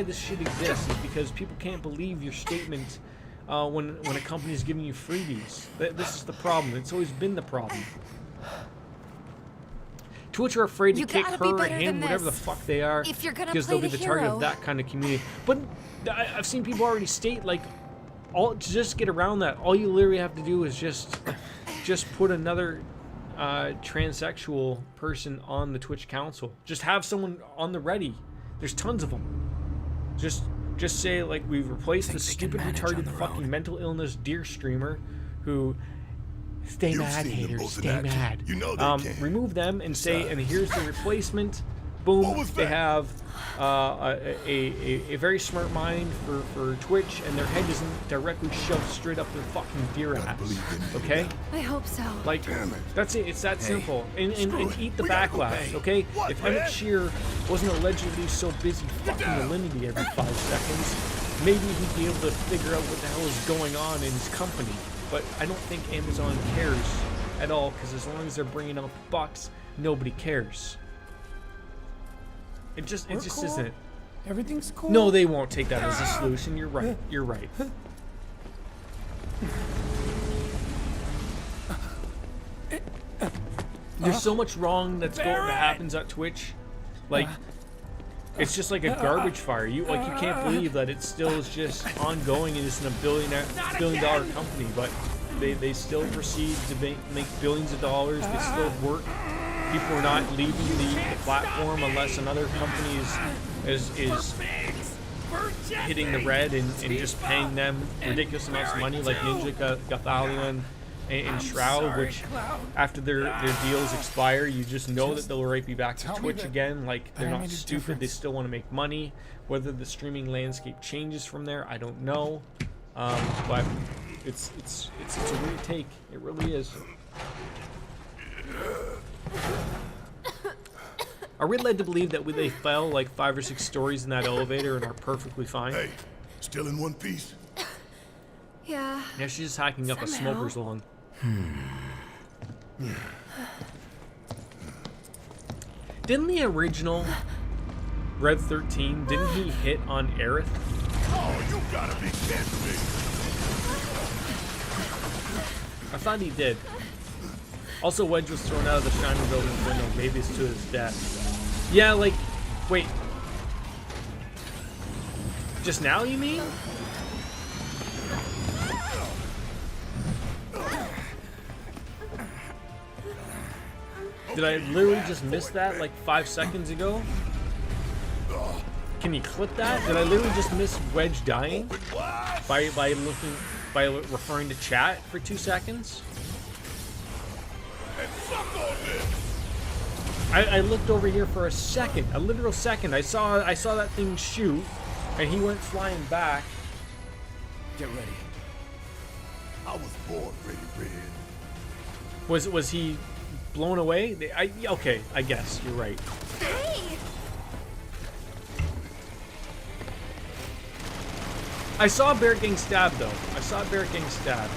this shit exists, is because people can't believe your statement when a company is giving you freebies. This is the problem. It's always been the problem. Twitch are afraid to kick her, him, whatever the fuck they are, because they'll be the target of that kind of community. But I've seen people already state, like, to just get around that, all you literally have to do is just put another transsexual person on the Twitch council. Just have someone on the ready. There's tons of them. Just say, like, we've replaced the stupid retarded fucking mental illness deer streamer who stay mad, haters, stay mad. You know they can. Remove them and say, and here's the replacement. Boom, they have a very smart mind for Twitch, and their head isn't directly shoved straight up their fucking deer ass. Okay? I hope so. Like, that's it. It's that simple. And eat the backlash, okay? If Emmett Shear wasn't allegedly so busy fucking Alinity every 5 seconds, maybe he'd be able to figure out what the hell is going on in his company. But I don't think Amazon cares at all, because as long as they're bringing up bucks, nobody cares. It just isn't. Everything's cool. No, they won't take that as a solution. You're right. You're right. There's so much wrong that happens at Twitch. Like, it's just like a garbage fire. You can't believe that it still is just ongoing and it's a billion-dollar company, but they still proceed to make billions of dollars. They still work. People are not leaving the platform unless another company is hitting the red and just paying them ridiculous amounts of money, like Ninja, Gothalion, and Shroud, which after their deals expire, you just know that they'll right be back to Twitch again. Like, they're not stupid. They still want to make money. Whether the streaming landscape changes from there, I don't know. But it's a weird take. It really is. Are we led to believe that they fell like 5 or 6 stories in that elevator and are perfectly fine? Hey, still in one piece? Yeah. Yeah, she's just hacking up a smoker's lung. Didn't the original Red 13, didn't he hit on Aerith? Oh, you gotta be kidding me! I thought he did. Also, Wedge was thrown out of the Shiner building's window. Maybe it's to his death. Yeah, like, wait. Just now, you mean? Did I literally just miss that like 5 seconds ago? Can you clip that? Did I literally just miss Wedge dying by referring to chat for 2 seconds? I looked over here for a second, a literal second. I saw that thing shoot, and he went flying back. Get ready. I was born ready, Red. Was he blown away? Okay, I guess you're right. Hey! I saw Barrett getting stabbed though. I saw Barrett getting stabbed.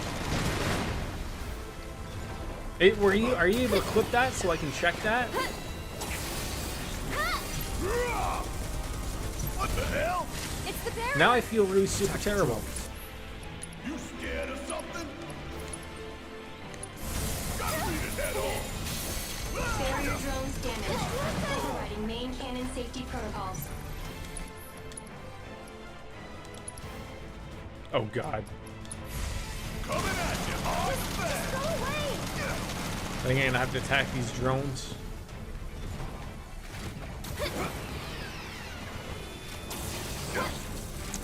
Are you able to clip that so I can check that? What the hell? It's the bear. Now I feel really super terrible. You scared of something? Gotta beat it head on. Barrier drones damaged. Overriding main cannon safety protocols. Oh god. Coming at you, hard and fast. Go away. I think I'm gonna have to attack these drones.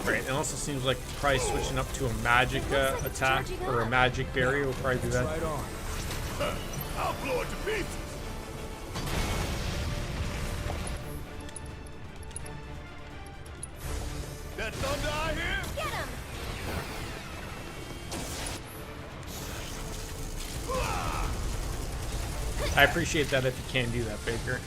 Right, it also seems like probably switching up to a magic attack or a magic barrier will probably do that. Right on. I'll blow it to pieces. That thunder I hear? Get him. I appreciate that if you can do that, Baker.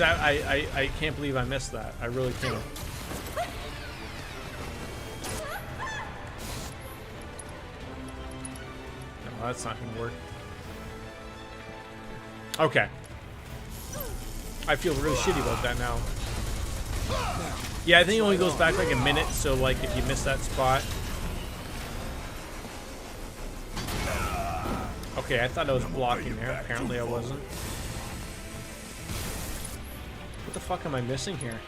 I can't believe I missed that. I really can't. No, that's not gonna work. Okay. I feel really shitty about that now. Yeah, I think it only goes back like a minute, so like if you miss that spot. Okay, I thought I was blocking there. Apparently I wasn't. What the fuck am I missing here?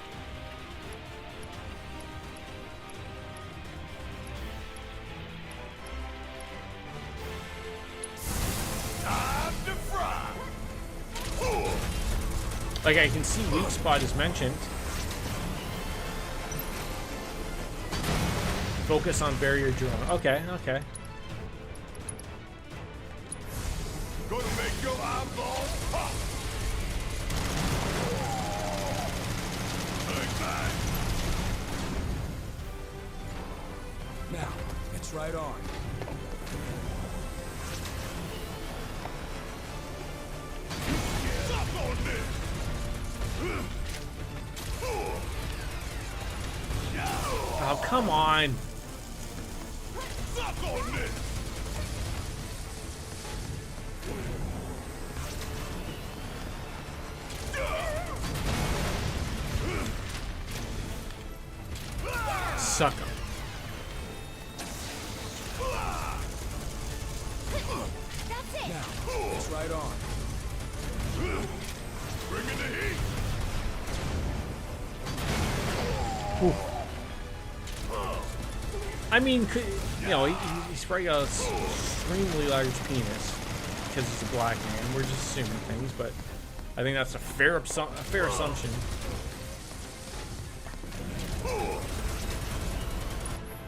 Like, I can see weak spot is mentioned. Focus on barrier drone. Okay, okay. Gonna make your eyeballs pop. Bang. Now, it's right on. Stop on this. Oh, come on. Stop on this. Suck 'em. That's it. Now, it's right on. Bring in the heat. I mean, you know, he's probably got an extremely large penis because he's a black man. We're just assuming things, but I think that's a fair assumption.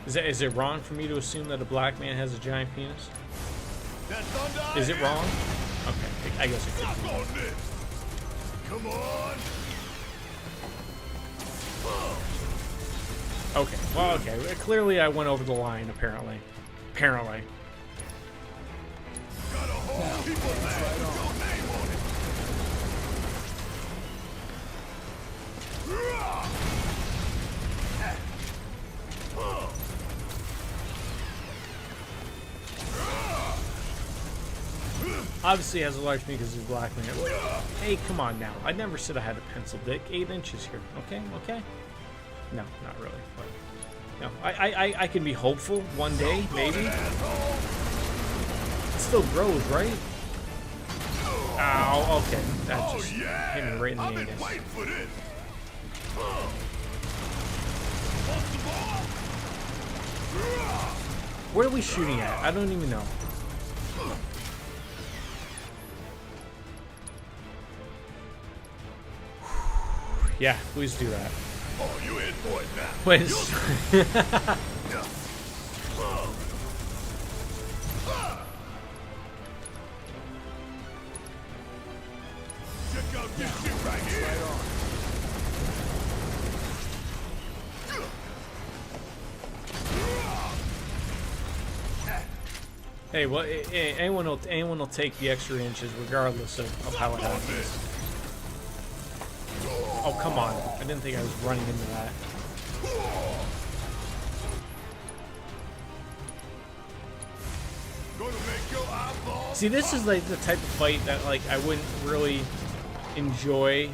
Is it wrong for me to assume that a black man has a giant penis? Is it wrong? Okay, I guess it could. Stop on this. Come on. Okay, well, okay. Clearly, I went over the line. Apparently. Got a whole people with your name on Obviously, he has a large penis because he's a black man. Hey, come on now. I never said I had a pencil dick. 8 inches here. Okay, okay. No, not really. But no, I can be hopeful one day, maybe. It still grows, right? Ow, okay. That just hit me right in the anus. for this. Where are we shooting at? I don't even know. Yeah, please do that. Oh, you in for it now. Wait. Check out this shit right here. Hey, well, anyone will take the extra inches regardless of how it happens. Oh, come on. I didn't think I was running into that. See, this is like the type of fight that like I wouldn't really enjoy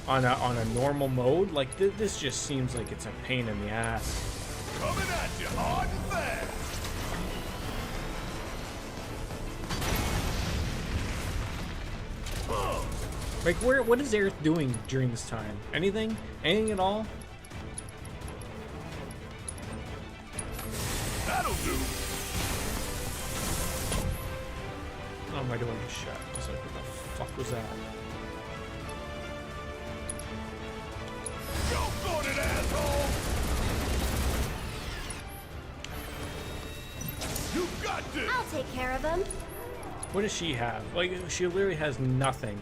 on a normal mode. Like this just seems like it's a pain in the ass. Coming at you hard and fast. Like, what is Aerith doing during this time? Anything? Anything at all? That'll do. Oh, my door just shut. I was like, what the fuck was that? Go for it, asshole! You got this! I'll take care of him. What does she have? Like, she literally has nothing.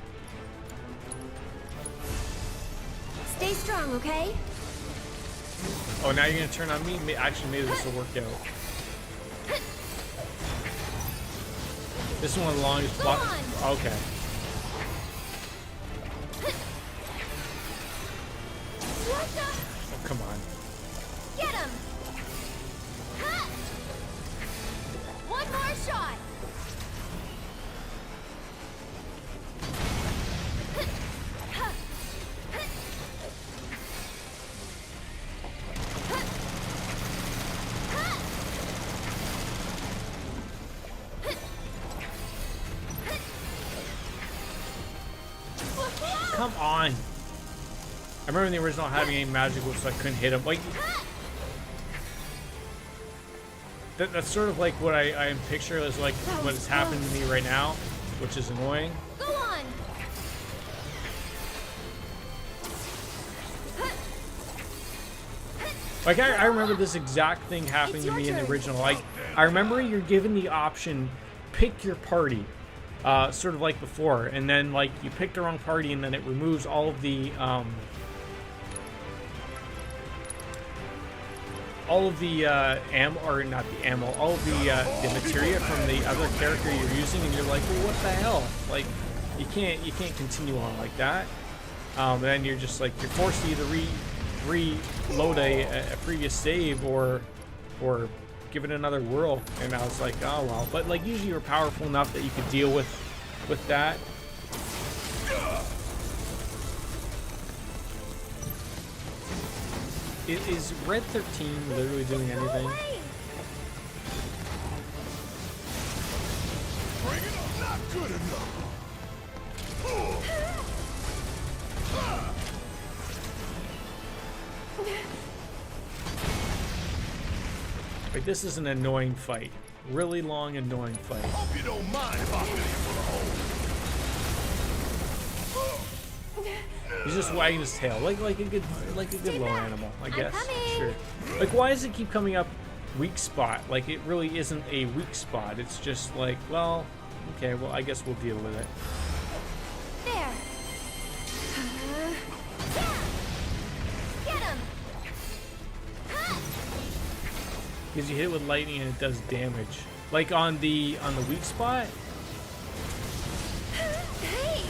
Stay strong, okay? Oh, now you're gonna turn on me? Actually, maybe this will work out. This is one of the longest blocks. Okay. What the? Oh, come on. Get him! Ha! One more shot. Come on. I remember in the original having a magical, so I couldn't hit him. Like, that's sort of like what I picture as like what is happening to me right now, which is annoying. Go on. Like, I remember this exact thing happening to me in the original. Like, I remember you're given the option, pick your party, sort of like before, and then, like, you pick the wrong party, and then it removes all of the, ammo, or not the ammo, all of the materia from the other character you're using, and you're like, well, what the hell? Like, you can't continue on like that. And then you're just like, you're forced to either reload a previous save or give it another whirl. And I was like, oh well. But like, usually you're powerful enough that you could deal with that. Is Red 13 literally doing anything? Bring it on, not good enough. Like, this is an annoying fight. Really long, annoying fight. Hope you don't mind if I fill you full of holes. He's just wagging his tail, like a good little animal, I guess. Sure. Like, why does it keep coming up weak spot? Like, it really isn't a weak spot. It's just like, well, okay, well, I guess we'll deal with it. There. Get him. Because you hit it with lightning and it does damage. Like on the weak spot. Hey.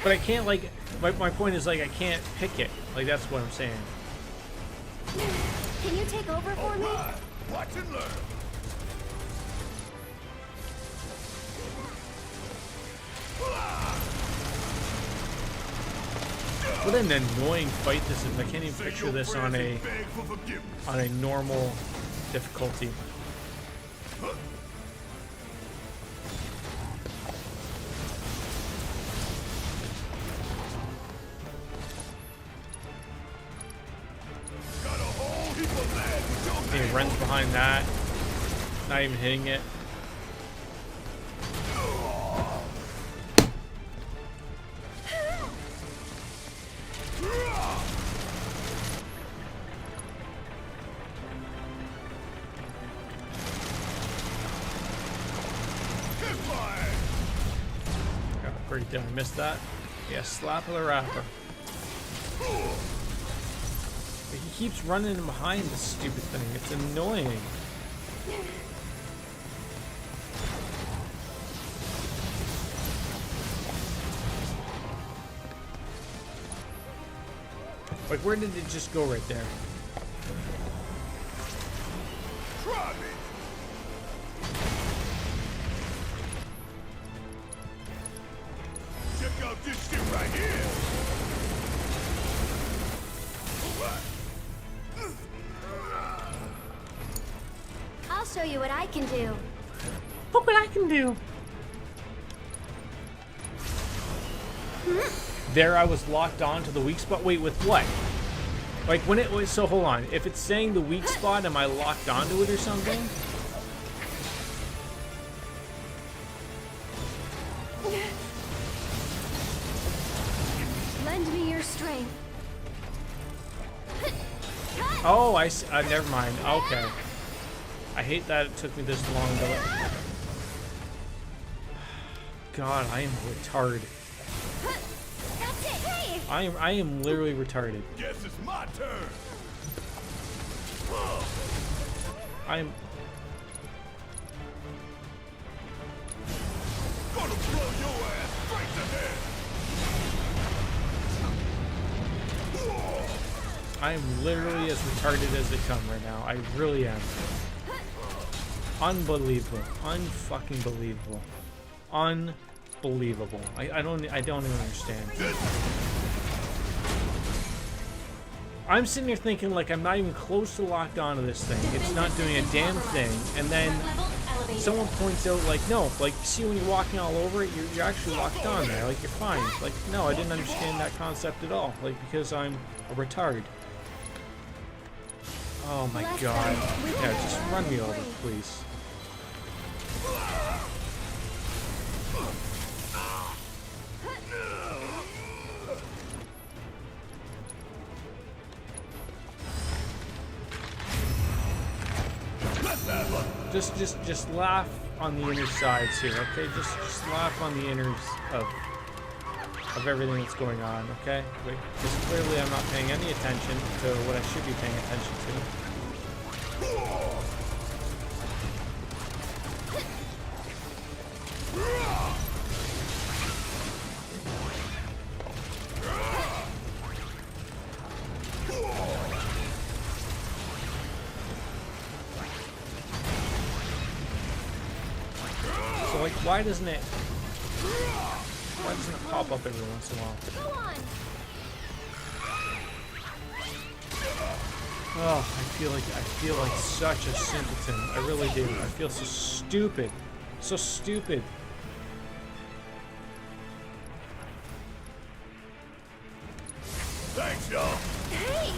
But I can't, like, my point is, like, I can't pick it. Like, that's what I'm saying. Can you take over for me? Watch and learn. What an annoying fight this is. I can't even picture this on a normal difficulty. And he runs behind that, not even hitting it. Did I miss that? Yeah, slap of the rapper. But he keeps running behind this stupid thing. It's annoying. Like, where did it just go right there? Try me. Check out this shit right here. I'll show you what I can do. Look what I can do. There I was locked on to the weak spot. Wait, with what? Like, when it was, so hold on. If it's saying the weak spot, am I locked onto it or something? Lend me your strength. Oh, I see. Never mind. Okay. I hate that it took me this long to... God, I am retarded. That's it. Hey. I am literally retarded. Guess it's my turn. I'm... Gonna blow your ass straight to hell. I am literally as retarded as they come right now. I really am. Unbelievable. Unfucking believable. Unbelievable. I don't even understand. I'm sitting here thinking, like, I'm not even close to locked onto this thing. It's not doing a damn thing. And then someone points out, like, no, like, see when you're walking all over it, you're actually locked on there. Like, you're fine. Like, no, I didn't understand that concept at all. Like, because I'm a retard. Oh my god. Yeah, just run me over, please. Just laugh on the inner sides here, okay? Just laugh on the inners of everything that's going on, okay? Because clearly I'm not paying any attention to what I should be paying attention to. So like, why doesn't it pop up every once in a while? Go on. Oh, I feel like such a simpleton. I really do. I feel so stupid. So stupid. Thanks, y'all. Hey!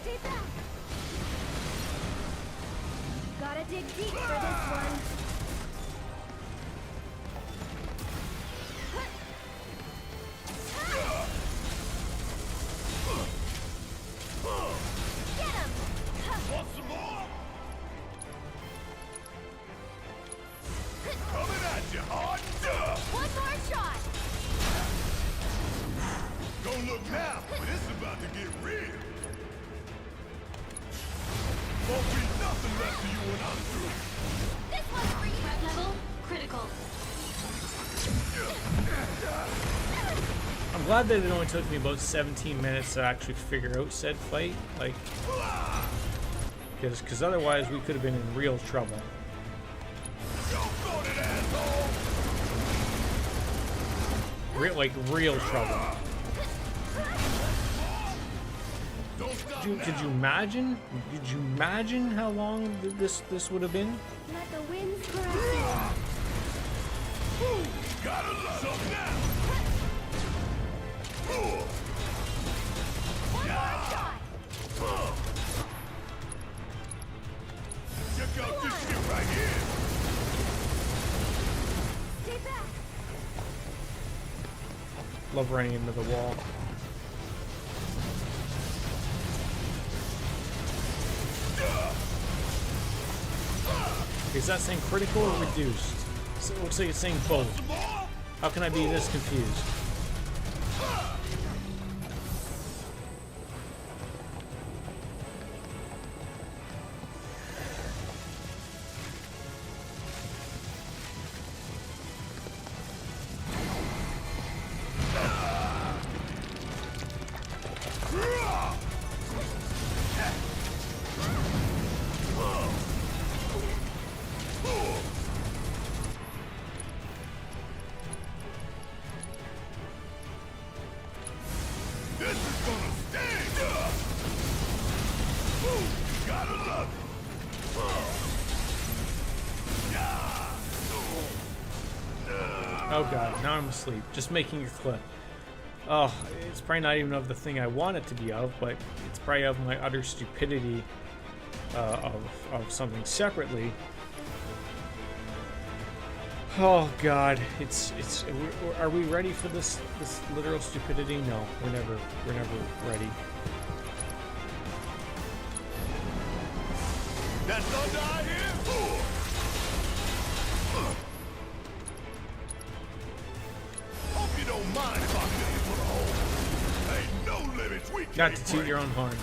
Stay back. Gotta dig deep for this one. Get him! Want some more? Coming at you hard. One more shot! Don't look now, but it's about to get real. Won't be nothing left of you when I'm through. This one's for you! Threat level critical. I'm glad that it only took me about 17 minutes to actually figure out said fight, like, because otherwise we could have been in real trouble. Real trouble. Could you imagine? Could you imagine how long this would have been? Let the winds caress you. Gotta love some now. One more shot! Check out this shit right here. Stay back! Love running into the wall. Is that saying critical or reduced? So it looks like it's saying both. How can I be this confused? This is gonna sting! Gotta love it! Oh god, now I'm asleep. Just making a clip. Oh, it's probably not even of the thing I want it to be of, but it's probably of my utter stupidity of something separately. Oh god, are we ready for this literal stupidity? No, we're never ready. That's thunder I hear? Hope you don't mind if I fill you for the hole. Ain't no limits we can't Got to toot break. your own horn.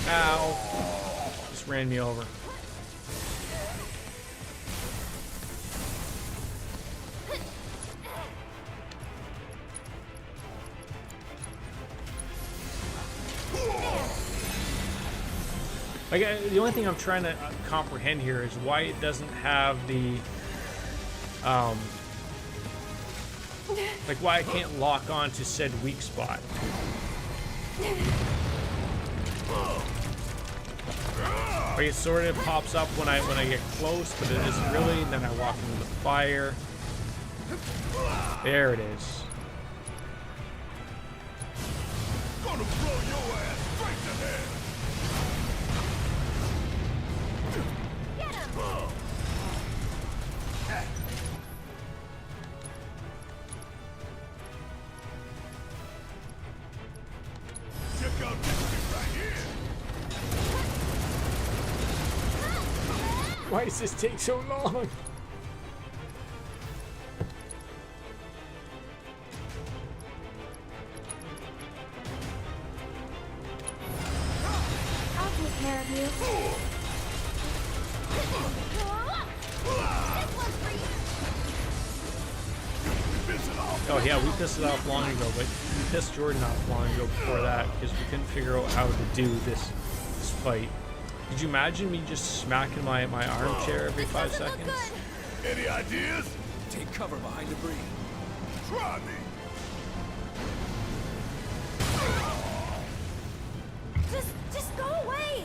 Ow. Just ran me over. Like, the only thing I'm trying to comprehend here is why it doesn't have the, like why I can't lock on to said weak spot. Like it sort of pops up when I get close, but it isn't really. And then I walk into the fire. There it is. Gonna blow your ass straight to hell. Get him! Why does this take so long? I'll take care of you. This one's for you. Oh yeah, we pissed it off long ago, but we pissed Jordan off long ago before that because we couldn't figure out how to do this fight. Could you imagine me just smacking my armchair every 5 seconds? Any ideas? Take cover behind debris. Try me. Just go away.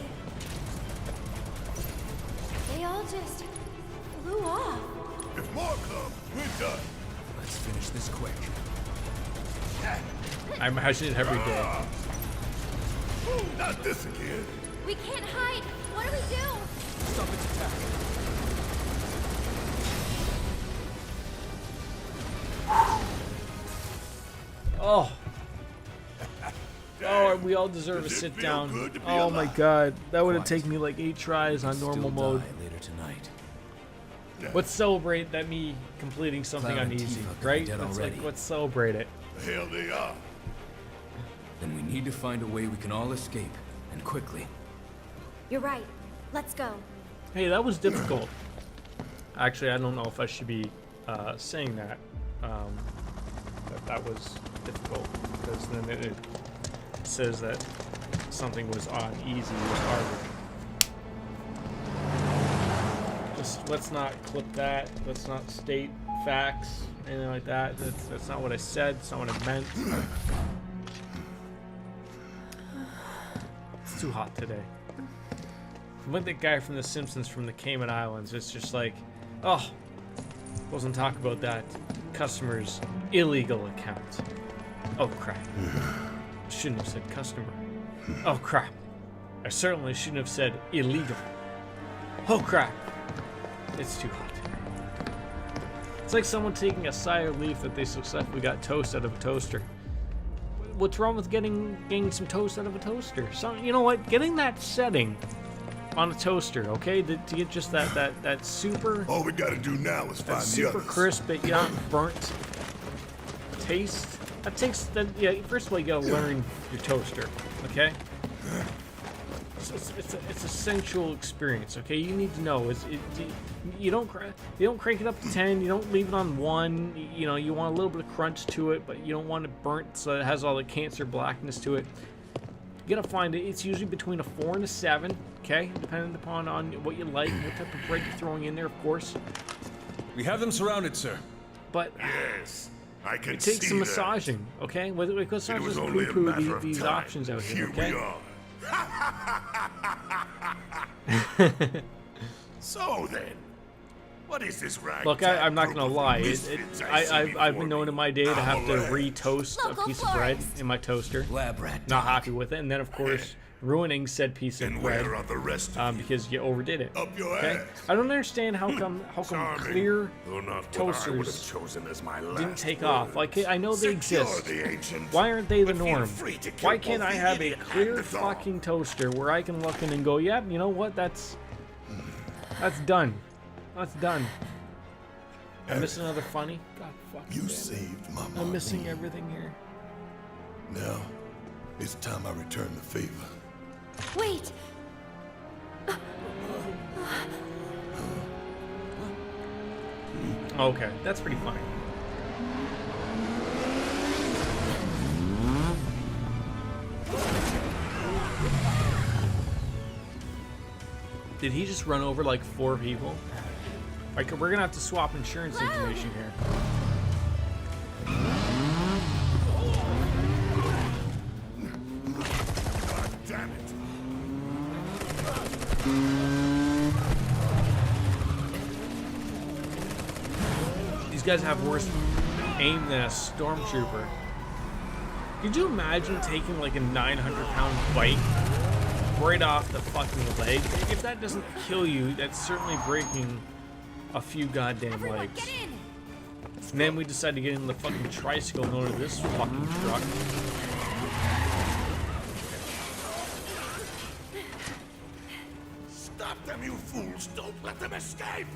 They all just flew off. If more come, we're done. Let's finish this quick. I imagine it every day. Not this again. We can't hide. What do we do? Stop its attack. Oh. Oh, we all deserve a sit down. Oh my god, that would have taken me like 8 tries on normal mode. Later tonight. Let's celebrate that me completing something Cloud and uneasy, Tifa could be right? dead It's already. like, let's celebrate it. The hell they are. Then we need to find a way we can all escape, and quickly. You're right. Let's go. Hey, that was difficult. Actually, I don't know if I should be saying that. That was difficult because then it says that something was on easy was harder. Just let's not clip that. Let's not state facts, anything like that. That's not what I said. It's not what I meant. It's too hot today. I'm like that guy from The Simpsons from the Cayman Islands. It's just like, oh, wasn't talk about that customer's illegal account. Oh crap. I shouldn't have said customer. Oh crap. I certainly shouldn't have said illegal. Oh crap. It's too hot. It's like someone taking a sigh of relief that they successfully got toast out of a toaster. What's wrong with getting some toast out of a toaster? You know what? Getting that setting on a toaster, okay, to get just that super. All we gotta do now is find the super others. crisp, but not burnt taste. That takes that. Yeah, first of all, you gotta learn your toaster, okay? It's a sensual experience, okay? You need to know. You don't crank it up to 10. You don't leave it on 1. You know, you want a little bit of crunch to it, but you don't want it burnt so it has all the cancer blackness to it. You gotta find it. It's usually between a 4 and a 7, okay? Depending upon on what you like, what type of bread you're throwing in there, of course. We have them surrounded, sir. But Yes, I can it takes see some that. massaging, okay? Let's not It was just only a poo-poo matter of these time. options out here, okay? we are. So then, what is this rag? Look, I'm not gonna lie. I've been known in my day to have to Avalanche. re-toast a Local piece of bread florist. in my toaster. Lab rat. Not happy with it, and then of course ruining said piece of And bread where are the rest of you? because you overdid it. Up your Okay, ass. I don't understand how come Charming, clear though not what I would have toasters chosen as my last didn't take word. off. Like I know they Secure exist. the ancient, Why aren't they the but feel norm? free to kill Why can't both I the have a idiot and clear the dog. fucking toaster where I can look in and go, yep, you know what? That's done. That's done. I'm missing another funny. God fucking You damn it. saved my I'm missing Marlene. everything here. Now, it's time I return the favor. Wait. Okay, that's pretty funny. Did he just run over like 4 people? Like, we're gonna have to swap insurance information here. God damn it. These guys have worse aim than a stormtrooper. Could you imagine taking like a 900-pound bike right off the fucking leg? If that doesn't kill you, that's certainly breaking a few goddamn Everyone, legs. get in. And then we decide to get in the fucking tricycle and order this fucking truck. Stop them, you fools! Rats! Don't let them escape!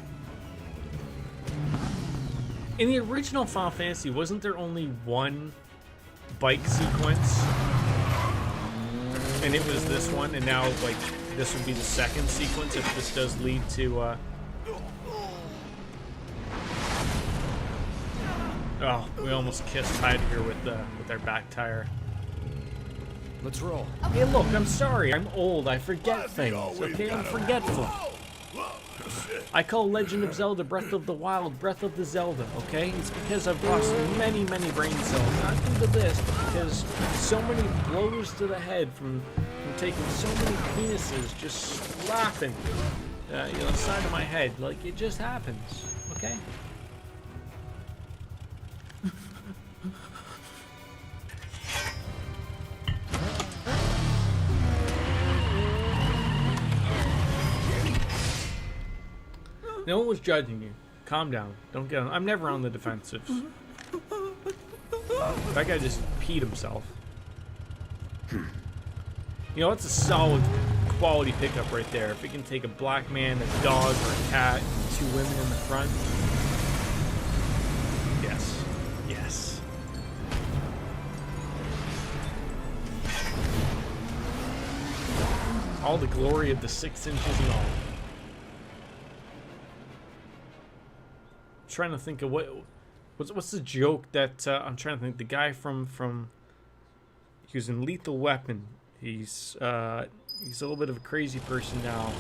In the original Final Fantasy, wasn't there only one bike sequence? And it was this one, and now, like, this would be the second sequence if this does lead to, Oh, we almost kissed Heidegger with our back tire. Let's roll. Hey, look, I'm sorry. I'm old. I forget things, okay? I'm forgetful. I call Legend of Zelda Breath of the Wild Breath of the Zelda, okay? It's because I've lost many, many brain cells. Not due to this, but because so many blows to the head from taking so many penises just slapping, the side of my head. Like, it just happens, okay? No one was judging you. Calm down. Don't get on. I'm never on the defensive. That guy just peed himself. You know, that's a solid quality pickup right there. If it can take a black man, a dog, or a cat, and 2 women in the front. Yes. Yes. All the glory of the 6 inches and all. Trying to think of what's the joke that I'm trying to think. The guy from he was in Lethal Weapon. He's a little bit of a crazy person now.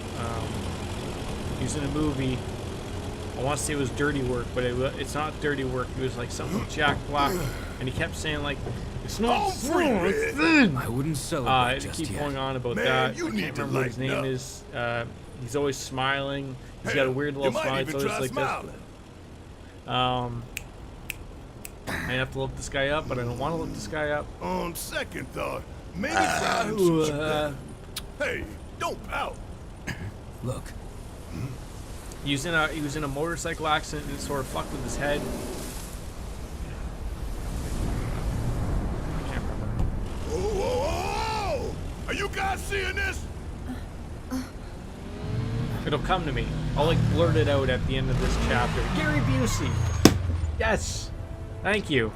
He was in a movie. I want to say it was Dirty Work, but it's not Dirty Work. It was like something with Jack Black, and he kept saying like, "It's not thin, it's thin." I wouldn't celebrate just keep yet. going on about Man, that. you I need can't to remember what his lighten name up. is. He's always smiling. He's got a weird You little might smile. even It's always try like smiling. this. I have to look this guy up, but I don't want to look this guy up. On second thought, maybe try and shoot you back. Hey, don't pout. Look, He was in a motorcycle accident and it sort of fucked with his head. I can't remember. Whoa, whoa, whoa, whoa! Are you guys seeing this? It'll come to me. I'll like blurt it out at the end of this chapter. Gary Busey. Yes. Thank you.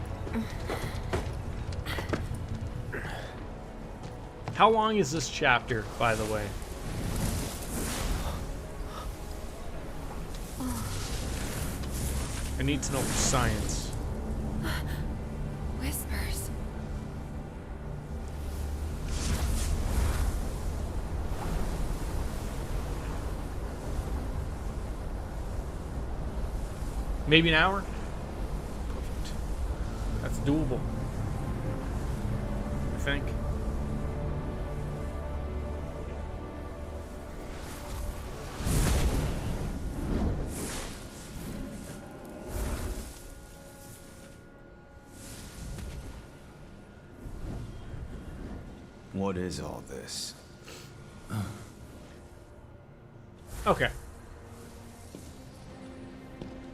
How long is this chapter, by the way? I need to know the science. Whispers. Maybe an hour? Perfect. That's doable. I think. What is all this? Okay.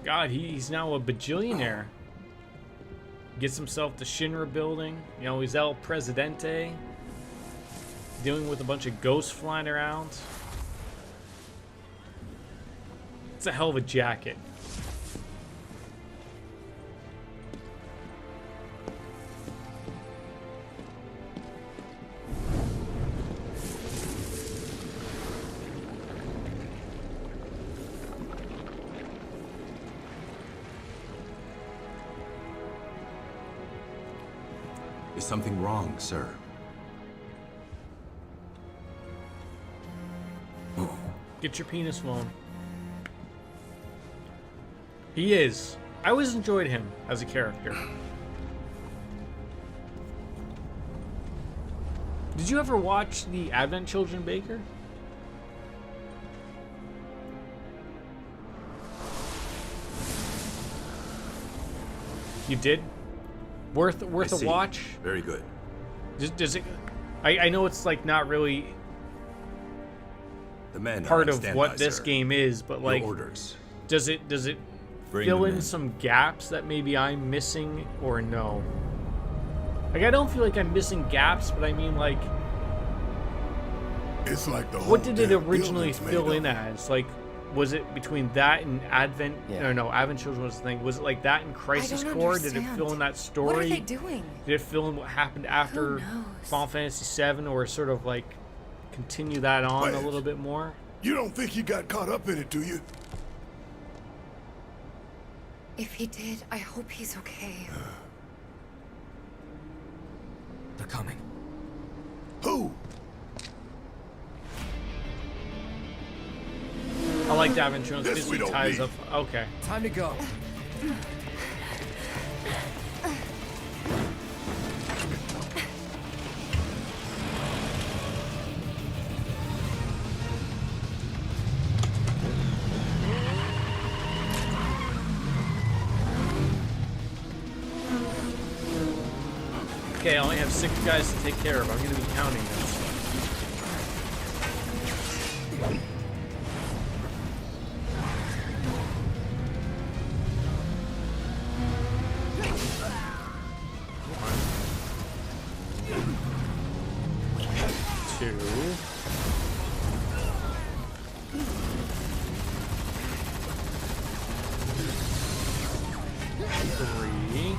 God, he's now a bajillionaire. Gets himself the Shinra building. You know, he's El Presidente. Dealing with a bunch of ghosts flying around. It's a hell of a jacket. Is something wrong, sir? Get your penis flown. He is. I always enjoyed him as a character. Did you ever watch the Advent Children Baker? You did? Worth I a see. watch? Very good. Does it? I know it's like not really The men part are on of standby, what this sir. game is, but Your like, orders. does it Bring fill them in in. some gaps that maybe I'm missing or no? Like, I don't feel like I'm missing gaps, but I mean, like, It's like the whole what did it damn originally building's made fill up. in as? Like, Was it between that and Advent? Yeah. No, Advent Children was the thing. Was it like that and Crisis don't Core? Did it understand. fill in that story? What are they doing? Did it fill in what happened after knows? Final Fantasy VII, or sort of like continue that on a Wait. little bit more? You don't think he got caught up in it, do you? If he did, I hope he's okay. They're coming. Who? I like Advent Children This because we it don't ties need. up. Okay. Time to go. Okay, I only have 6 guys to take care of. I'm going to be counting this. Two. 3.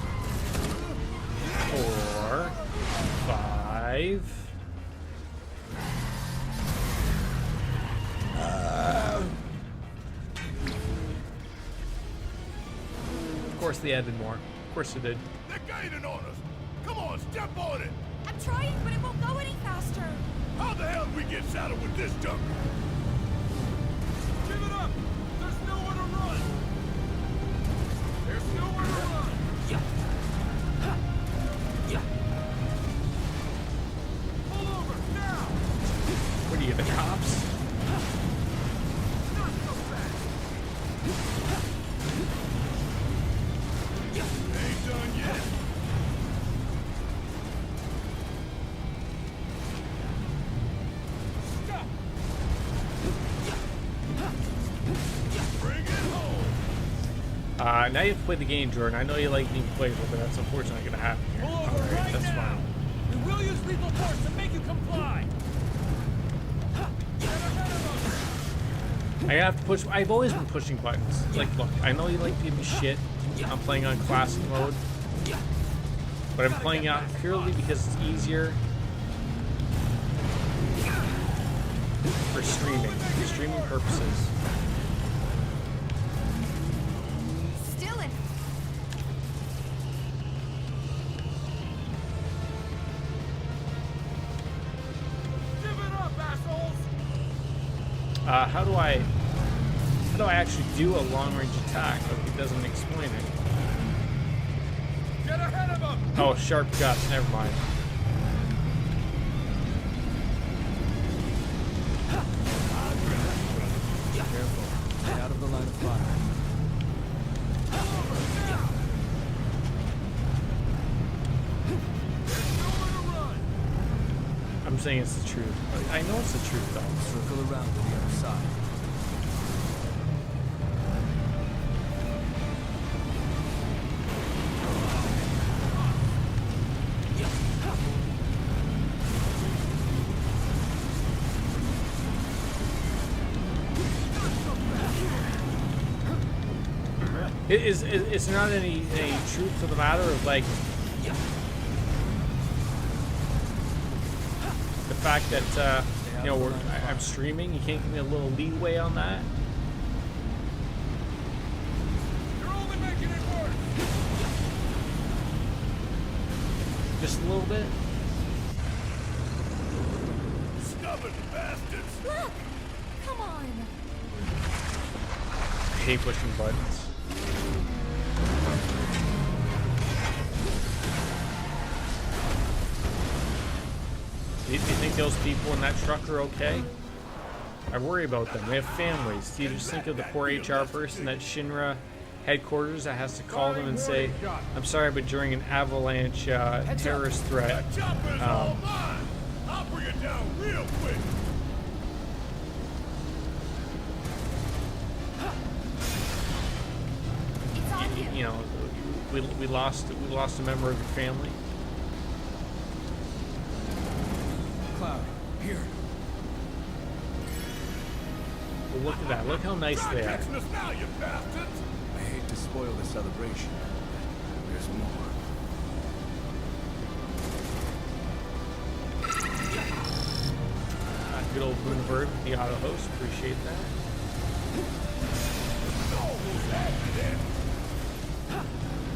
4. 5. Of course they added more. Of course they did. They're gaining on us. Come on, step on it. I'm trying, but it won't go any faster. How the hell do we get saddled with this junk? Give it up! There's nowhere to run! There's nowhere to run! Pull over, now! What are you, the cops? Not so fast! Ain't done yet. Stop! Bring it home. Now you have to play the game, Jordan. I know you like being playable, but that's unfortunately going to happen here. Pull over Alright, right that's now! fine. We will use lethal force to make you comply! Get ahead of us! I have to push. I've always been pushing buttons. Like, look, I know you like to give me shit. I'm playing on classic mode, but I'm playing out purely because it's easier for streaming purposes. Still in. Give it up, assholes! How do I actually do a long-range attack? Like, it doesn't explain it. Get ahead of them! Oh, sharp guts. Never mind. Careful. Stay out of the line of fire. I'm saying it's the truth. I know it's the truth, though. Circle around to the other side. Is there not any truth to the matter of, like, the fact that you know I'm streaming? You can't give me a little leeway on that? You're only making it worse! Just a little bit? Stubborn bastards. Look! Come on. I hate pushing buttons. Do you think those people in that truck are okay? I worry about them. They have families. Do you just think of the poor HR person at Shinra headquarters that has to call them and say, I'm sorry, but during an avalanche terrorist threat, That chopper's all mine. I'll bring it down real quick. It's on you. you know, we lost a member of your family. Cloud, here. Well, look at that. Look how nice they are. Catching us now, you bastards! I hate to spoil the celebration. There's more. Good old Moonbird, the auto host. Appreciate that.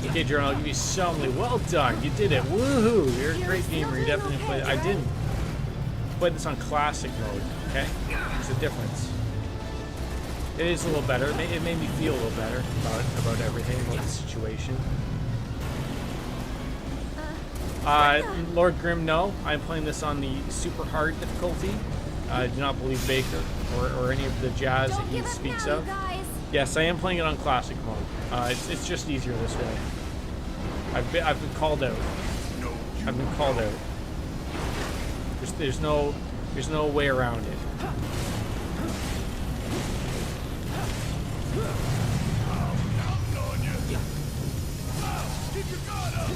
Okay, Journal, I'll give you some. Well done. You did it. Woohoo! You're a great gamer. You definitely played. I didn't play this on classic mode. Okay, there's a difference. It is a little better. It made me feel a little better about everything, about the situation. Lord Grim, no. I'm playing this on the super hard difficulty. I do not believe Baker or any of the jazz that he speaks of. Yes, I am playing it on classic mode. It's just easier this way. I've been called out. I've been called out. There's no way around it. Keep your guard up!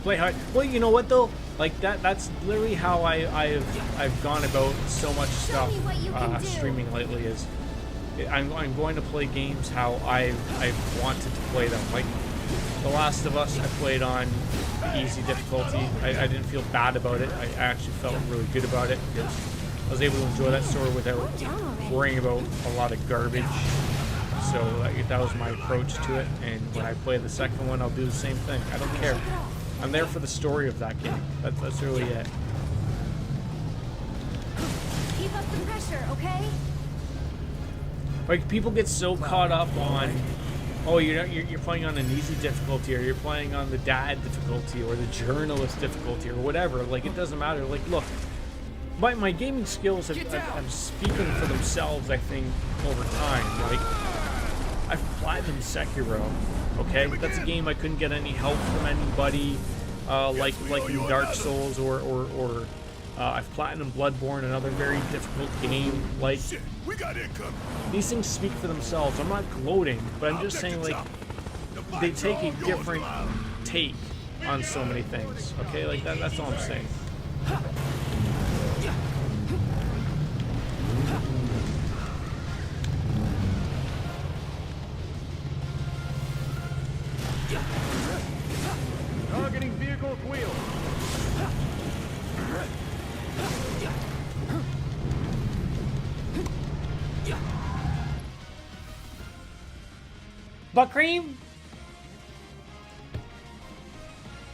Play hard. Well, you know what though? Like that's literally how I've gone about so much stuff streaming lately. Is I'm going to play games how I've wanted to play them. Like The Last of Us, I played on easy difficulty. I didn't feel bad about it. I actually felt really good about it because I was able to enjoy that story without worrying about a lot of garbage. So that was my approach to it. And when I play the second one, I'll do the same thing. I don't care. I'm there for the story of that game. That's really it. Keep up the pressure, okay? Like people get so caught up on, oh, you're playing on an easy difficulty, or you're playing on the dad difficulty, or the journalist difficulty, or whatever. Like it doesn't matter. Like look, my gaming skills have speaking for themselves. I think over time. Like I've platinumed Sekiro. Okay, that's a game I couldn't get any help from anybody. Like in Dark Souls or I've platinumed Bloodborne, another very difficult game. Like these things speak for themselves. I'm not gloating, but I'm just saying like they take a different take on so many things. Okay, like that's all I'm saying. Targeting vehicle with wheels. Butt cream?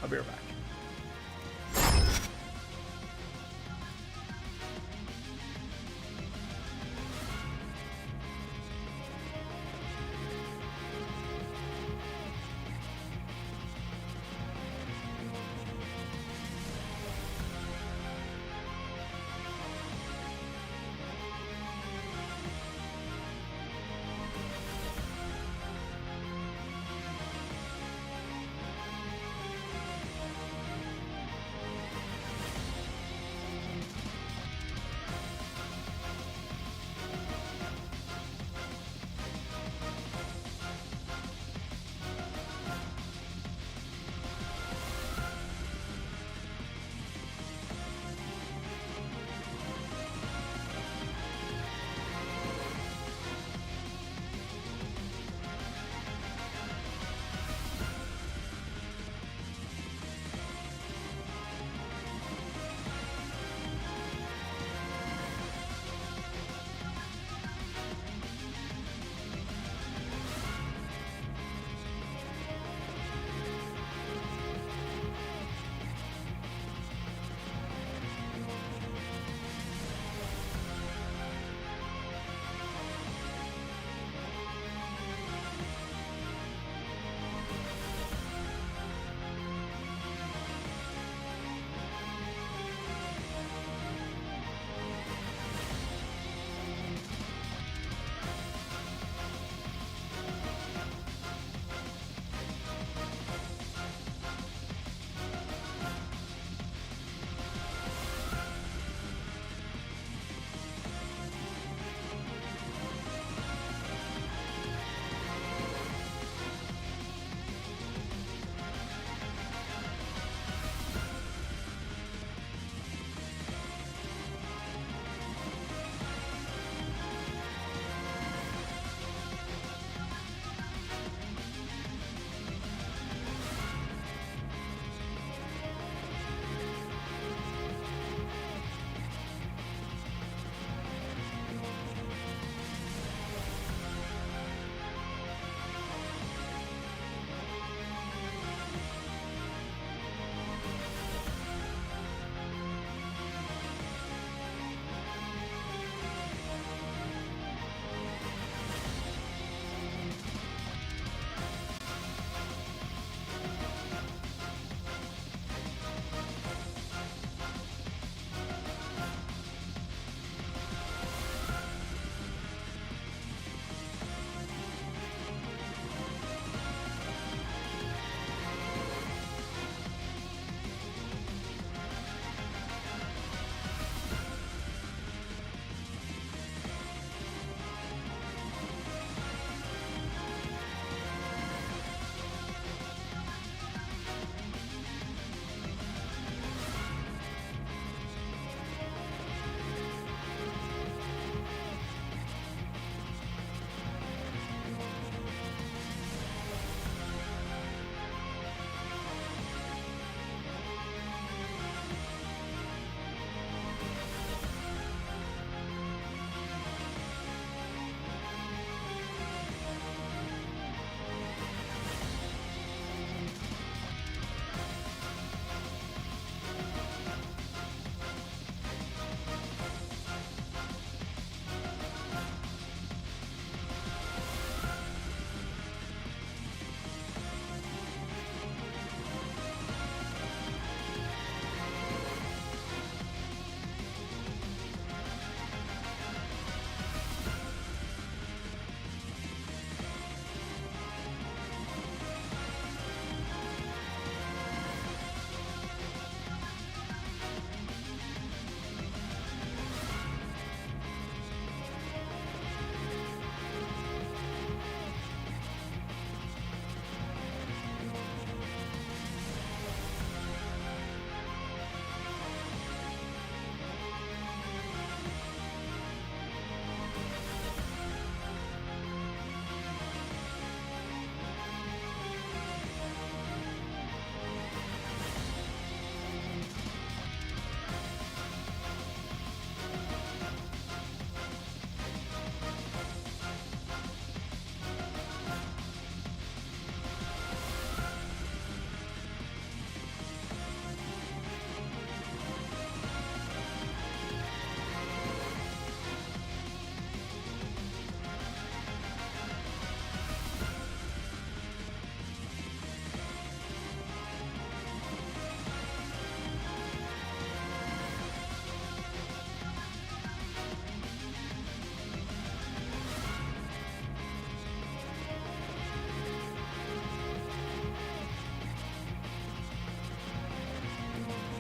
I'll be right back.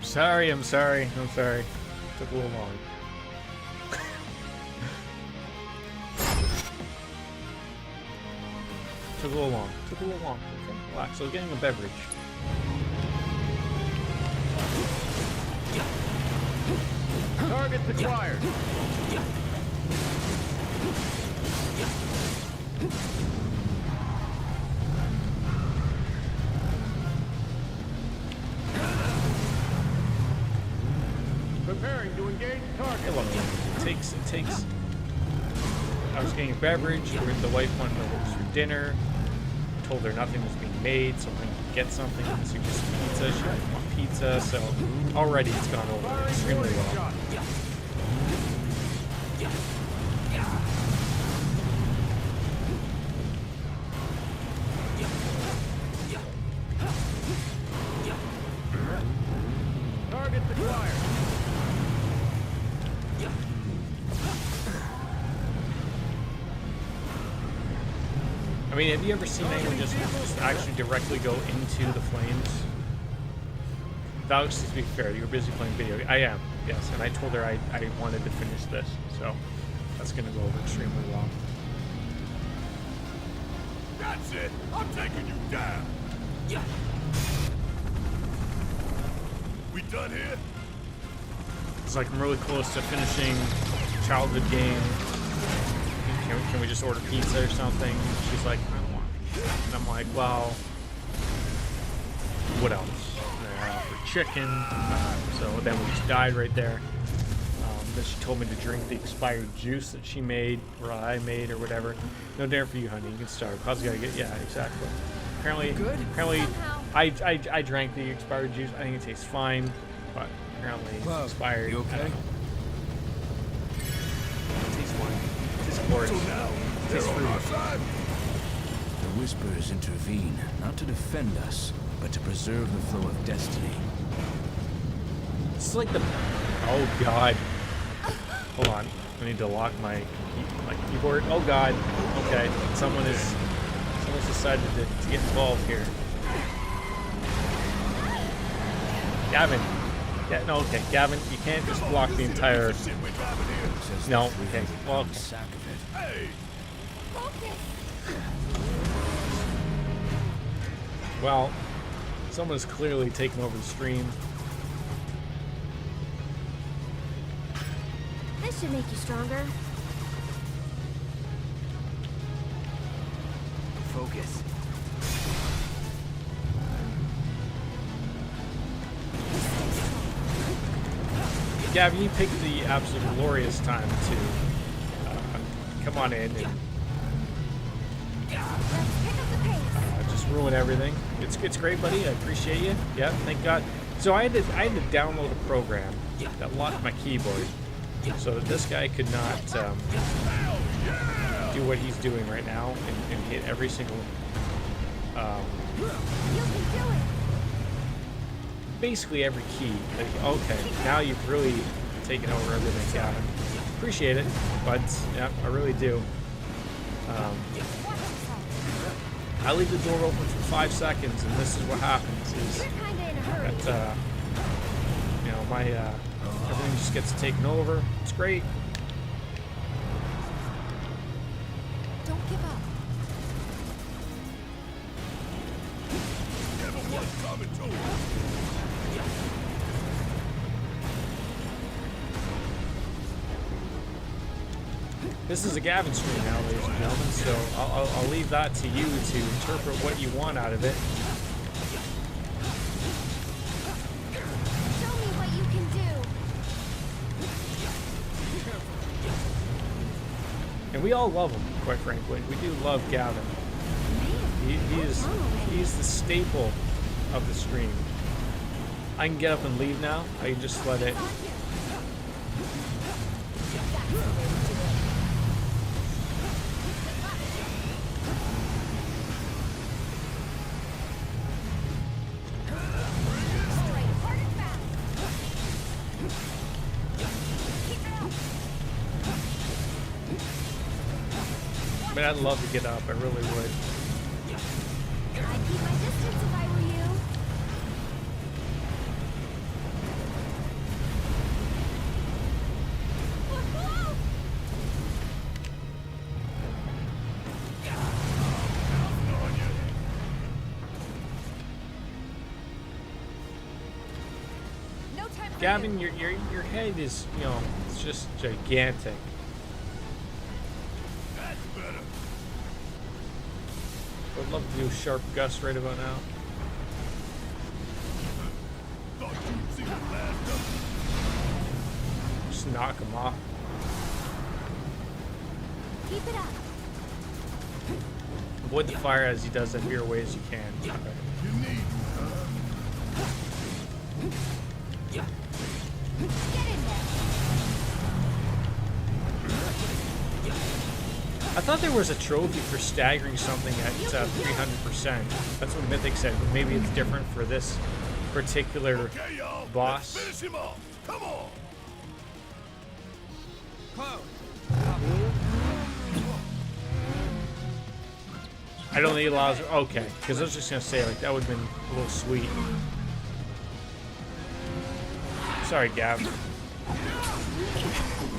sorry. I'm sorry. Took a little long. Took a little long. Okay, relax. So getting a beverage. Targets acquired. Preparing to engage target. Hey, look, it takes. I was getting a beverage. The wife wanted to go for dinner. Told her nothing was being made, so I'm going to get something. So just pizza. She didn't want pizza, so already it's gone over extremely well. Targets acquired. I mean, have you ever seen anyone just actually directly go into the flames? Alex, to be fair, you were busy playing video. I am, yes, and I told her I wanted to finish this, so that's gonna go over extremely well. That's it. I'm taking you down. Yeah. We done here? It's like I'm really close to finishing childhood game. Can we just order pizza or something? She's like, I don't want pizza. And I'm like, well, what else? And I offered chicken. So then we just died right there. Then she told me to drink the expired juice that she made, or I made, or whatever. No dinner for you, honey. You can starve. Cause you gotta get, yeah, exactly. Apparently, I drank the expired juice. I think it tastes fine, but apparently it's expired. You okay? It tastes fine. So now, they're on our side. The Whispers intervene, not to defend us, but to preserve the flow of destiny. It's like the... Oh, God. Hold on. I need to lock my keyboard. Oh, God. Okay. Someone's decided to get involved here. Gavin. Yeah, no, okay. Gavin, you can't just block the entire... No, okay. Well, well, someone's clearly taken over the stream. This should make you stronger. Focus. Gavin, you picked the absolute glorious time to come on in and just ruin everything. It's great, buddy. I appreciate you. Yeah, thank God. So I had to download a program that locked my keyboard so that this guy could not do what he's doing right now and hit every single. Basically every key. Like, okay, now you've really taken over everything, Gavin. Appreciate it, but yeah, I really do. I leave the door open for 5 seconds, and this is what happens. Is that you know, my everything just gets taken over. It's great. Don't give up. Everyone's coming to us. This is a Gavin stream now, ladies and gentlemen, so I'll leave that to you to interpret what you want out of it. Show me what you can do. And we all love him, quite frankly. We do love Gavin. He's the staple of the stream. I can get up and leave now. I can just let it. I mean, I'd love to get up. I really would. I'd keep my distance if I were you. Gavin, your head is, you know, it's just gigantic. That's better. I'd love to do sharp gust right about now. Thought you'd see the last of Just knock him off. Keep it up. Avoid the fire as he does as fewer ways you can. Okay. it. You need Get in there. I thought there was a trophy for staggering something at 300%. That's what Mythic said, but maybe it's different for this particular Okay, y'all. boss. Let's finish him off. Come on. I don't think it allows. Okay, because I was just gonna say like that would have been a little sweet. Sorry, Gav.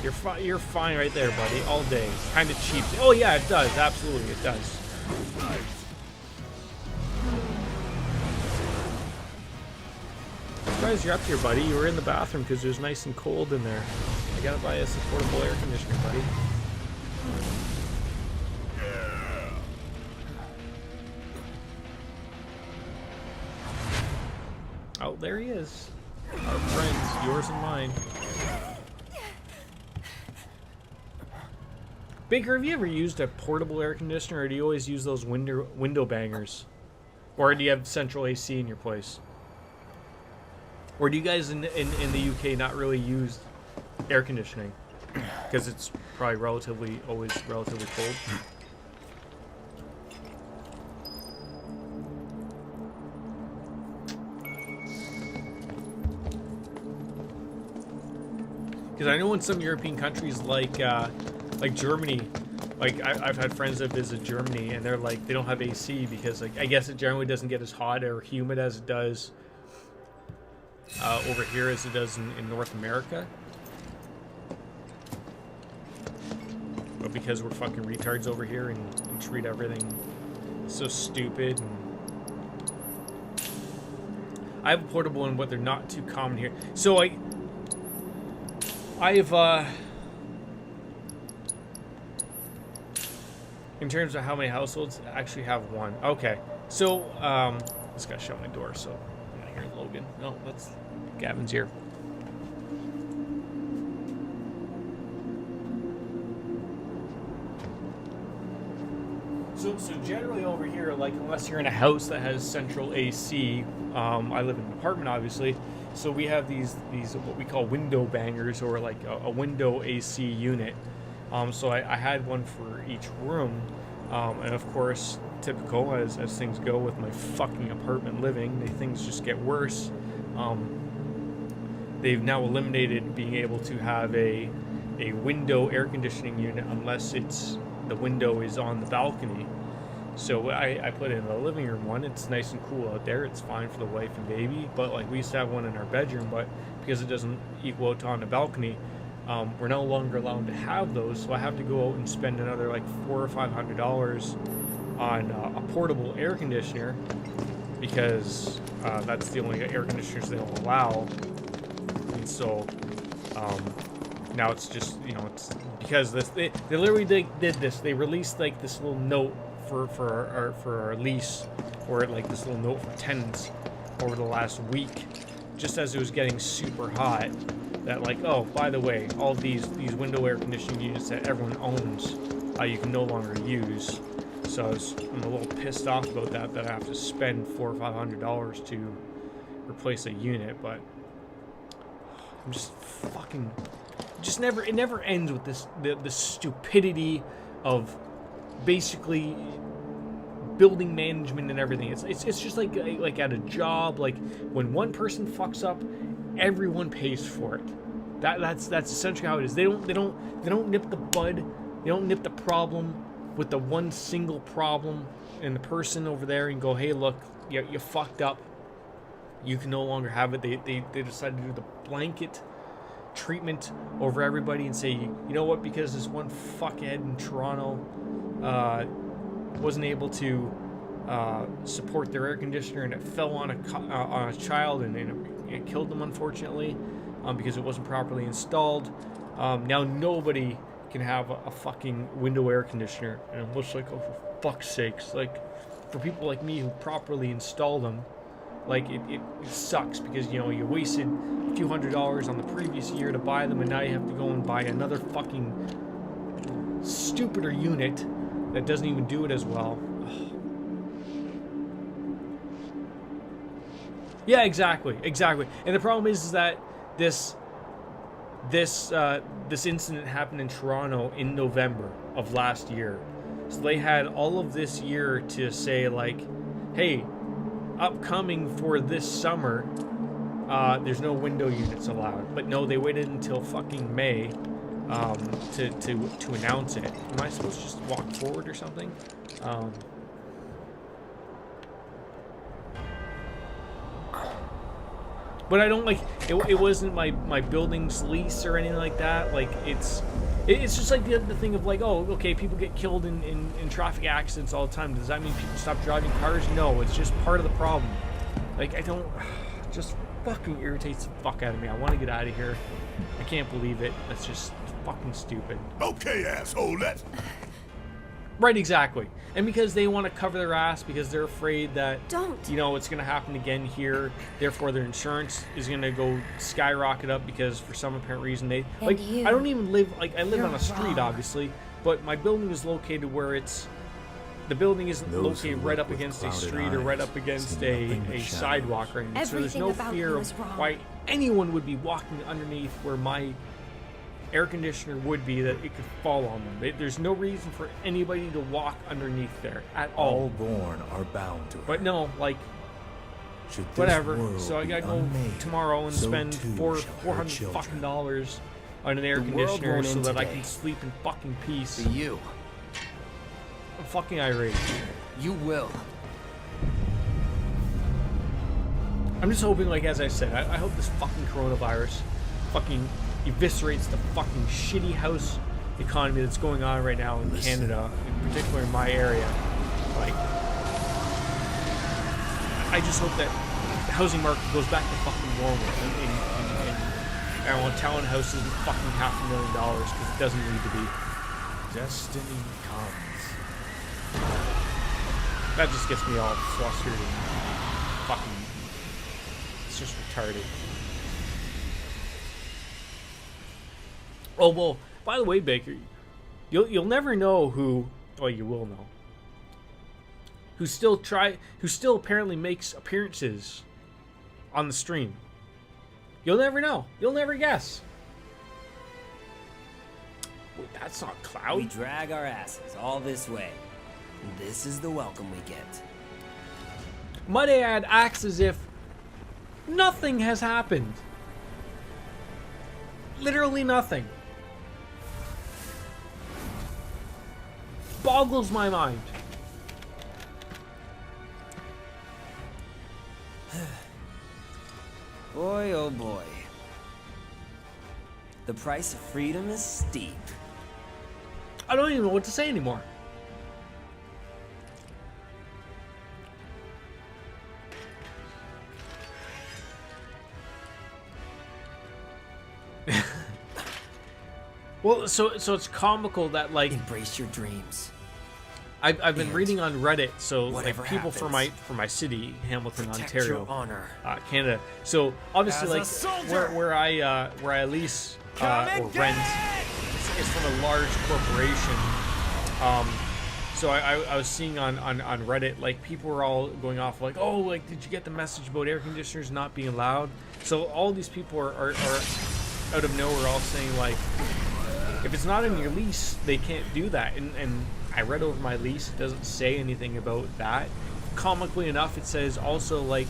You're fine right there, buddy. All day. Kind of cheap. Oh yeah, it does. Absolutely, it does. Surprised you're up here, buddy. You were in the bathroom because it was nice and cold in there. I gotta buy us a portable air conditioner, buddy. Oh, there he is. Our friends, yours and mine. Baker, have you ever used a portable air conditioner, or do you always use those window bangers? Or do you have central AC in your place? Or do you guys in the UK not really use air conditioning? Because it's probably always relatively cold. Because I know in some European countries like Germany, like I've had friends that visit Germany, and they're like they don't have AC because like I guess it generally doesn't get as hot or humid as it does over here as it does in North America. But because we're fucking retards over here and treat everything so stupid. And I have a portable one, but they're not too common here. So I've in terms of how many households actually have one. Okay, so this guy's shut my door, so yeah, here's Logan. No, that's Gavin's here. So generally over here, like unless you're in a house that has central AC, I live in an apartment, obviously. So we have these what we call window bangers, or like a window AC unit. So I had one for each room, and of course, typical as things go with my fucking apartment living, things just get worse. They've now eliminated being able to have a window air conditioning unit unless the window is on the balcony. So I put in the living room one. It's nice and cool out there. It's fine for the wife and baby. But like we used to have one in our bedroom, but because it doesn't equal out to on the balcony, we're no longer allowed to have those. So I have to go out and spend another like $400 or $500 on a portable air conditioner, because that's the only air conditioners they'll allow. And so now it's just, you know, it's because they literally did this. They released like this little note for our lease, or like this little note for tenants over the last week, just as it was getting super hot, that like, oh, by the way, all these window air conditioning units that everyone owns, you can no longer use. So I'm a little pissed off about that I have to spend $400 or $500 to replace a unit. But I'm just fucking, it never ends with this the stupidity of basically building management and everything. It's just like at a job, like when one person fucks up, everyone pays for it. That's essentially how it is. They don't nip the bud. They don't nip the problem with the one single problem and the person over there and go, hey, look, you fucked up. You can no longer have it. They decided to do the blanket treatment over everybody and say, you know what, because this one fuckhead in Toronto wasn't able to support their air conditioner and it fell on a child and it killed them, unfortunately. because it wasn't properly installed. Now nobody can have a fucking window air conditioner, and I'm just like, oh, for fuck's sakes, like, for people like me who properly install them, like, it sucks because, you know, you wasted a few $100s on the previous year to buy them, and now you have to go and buy another fucking stupider unit that doesn't even do it as well. Yeah, exactly. And the problem is that this incident happened in Toronto in November of last year. So they had all of this year to say, like, hey, upcoming for this summer, there's no window units allowed. But no, they waited until fucking May to announce it. Am I supposed to just walk forward or something? But I don't like it. It wasn't my building's lease or anything like that. Like it's just like the thing of like, oh, okay, people get killed in traffic accidents all the time. Does that mean people stop driving cars? No, it's just part of the problem. Like I don't, just fucking irritates the fuck out of me. I want to get out of here. I can't believe it. That's just fucking stupid. Okay, asshole, let's... Right, exactly. And because they want to cover their ass because they're afraid that, Don't. you know, it's going to happen again here. Therefore, their insurance is going to go skyrocket up because for some apparent reason they... Like, you. I don't even live... Like, I live You're on a street, wrong. obviously, but my building is located where it's... The building isn't Those who located right look up with against a clouded street or right eyes up against see nothing but a shadows. sidewalk or anything. So there's Everything no about fear you of is wrong. why anyone would be walking underneath where my air conditioner would be, that it could fall on them. There's no reason for anybody to walk underneath there at all. All born are bound to it. But no, like, Should this whatever. world So I be gotta go unmade, tomorrow and so spend too $400 shall her children. fucking dollars on an air The world conditioner won't so end that I today. can sleep in fucking peace. To you. I'm fucking irate. You will. I'm just hoping, like, as I said, I hope this fucking coronavirus fucking eviscerates the fucking shitty house economy that's going on right now in Canada, in particular in my area. Like, I just hope that the housing market goes back to fucking normal and I don't know, townhouse isn't fucking $500,000 because it doesn't need to be. Destiny comes. That just gets me all flustered and fucking... It's just retarded. Oh, well, by the way, Baker, you'll never know who... Well, you will know. Who still apparently makes appearances on the stream. You'll never know. You'll never guess. Wait, that's not We Cloud. drag our asses all this way. This is the welcome we get. Might I add, acts as if nothing has happened. Literally nothing. Boggles my mind. Boy, oh boy. The price of freedom is steep. I don't even know what to say anymore. Well, so it's comical that, like, Embrace your dreams. I've been And reading on Reddit, so like whatever people happens, for my city, Hamilton, Protect Ontario, your honor. Canada. So obviously, As a like soldier! where I lease or rent, it's from a large corporation. So I was seeing on Reddit, like, people were all going off like, oh, like, did you get the message about air conditioners not being allowed? So all these people are out of nowhere all saying, like, if it's not in your lease, they can't do that. And I read over my lease, it doesn't say anything about that. Comically enough, it says also, like,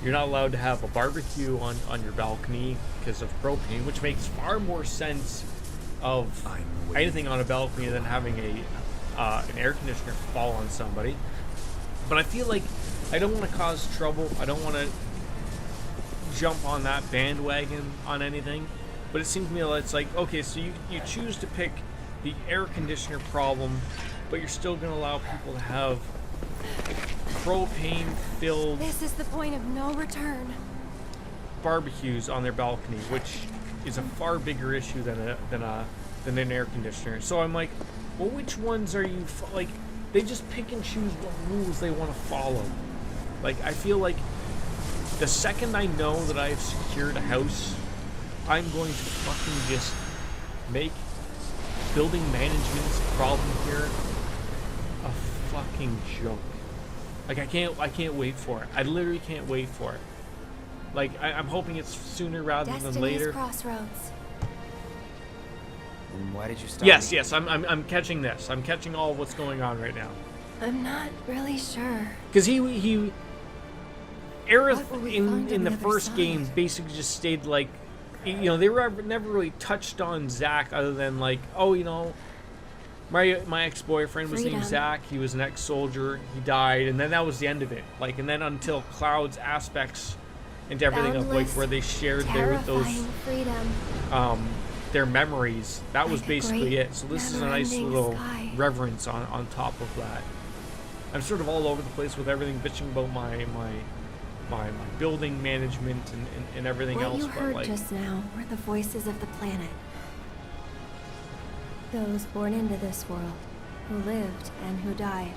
you're not allowed to have a barbecue on your balcony because of propane, which makes far more sense of anything on a balcony than having an air conditioner fall on somebody. But I feel like I don't want to cause trouble. I don't want to jump on that bandwagon on anything. But it seems to me like it's like, okay, so you choose to pick the air conditioner problem, but you're still going to allow people to have propane-filled... This is the point of no return. barbecues on their balcony, which is a far bigger issue than an air conditioner. So I'm like, well, which ones are you like? They just pick and choose what rules they want to follow. Like, I feel like the second I know that I've secured a house, I'm going to fucking just make building management's problem here a fucking joke. Like, I can't wait for it. I literally can't wait for it. Like, I'm hoping it's sooner rather than later. Crossroads. And why did you stop? Yes, me? yes, I'm catching this. I'm catching all of what's going on right now. I'm not really sure. Because he Aerith What will we find in on the the other first side? game basically just stayed like, you know, they were never really touched on Zack other than like, oh, you know, my ex-boyfriend was named Freedom. Zack. He was an ex-soldier. He died, and then that was the end of it. Like, and then until Cloud's aspects into everything of like Boundless, where they shared those freedom. their memories. That was Like a basically great, it. So this is a nice never-ending little sky. reverence on top of that. I'm sort of all over the place with everything, bitching about my building management and everything What else. you But heard like, just now were the voices of the planet. Those born into this world, who lived and who died,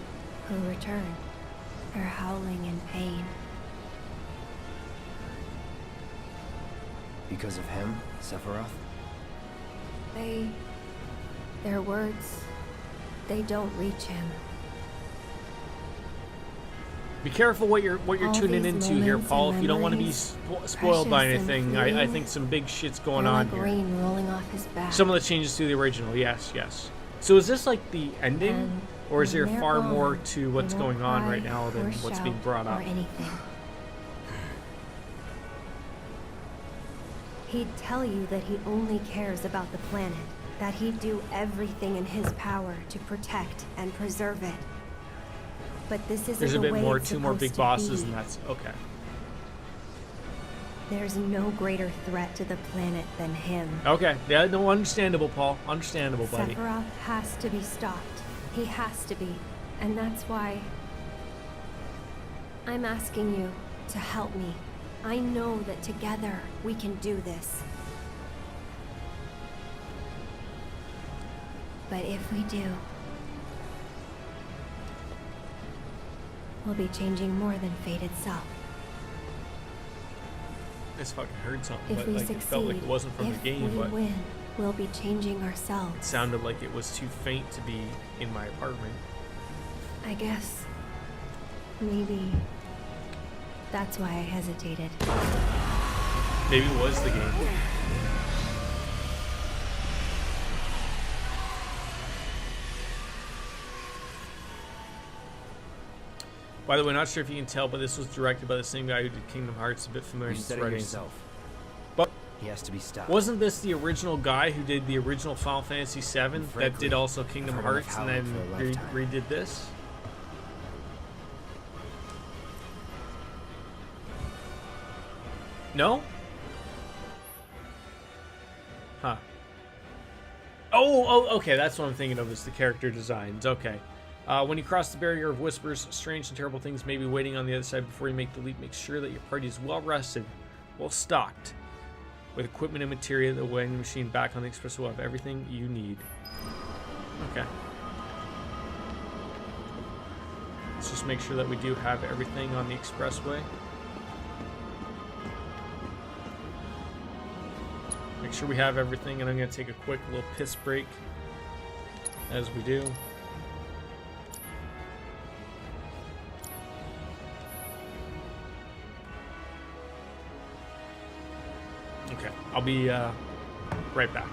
who returned, are howling in pain. Because of him, Sephiroth? Their words, they don't reach him. be careful what you're All tuning these into here, moments Paul. and If you don't want to be memories, spoiled by precious and anything, I fleeting. think some big shit's going They're on like here. rain rolling off his back. Some of the changes to the original, yes. So is this like the ending, And or is there when they're far more gone, to what's they won't going on cry right now than or what's shout being brought up? Or anything. He'd tell you that he only cares about the planet, that he'd do everything in his power to protect and preserve it. But this isn't There's a the bit way more, it's 2 more supposed big to bosses, be. and that's okay. There's no greater threat to the planet than him. Okay, yeah, no, understandable, Paul. Understandable, buddy. Sephiroth has to be stopped. He has to be. And that's why I'm asking you to help me. I know that together we can do this. But if we do, we'll be changing more than fate itself. I just fucking heard something, If but we like succeed, it felt like it wasn't from the if game, we but win, we'll be changing it ourselves. sounded like it was too faint to be in my apartment. I guess maybe that's why I hesitated. Maybe it was the game. By the way, not sure if you can tell, but this was directed by the same guy who did Kingdom Hearts. A bit familiar You with said his it writing. yourself. But He has to be stopped. wasn't this the original guy who did the original Final Fantasy VII that frankly, did also Kingdom I've heard enough Hearts and howling then for a lifetime. redid this? No? Huh. Oh, okay, that's what I'm thinking of is the character designs. Okay. When you cross the barrier of whispers, strange and terrible things may be waiting on the other side before you make the leap. Make sure that your party is well rested, well stocked, with equipment and material. The weighing machine back on the express will have everything you need. Okay. Let's just make sure that we do have everything on the expressway. Make sure we have everything, and I'm going to take a quick little piss break as we do. Okay, I'll be right back.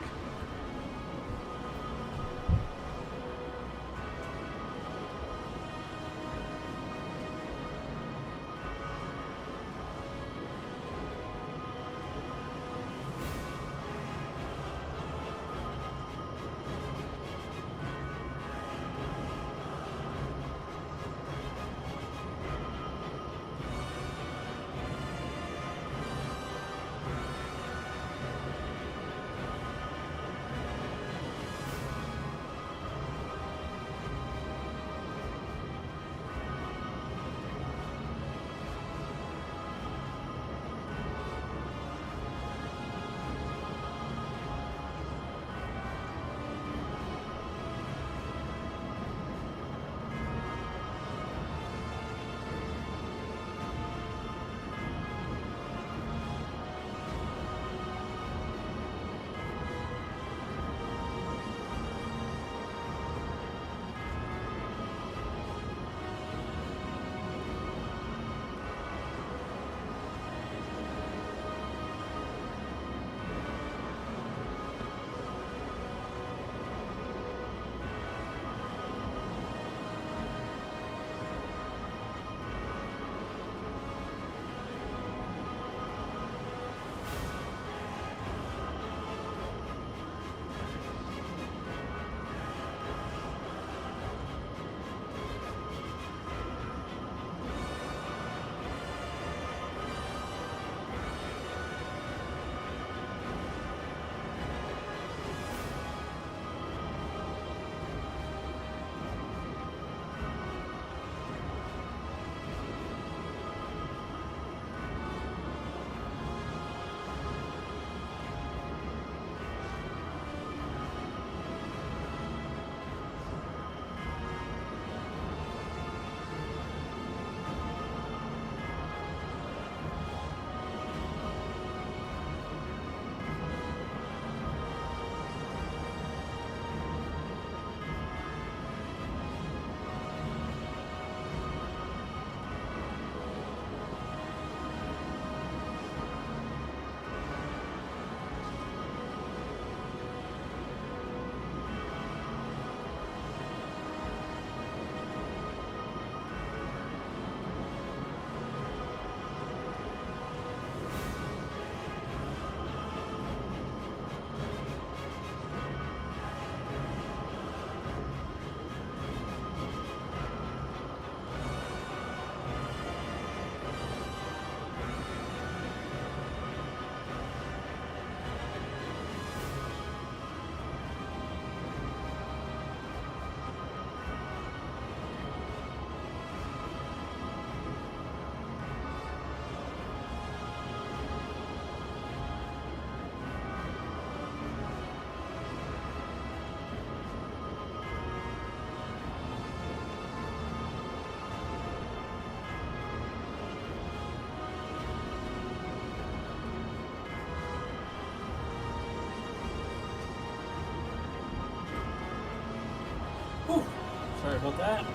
about that.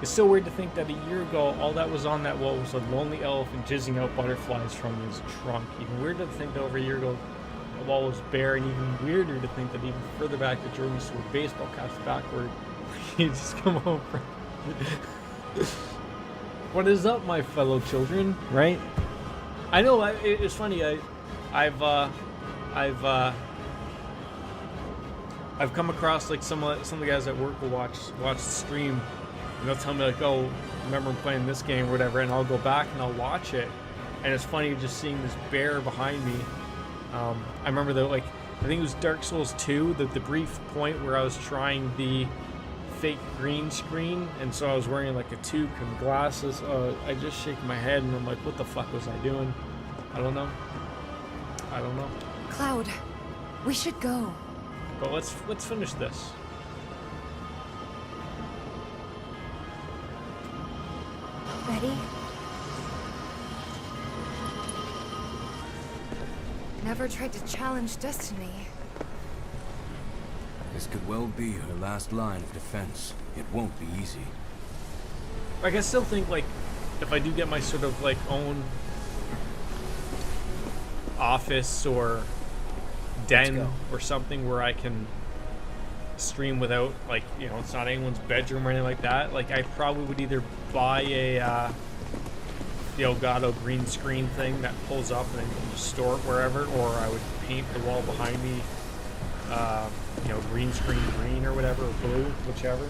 It's so weird to think that a year ago, all that was on that wall was a lonely elephant jizzing out butterflies from his trunk. Even weirder to think that over a year ago, the wall was bare, and even weirder to think that even further back, the Jordan used to wear baseball caps backward. You just come home from. What is up, my fellow children? Right? I know. It's funny. I've come across like some of the guys at work will watch the stream, and they'll tell me like, "Oh, remember I'm playing this game or whatever," and I'll go back and I'll watch it, and it's funny just seeing this bear behind me. I remember though, like I think it was Dark Souls 2, the brief point where I was trying the fake green screen, and so I was wearing like a toque and glasses. I just shake my head and I'm like, what the fuck was I doing? I don't know. Cloud, we should go. But let's finish this. Ready? Never tried to challenge destiny. This could well be her last line of defense. It won't be easy. Like I still think like if I do get my sort of like own office or den or something where I can stream without like, you know, it's not anyone's bedroom or anything like that, like I probably would either buy a the Elgato green screen thing that pulls up and then you can just store it wherever, or I would paint the wall behind me you know, green screen green or whatever, or blue, whichever.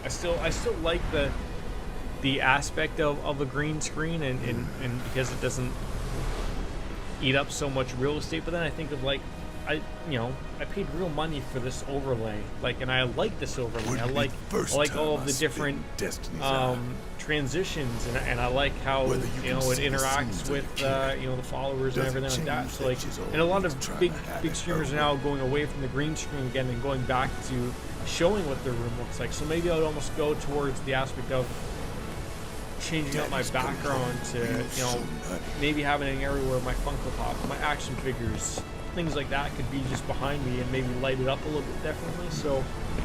I still like the aspect of a green screen and because it doesn't eat up so much real estate. But then I think of like I paid real money for this overlay, like, and I like this overlay. I like all of the different transitions, and I like how it interacts with the followers and everything like that. So like, and a lot of big streamers are now going away from the green screen again and going back to showing what their room looks like. So maybe I would almost go towards the aspect of changing up my background to, you know, maybe having an area where my Funko Pop, my action figures, things like that could be just behind me, and maybe light it up a little bit differently so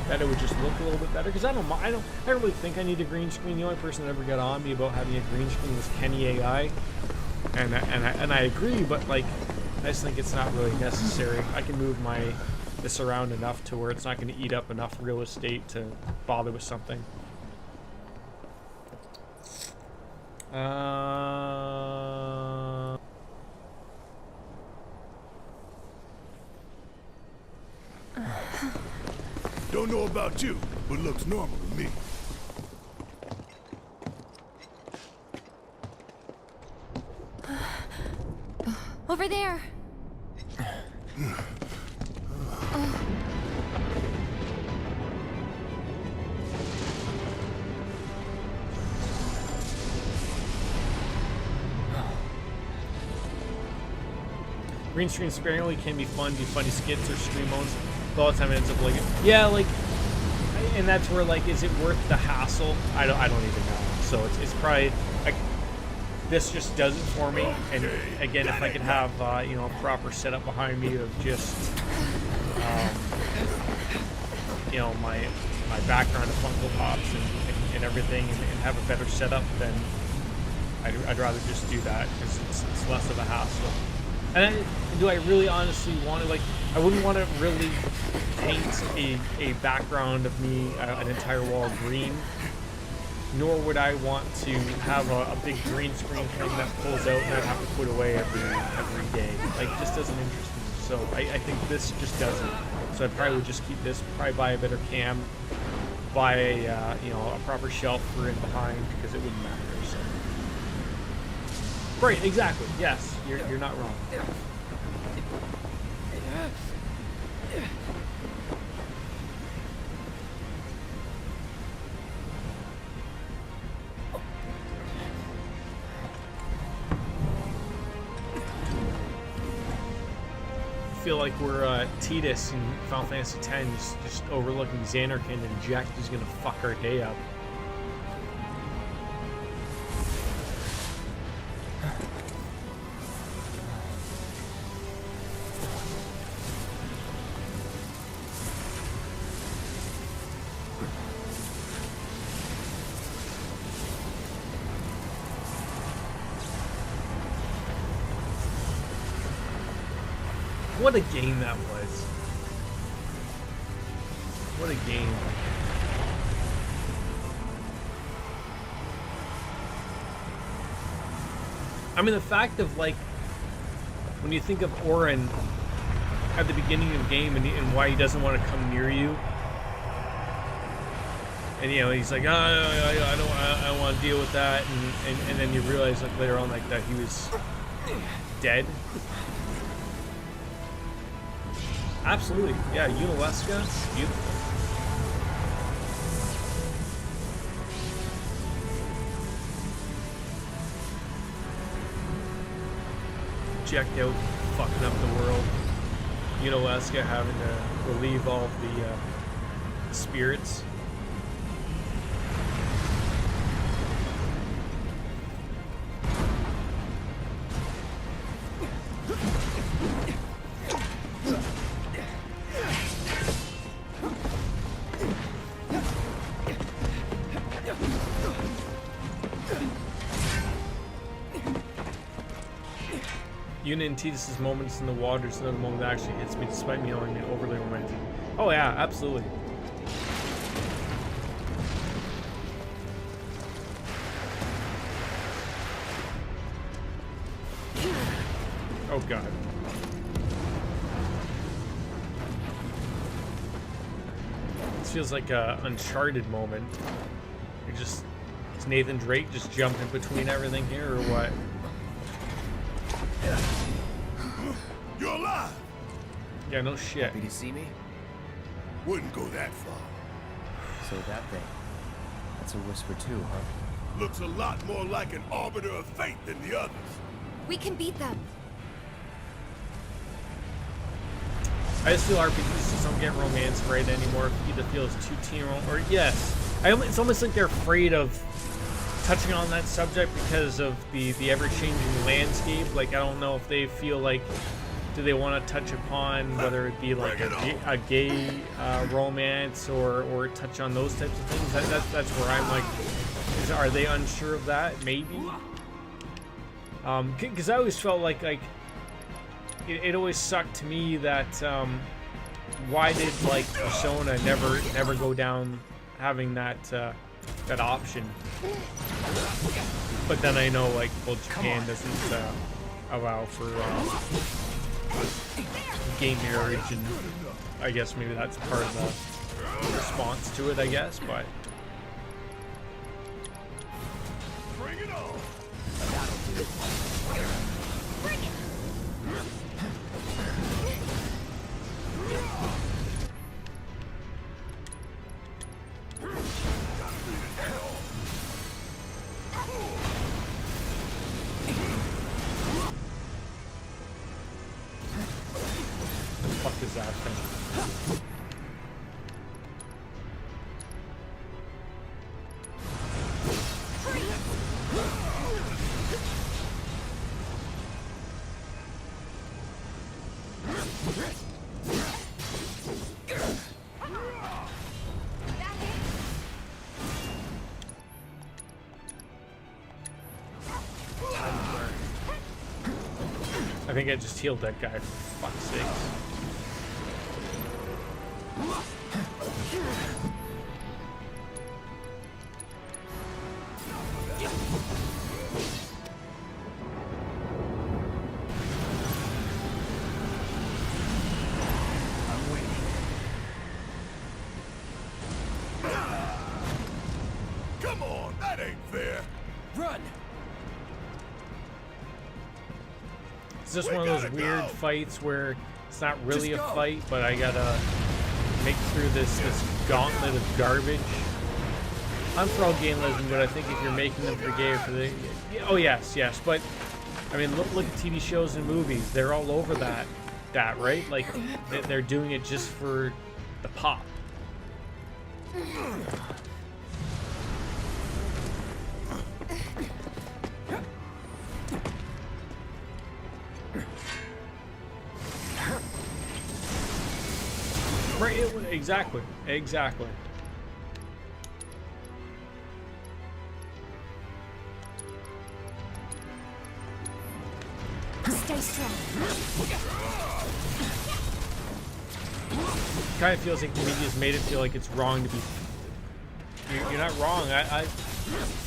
that it would just look a little bit better. Because I don't really think I need a green screen. The only person that ever got on me about having a green screen was Kenny AI, and I agree, but like I just think it's not really necessary. I can move this around enough to where it's not going to eat up enough real estate to bother with something. Don't know about you, but looks normal to me. Over there. Green screen sparingly can be fun, do funny skits or stream modes. But all the time it ends up like, yeah, like, and that's where like, is it worth the hassle? I don't even know. So it's probably like, this just does it for me. And again, if I could have a proper setup behind me of just my background of Funko Pops and everything, and have a better setup, then I'd rather just do that because it's less of a hassle. And do I really honestly want to, like, I wouldn't want to really paint a background of me, an entire wall green, nor would I want to have a big green screen thing that pulls out and I'd have to put away every day. Like, it just doesn't interest me. So I think this just doesn't. So I probably would just keep this, probably buy a better cam, buy a proper shelf for in behind, because it wouldn't matter. So. Right, exactly. Yes, you're not wrong. I feel like we're Tidus in Final Fantasy X, just overlooking Xanarkand, and Jack is gonna fuck our day up. What a game that was. What a game. I mean, the fact of, like, when you think of Orin at the beginning of the game and why he doesn't want to come near you. And, you know, he's like, I don't want to deal with that. And then you realize, like, later on, like, that he was dead. Absolutely. Yeah, Unalesca, beautiful. Checked out, fucking up the world. Unalesca having to relieve all of the spirits. Yuna and Tidus' moments in the water is another moment that actually hits me despite me knowing it overly romantic. Oh yeah, absolutely. Oh god. This feels like a Uncharted moment. Is Nathan Drake just jumping between everything here or what? You're alive! Yeah, no shit. Happy to see me? Wouldn't go that far. So that thing. That's a whisper too, huh? Looks a lot more like an arbiter of fate than the others. We can beat them. I just feel RPGs just don't get romance right anymore. It either feels too teen or yes. It's almost like they're afraid of touching on that subject because of the ever-changing landscape. Like, I don't know if they feel like, do they want to touch upon whether it be like a gay romance or touch on those types of things. That's where I'm like, are they unsure of that? Maybe. Because I always felt like it always sucked to me that why did like Persona never go down having that that option. But then I know, like, well, Japan doesn't allow for gay marriage, and I guess maybe that's part of the response to it, I guess, but... Bring it on! Bring it! What the fuck is that thing? I think I just healed that guy, for fuck's sake. I'm waiting. Come on, that ain't fair. Run! It's just one of those weird fights where it's not really a fight, but I gotta make through this gauntlet of garbage. I'm for all game legends, but I think if you're making them for gay or for the... Oh, yes, but... I mean, look at TV shows and movies. They're all over that, right? Like, they're doing it just for the pop. Right, exactly. Stay strong. Kind of feels like the media's made it feel like it's wrong to be. You're not wrong. I it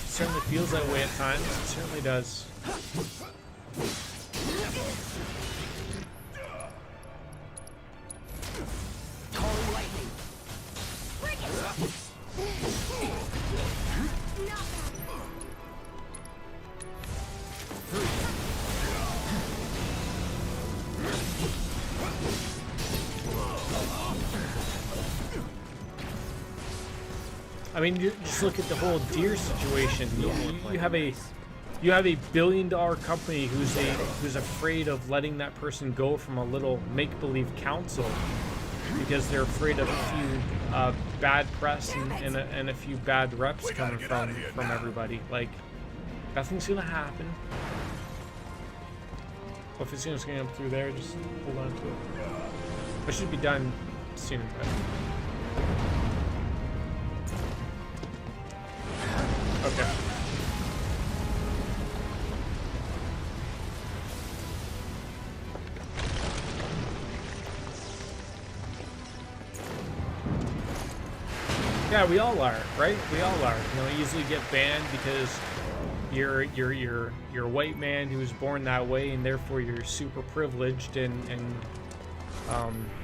certainly feels that way at times. It certainly does. Calling lightning. Bring it! Not I mean, just look at the whole deer situation. You have a $1 billion company who's afraid of letting that person go from a little make-believe council because they're afraid of a few bad press and a few bad reps coming from everybody. Like, nothing's gonna happen. Well, if it's gonna scan up through there, just hold on to it. It should be done soon. But... Okay. Yeah, we all are, right? We all are. You know, easily get banned because you're a white man who was born that way, and therefore you're super privileged, and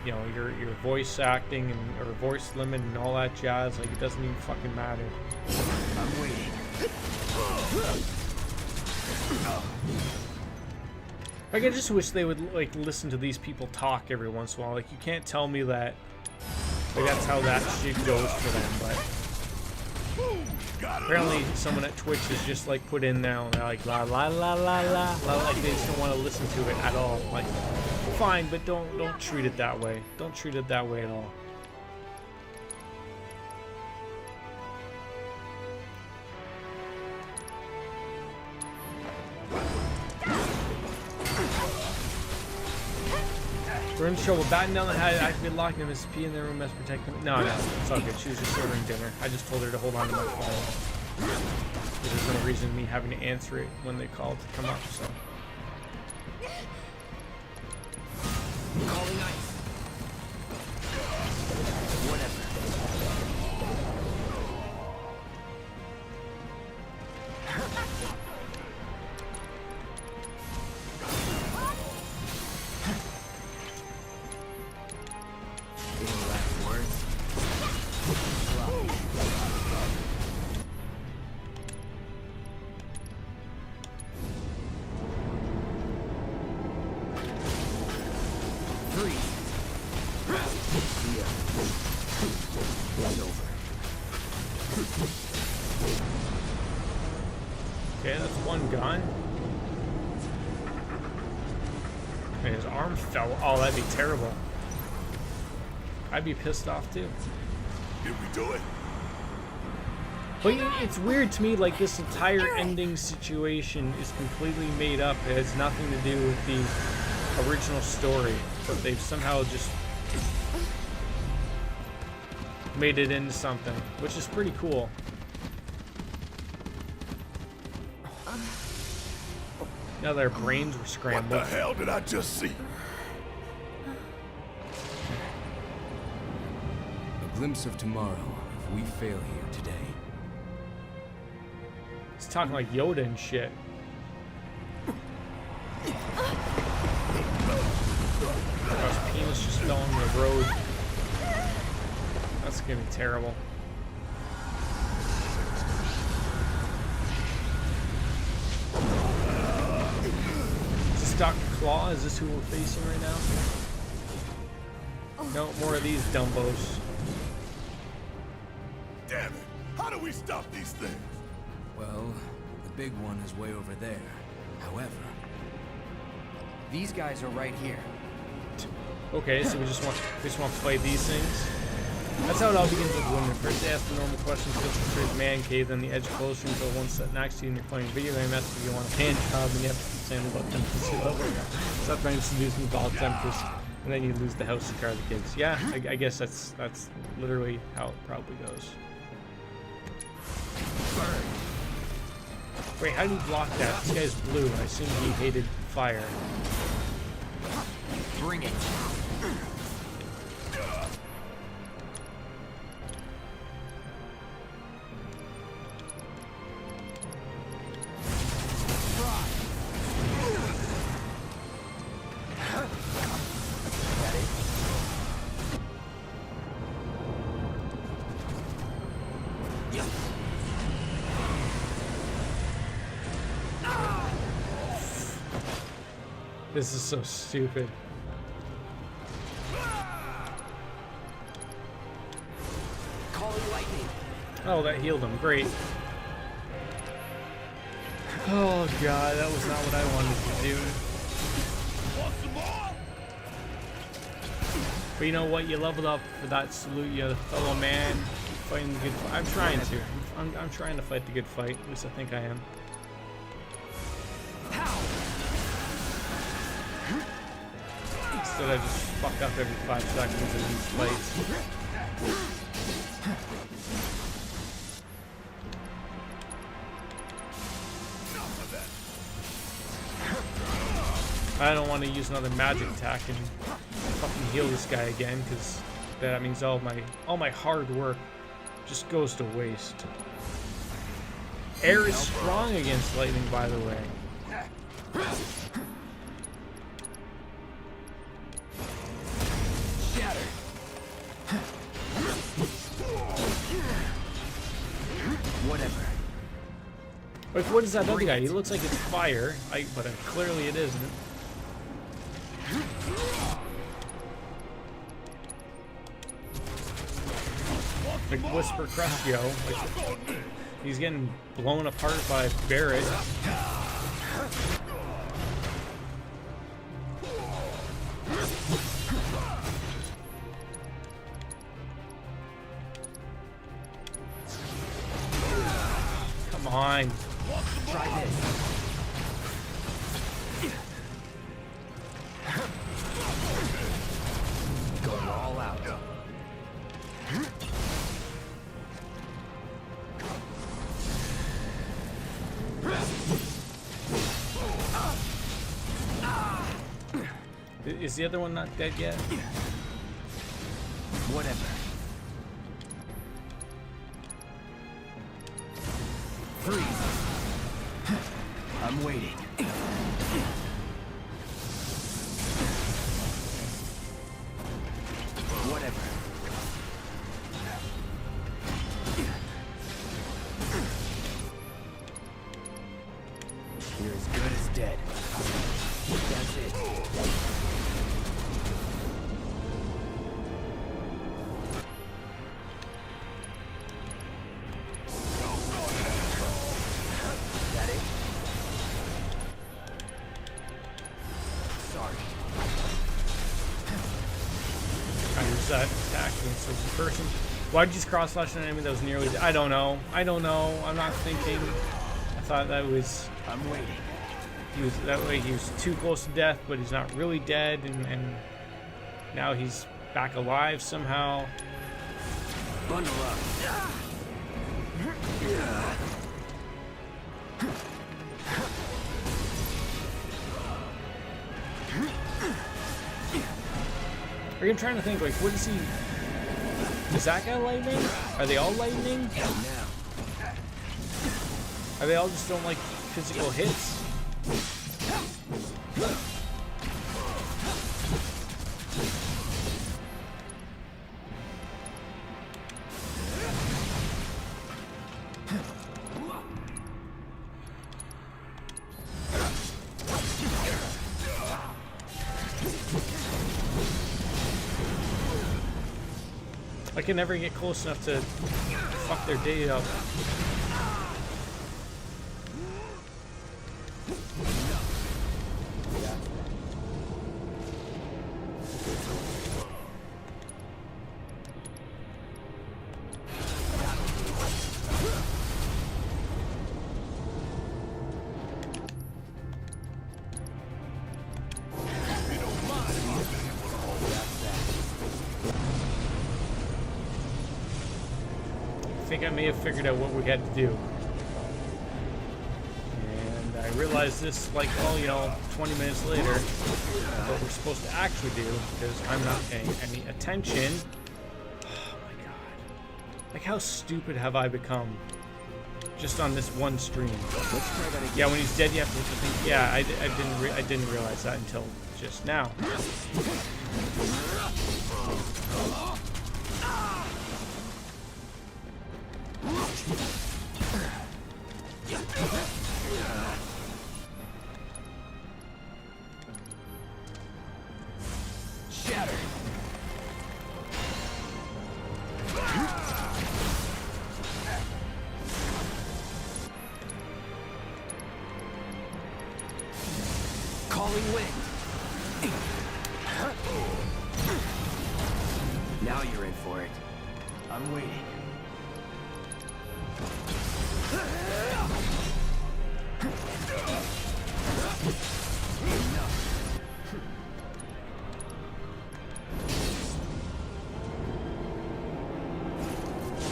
you know, your voice acting and or voice limit and all that jazz. Like, it doesn't even fucking matter. I'm waiting. Like, I just wish they would like listen to these people talk every once in a while. Like, you can't tell me that like that's how that shit goes for them, but apparently someone at Twitch is just like put in now, and they're like la la la la la la, like they just don't want to listen to it at all. Like, fine, but don't treat it that way. Don't treat it that way at all. We're in trouble. Batting down the head. I could be locking him as P in the room as protecting him. No, it's all good. She was just ordering dinner. I just told her to hold on to my phone. There's no reason me having to answer it when they called to come up, so. Calling ice. Whatever. Any last words? Okay, that's one gone. And his arm fell. Oh, that'd be terrible. I'd be pissed off too. Did we do it? But it's weird to me, like, this entire ending situation is completely made up. It has nothing to do with the original story. But they've somehow just made it into something, which is pretty cool. Now their brains were scrambled. What the hell did I just see? A glimpse of tomorrow if we fail here today. He's talking like Yoda and shit. His penis just fell on the road. That's gonna be terrible. Is this Dr. Claw? Is this who we're facing right now? No, more of these dumbos. Damn it! How do we stop these things? Well, the big one is way over there. However, These guys are right here. Okay, so we just want to play these things. That's how it all begins with women. First they ask the normal questions, just to create man cave, then the edge closer until one set next to you and you're playing a video game. That's if you want a hand job and you have to keep saying about Tempest. Stop trying to seduce me about Tempest, and then you lose the house, the car, the kids. Yeah, I guess that's literally how it probably goes. Wait, how do you block that? This guy's blue. I assume he hated fire. Bring it. This is so stupid. Calling lightning. Oh, that healed him. Great. Oh god, that was not what I wanted to do. But you know what? You leveled up for that salute, you fellow man. Fighting the good fight. I'm trying to. I'm trying to fight the good fight. At least I think I am. Instead I just fuck up every 5 seconds in these fights. I don't want to use another magic attack and fucking heal this guy again, because that means all my hard work just goes to waste. Air is strong against lightning, by the way. Whatever. Like, what is that other guy? He looks like it's fire, but clearly it isn't. Like Whisper Crustio, like he's getting blown apart by Barret. Come on. Try this. Going all out. Is the other one not dead yet? Whatever. Freeze. I'm waiting. Whatever. You're as good as dead. That's it. That it? Sorry. I use that attack against this person. Why'd you just cross slash an enemy that was nearly dead? I don't know. I don't know. I'm not thinking. I thought that was. I'm waiting. He was that way. He was too close to death, but he's not really dead, and now he's back alive somehow. Bundle up. Are you trying to think, like, what is he? Is that guy lightning? Are they all lightning? Now. Are they all just don't like physical hits? I can never get close enough to fuck their day up. I think I may have figured out what we had to do. And I realized this, like, well, you know, 20 minutes later, what we're supposed to actually do, because I'm not paying any attention. Oh my god. Like, how stupid have I become just on this one stream? Yeah, when he's dead, you have to hit the thing. Yeah, I didn't realize that until just now. Shatter. Calling wind. Now you're in for it. I'm waiting.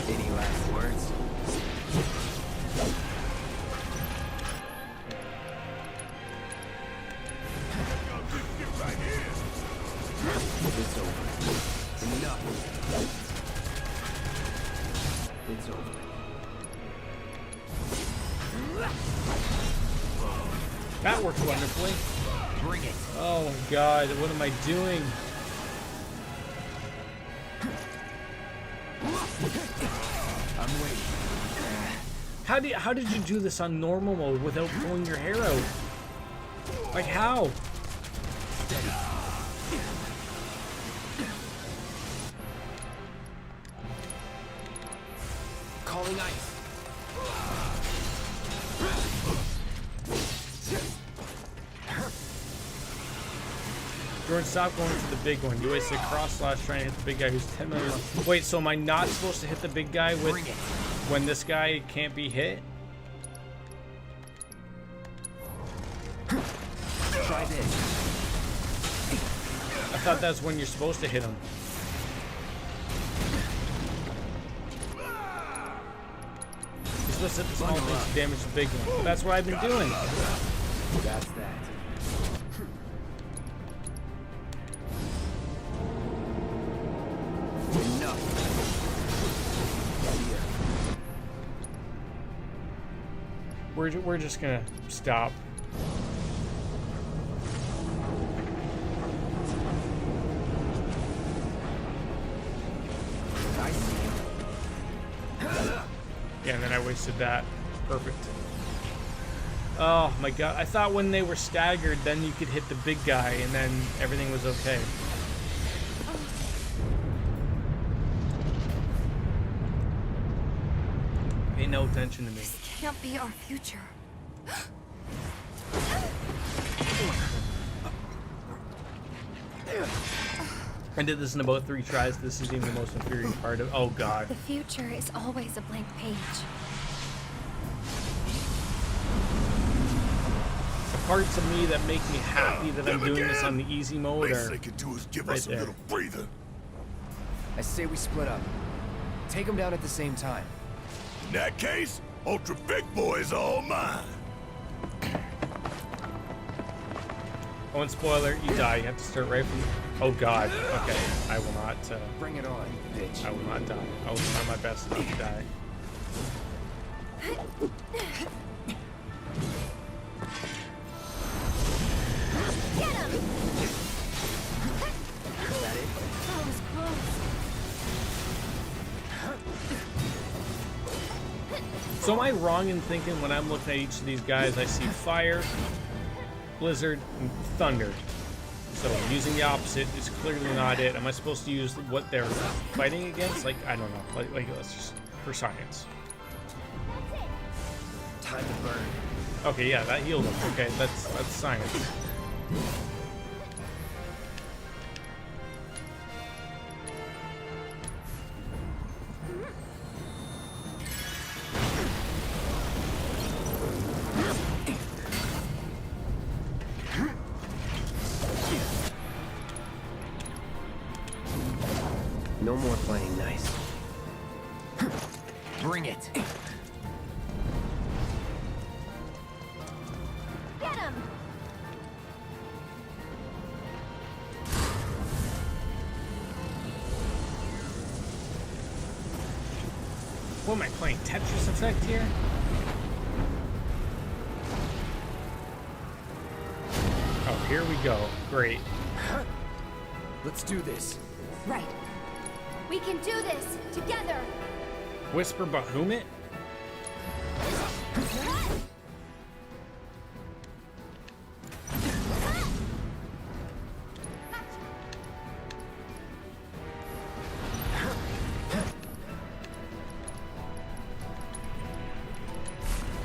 Any last words? It's over. Enough. It's over. That works wonderfully. Bring it. Oh god, what am I doing? I'm waiting. How did you do this on normal mode without pulling your hair out? Like how? Calling ice. Jordan, stop going for the big one. You wasted cross slash trying to hit the big guy who's 10 million. Wait, so am I not supposed to hit the big guy with when this guy can't be hit? Try this. I thought that's when you're supposed to hit him. You're supposed to hit the small things to damage the big one. But that's what I've been doing. That's that. Enough. We're just gonna stop. I see. Yeah, and then I wasted that. Perfect. Oh my god. I thought when they were staggered, then you could hit the big guy and then everything was okay. Pay no attention to me. This can't be our future. I did this in about 3 tries. This is even the most infuriating part of. Oh god. The future is always a blank page. The parts of me that make me happy that I'm doing this on the easy mode Least are they can do is give right us a there. little breather. I say we split up. Take them down at the same time. In that case, Ultra Big Boy is all mine. Oh, and spoiler, you die. You have to start right from. Oh god. Okay, I will not. Bring it on, bitch. I will not die. I will try my best not to die. Get him! Is that it? That was close. So am I wrong in thinking when I'm looking at each of these guys, I see fire, blizzard, and thunder? So using the opposite is clearly not it. Am I supposed to use what they're fighting against? Like, I don't know. Like let's just for science. Time to burn. Okay, yeah, that healed him. Okay, that's science. No more playing nice. Bring it. him! What am I playing? Tetris Effect here? Oh, here we go. Great. Let's do this. Right. We can do this together. Whisper Bahamut?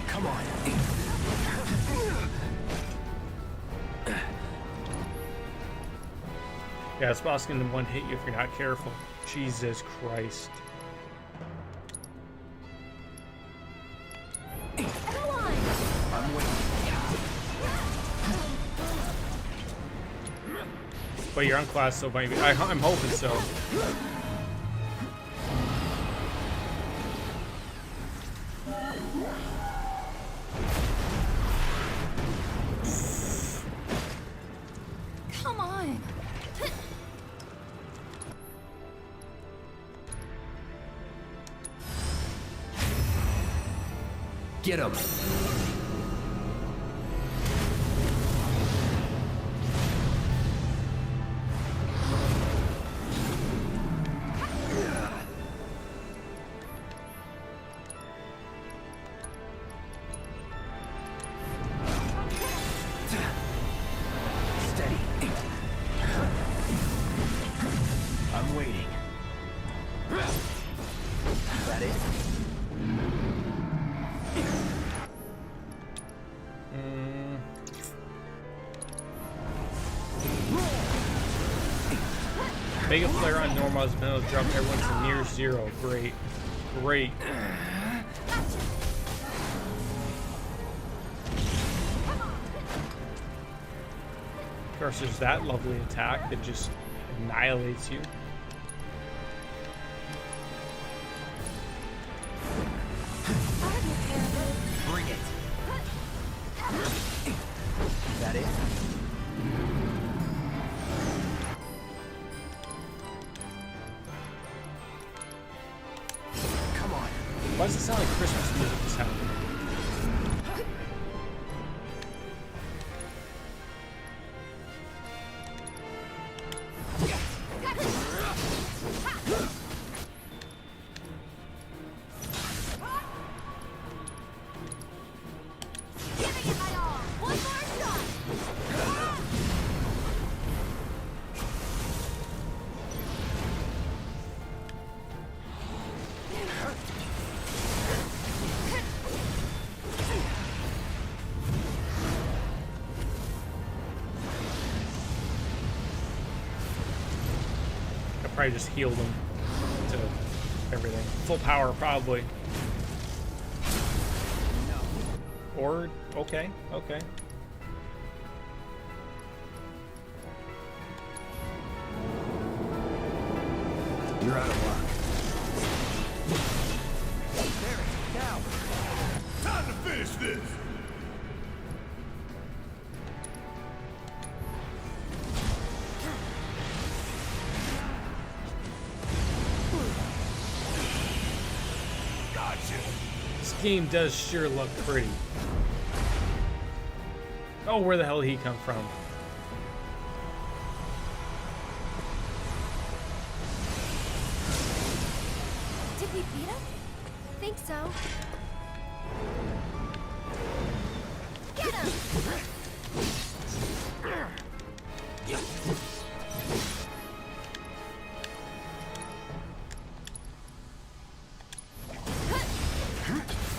Come on. Yeah, this boss can one hit you if you're not careful. Jesus Christ. Come on! I'm waiting. But you're on class, so maybe I'm hoping so. Come on! Get him. Steady. I'm waiting. Is that it? Mega Flare on normal as middle drop everyone to near zero. Great. Great. Of course, there's that lovely attack that just annihilates you. Bring it. Is that it? Come on. Why does it sound like Christmas music is happening? Giving it my all! One more shot! I probably just healed him to everything. Full power, probably. Or, okay, okay. You're out of luck. There, now. Time to finish this! Gotcha! This game does sure look pretty. Oh, where the hell did he come from? Did we beat him? Think so. Get him!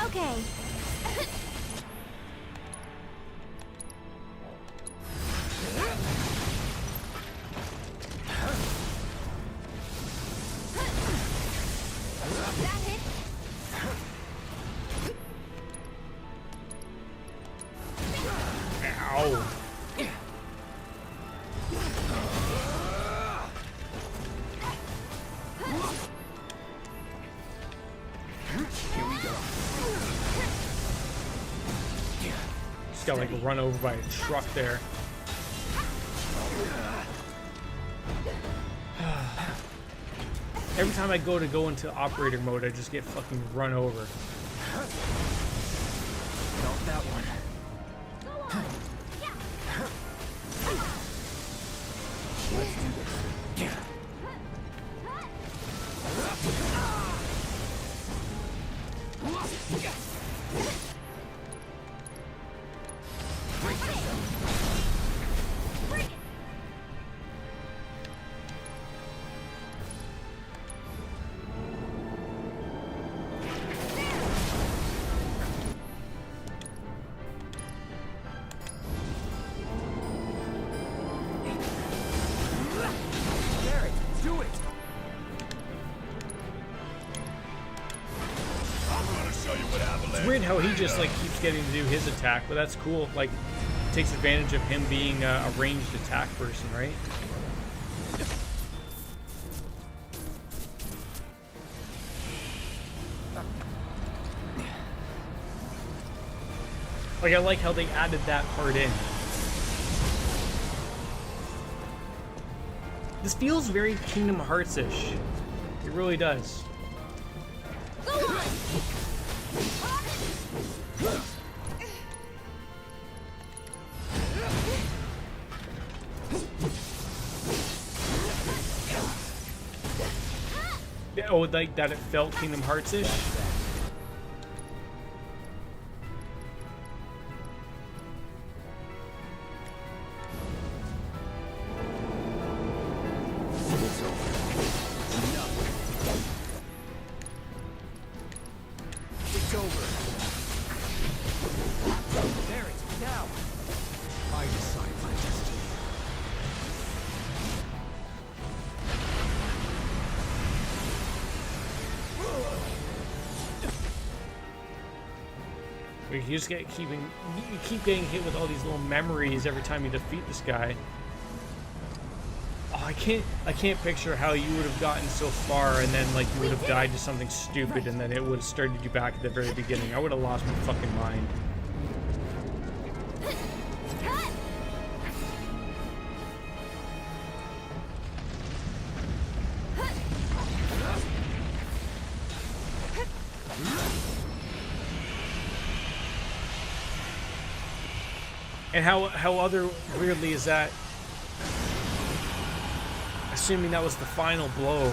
Okay. That hit. Ow. Here we go. Just got like run over by a truck there. Every time I go into operator mode, I just get fucking run over. Not that one. Let's do this. It's weird how he just like keeps getting to do his attack, but that's cool. Like, takes advantage of him being a ranged attack person, right? Like, I like how they added that part in. This feels very Kingdom Hearts-ish. It really does. Go on! Oh, like that it felt Kingdom Hearts-ish? It's over. There it is now. I decide my destiny. You just you keep getting hit with all these little memories every time you defeat this guy. Oh, I can't picture how you would have gotten so far and then like you would have died to something stupid and then it would have started you back at the very beginning. I would have lost my fucking mind. And how other weirdly is that? Assuming that was the final blow,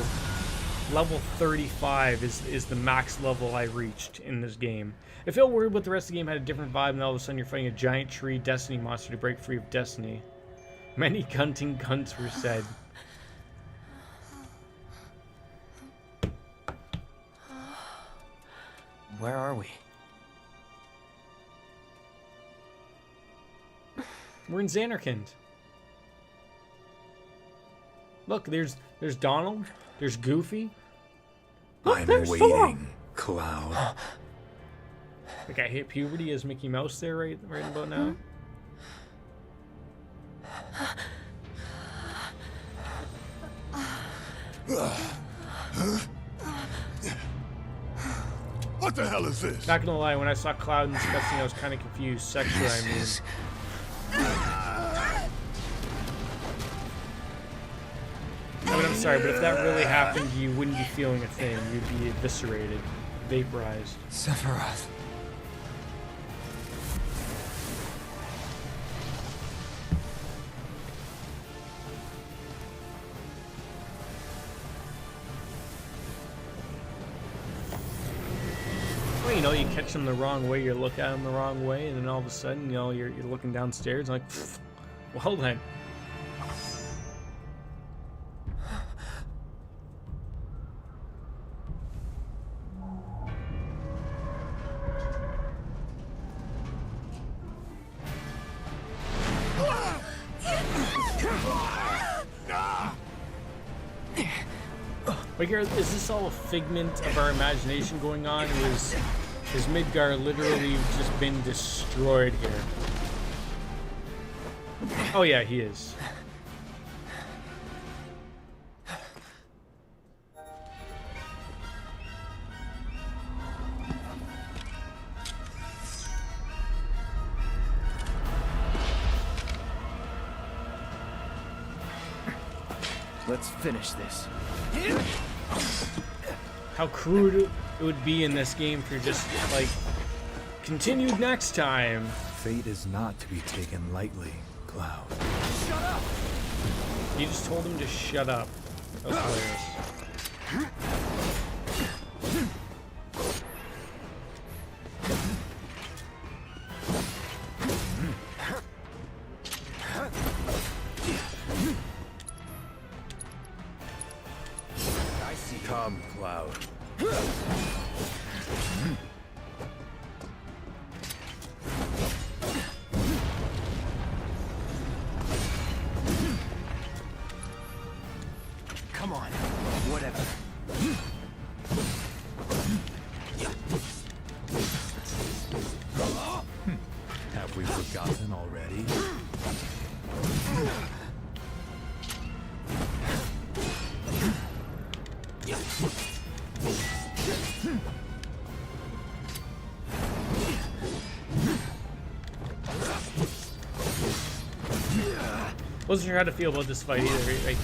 level 35 is the max level I reached in this game. It felt weird, but the rest of the game had a different vibe, and all of a sudden you're fighting a giant tree destiny monster to break free of destiny. Many gunting guns were said. Where are we? We're in Xanarkand. Look, there's Donald, there's Goofy. Look, I'm there's waiting, Sora. Cloud. Like I hit puberty as Mickey Mouse there right about now. What the hell is this? Not gonna lie, when I saw Cloud in this cutscene, I was kind of confused. Sexually, I mean. I mean, I'm sorry, but if that really happened, you wouldn't be feeling a thing. You'd be eviscerated, vaporized. Sephiroth. Well, you know, you catch them the wrong way, you look at them the wrong way, and then all of a sudden, you know, you're looking downstairs, like, pfft, well then. Like, is this all a figment of our imagination going on? Is Midgar literally just been destroyed here? Oh yeah, he is. Let's finish this. How crude it would be in this game for just like continued next time. Fate is not to be taken lightly, Cloud. Shut up! You just told him to shut up. That was hilarious. I see. Come, Cloud. Come on. Whatever. Have we forgotten already? Wasn't sure how to feel about this fight either. Like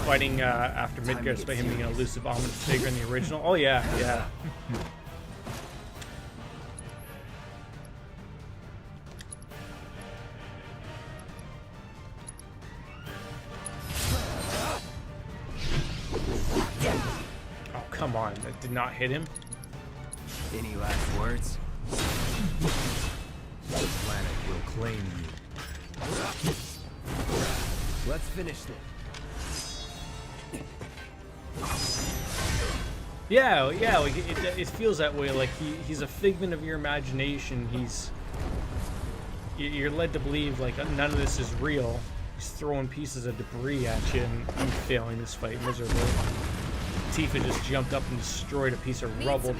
fighting after Midgar, despite him being an elusive, ominous figure in the original. Oh yeah, yeah. Oh come on, that did not hit him. Any last words? The planet will claim you. Let's finish this. Yeah, yeah. Like it feels that way. Like he's a figment of your imagination. You're led to believe like none of this is real. He's throwing pieces of debris at you, and I'm failing this fight miserably. Tifa just jumped up and destroyed a piece of rubble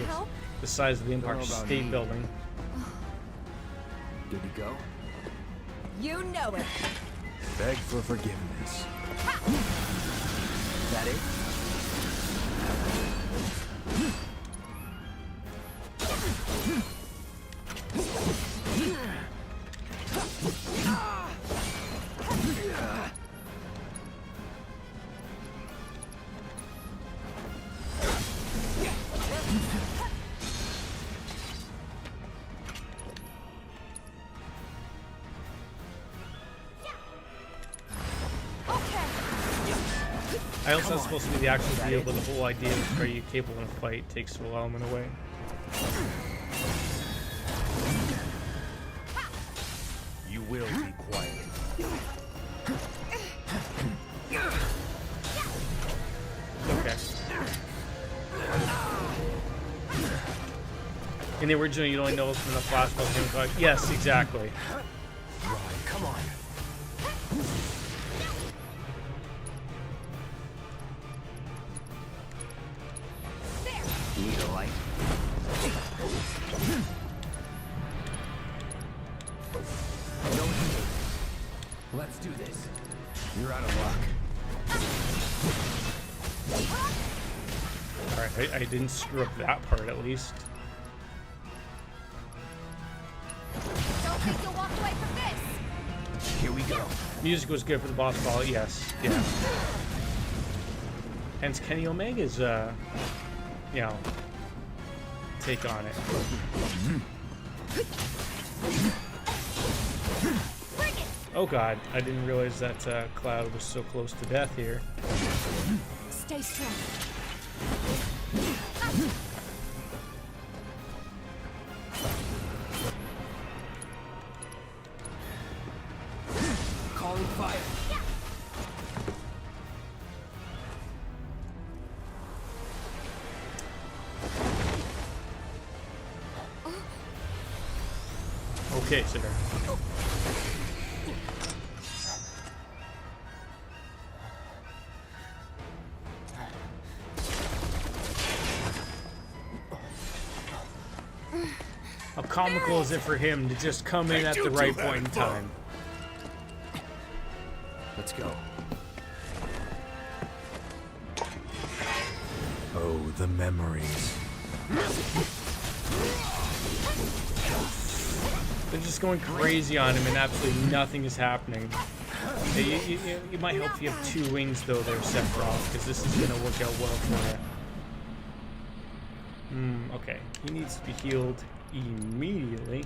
the size of the Empire State Building. Good to go? You know it. Beg for forgiveness. That it? I also was supposed to be the actual deal, but the whole idea of are you capable in a fight takes the element away. You will be quiet. Okay. In the original, you only know from the flashback. Yes, exactly. Right, come on. Need a light? No. Let's do this. You're out of luck. Alright, I didn't screw up that part at least. Don't think you'll walk away from this. Here we go. Music was good for the boss ball, yes. Yeah. Hence Kenny Omega's, you know, take on it. Oh god, I didn't realize that Cloud was so close to death here. Stay strong. Calling fire. Okay, sir. How comical is it for him to just come in at the right point in time? Let's go. Oh, the memories. They're just going crazy on him and absolutely nothing is happening. It might help if you have 2 wings though there, Sephiroth, because this is gonna work out well for you. Okay. He needs to be healed immediately.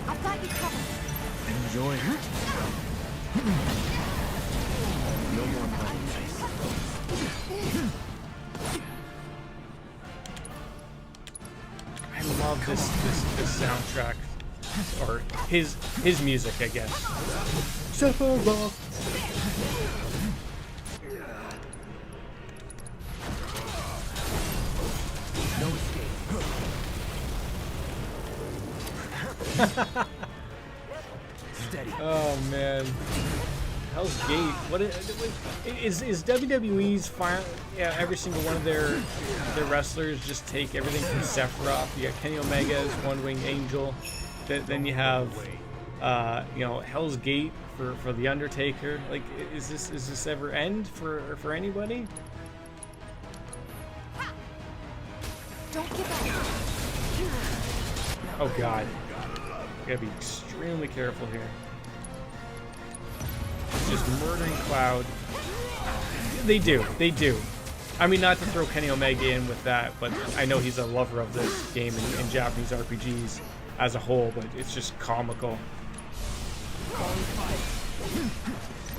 I've got you covered. Enjoy it. No more playing. I love this soundtrack, or his music, I guess. Sephiroth. No escape. Steady. Oh man, Hell's Gate. What is WWE's final? Yeah, every single one of their wrestlers just take everything from Sephiroth. You got Kenny Omega as One Wing Angel. Then you have you know, Hell's Gate for the Undertaker. Like, is this ever end for anybody? Don't give up. Oh god. Gotta be extremely careful here. Just murdering Cloud. They do. I mean, not to throw Kenny Omega in with that, but I know he's a lover of this game and Japanese RPGs as a whole, but it's just comical.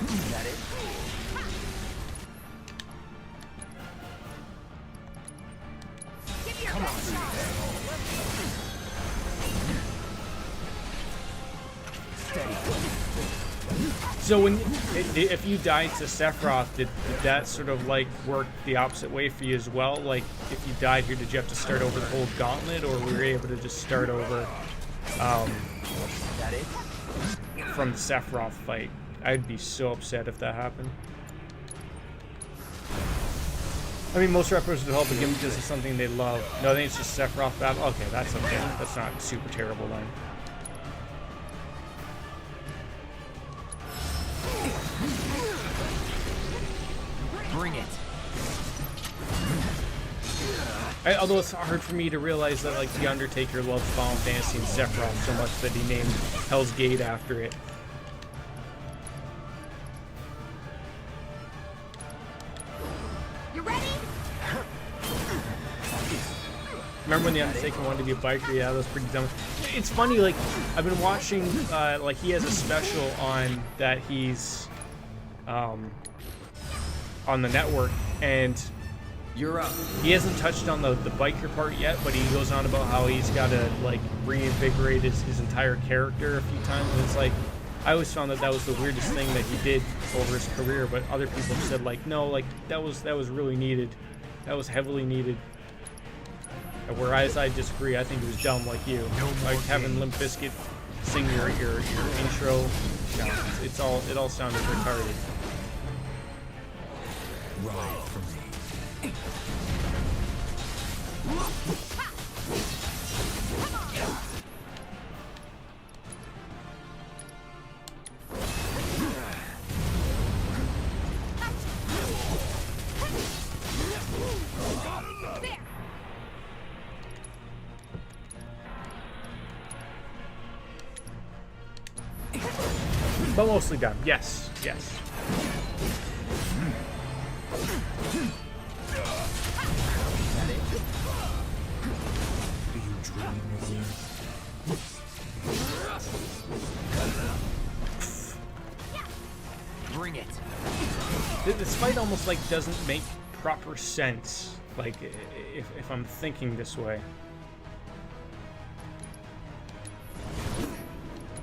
Is that it? Come on. So if you died to Sephiroth, did that sort of like work the opposite way for you as well? Like, if you died here, did you have to start over the whole gauntlet, or were you able to just start over from the Sephiroth fight? I'd be so upset if that happened. I mean, most rappers would help a game because it's something they love. No, I think it's just Sephiroth battle. Okay, that's okay. That's not super terrible then. Bring it. Although it's hard for me to realize that, like, The Undertaker loves Final Fantasy and Sephiroth so much that he named Hell's Gate after it. You ready? Remember when The Undertaker wanted to be a biker? Yeah, that was pretty dumb. It's funny, like, I've been watching, like, he has a special on that he's, on the network, and you're up. He hasn't touched on the biker part yet, but he goes on about how he's got to, like, reinvigorate his entire character a few times, and it's like, I always found that was the weirdest thing that he did over his career, but other people said, like, no, like, that was really needed. That was heavily needed. Whereas I disagree, I think it was dumb, like you. Like having Limp Bizkit sing your intro. No, it all sounded retarded. Ride for me. But mostly done. Yes, yes. Do you dream with me? Bring it. This fight almost like doesn't make proper sense. Like if I'm thinking this way.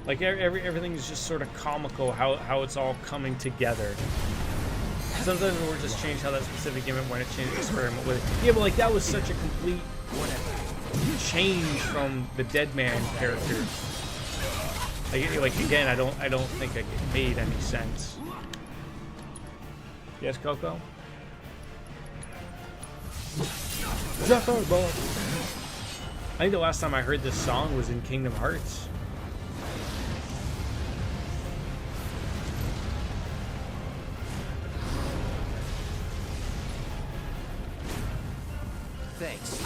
Like everything is just sort of comical how it's all coming together. Sometimes we'll just change how that specific gimmick when it changed experiment with it. Yeah, but like that was such a complete change from the Dead Man character. Like again, I don't think it made any sense. Yes, Coco? I think the last time I heard this song was in Kingdom Hearts. Thanks.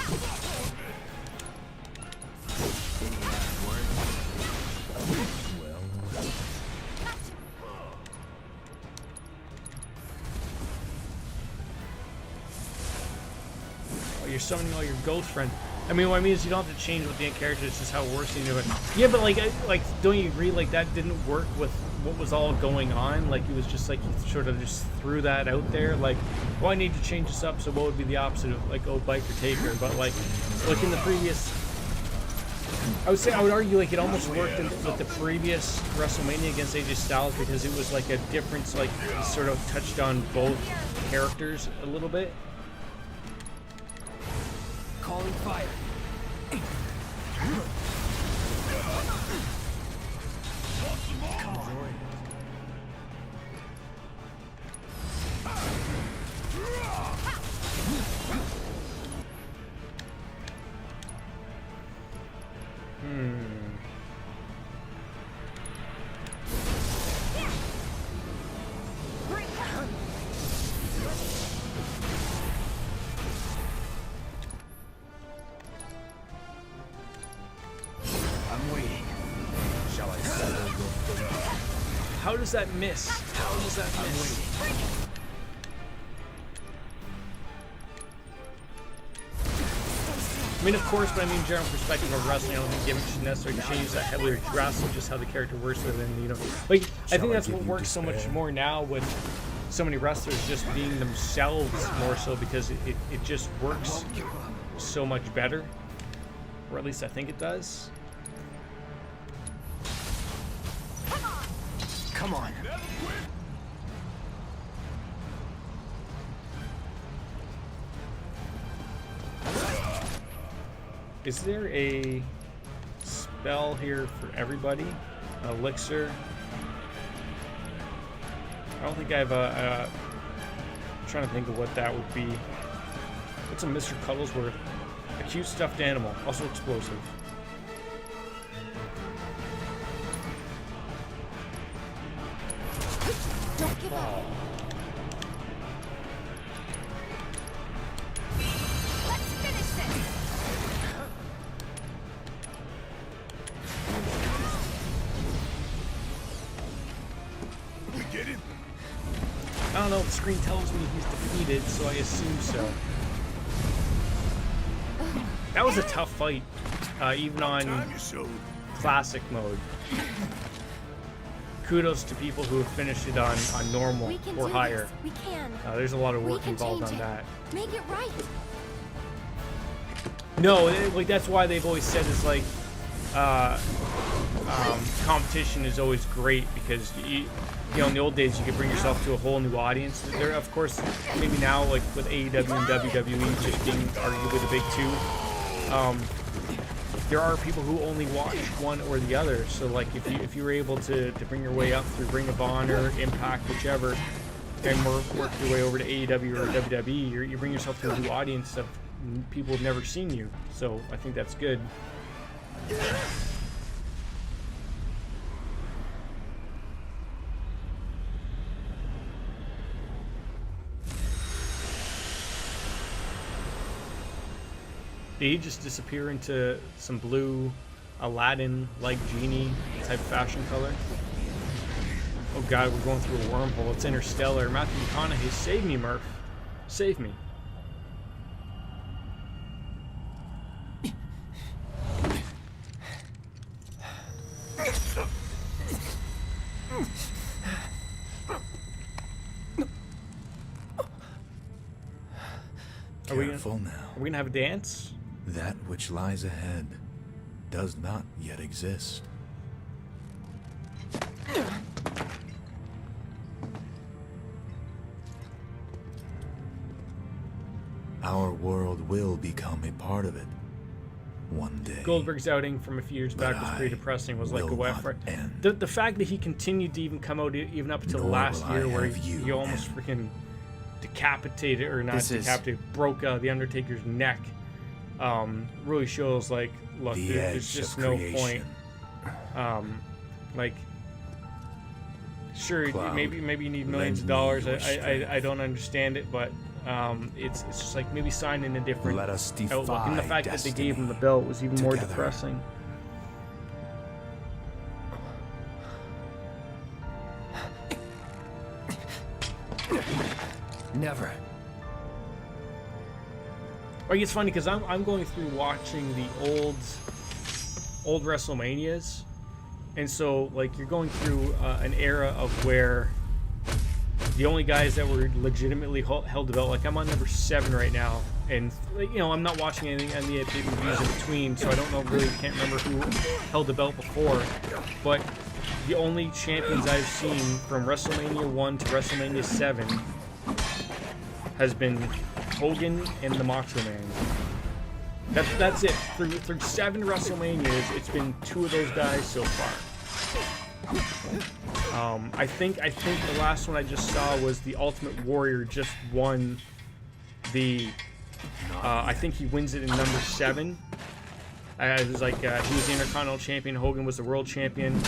summoning all your ghost friends. I mean, what I mean is you don't have to change what the end character is, just how it works in it. Yeah, but like, don't you agree? Like that didn't work with what was all going on. Like it was just like you sort of just threw that out there. Like, oh, I need to change this up. So what would be the opposite of like, oh, biker taker? But like in the previous, I would argue like it almost worked with the previous WrestleMania against AJ Styles because it was like a difference. Like it sort of touched on both characters a little bit. Calling fire. How does that miss? How does that miss? I mean, of course, but I mean, general perspective of wrestling, I don't think gimmicks should necessarily change that heavily or drastically, just how the character works within, you know. Like, I think that's what works so much more now with so many wrestlers just being themselves more so because it just works so much better. Or at least I think it does. Come on. Is there a spell here for everybody? An elixir? I don't think I have I'm trying to think of what that would be. What's a Mr. Cuddlesworth? A cute stuffed animal, also explosive. Don't give up. Let's finish this. You get it? I don't know, the screen tells me he's defeated, so I assume so. That was a tough fight, even on classic mode. Kudos to people who have finished it on normal or higher. We can. There's a lot of work involved on that. Make it right. No, like that's why they've always said it's like competition is always great because you know in the old days you could bring yourself to a whole new audience. There, of course, maybe now like with AEW and WWE just being arguably the big two. There are people who only watch one or the other. So like if you were able to bring your way up through Ring of Honor, Impact, whichever, and work your way over to AEW or WWE, you bring yourself to a new audience of people who've never seen you. So I think that's good. Did he just disappear into some blue Aladdin-like genie type fashion color? Oh god, we're going through a wormhole. It's interstellar. Matthew McConaughey, save me, Murph. Save me. Careful now. Are we gonna have a dance? That which lies ahead does not yet exist. Our world will become a part of it one day. Goldberg's outing from a few years back was pretty depressing. Was like a wet fart. The fact that he continued to even come out even up until last year, where he almost freaking decapitated, or not decapitated, broke the Undertaker's neck, really shows like, look, there's just no point. Like, sure, maybe you need millions of dollars. I don't understand it, but it's just like maybe sign in a different outlook. And the fact that they gave him the belt was even more depressing. Never. Like, it's funny because I'm going through watching the old WrestleManias, and so like you're going through an era of where the only guys that were legitimately held the belt, like I'm on number 7 right now, and you know I'm not watching anything on the pay-per-views in between, so I don't know, really can't remember who held the belt before, but the only champions I've seen from WrestleMania 1 to WrestleMania 7 has been Hogan and the Macho Man. That's it. Through 7 WrestleManias, it's been 2 of those guys so far. I think the last one I just saw was the Ultimate Warrior just won the. I think he wins it in number 7. It was like he was the Intercontinental Champion. Hogan was the World Champion.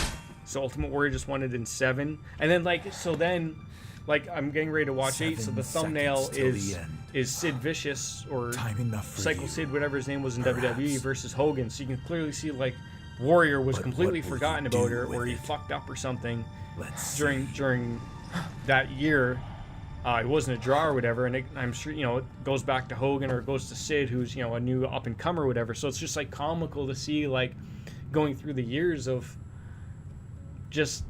So Ultimate Warrior just won it in 7. And then like I'm getting ready to watch 8. So the thumbnail is Sid Vicious or Psycho Sid, whatever his name was in WWE, versus Hogan. So you can clearly see like Warrior was completely forgotten about, or he fucked up or something during that year. It wasn't a draw or whatever, and I'm sure, you know, it goes back to Hogan or it goes to Sid, who's, you know, a new up and comer or whatever. So it's just like comical to see, like, going through the years of just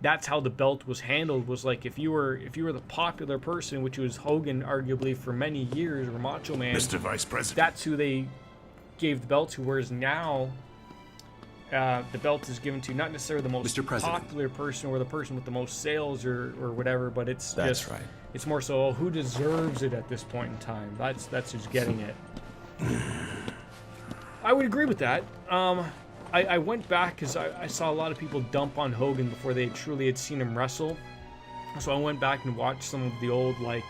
that's how the belt was handled. Was like if you were the popular person, which was Hogan arguably for many years, or Macho Man, Mr. Vice President, that's who they gave the belt to. Whereas now the belt is given to not necessarily the most popular person or the person with the most sales or whatever, but it's just right. It's more so who deserves it at this point in time. That's who's getting it. I would agree with that. I went back because I saw a lot of people dump on Hogan before they truly had seen him wrestle. So I went back and watched some of the old like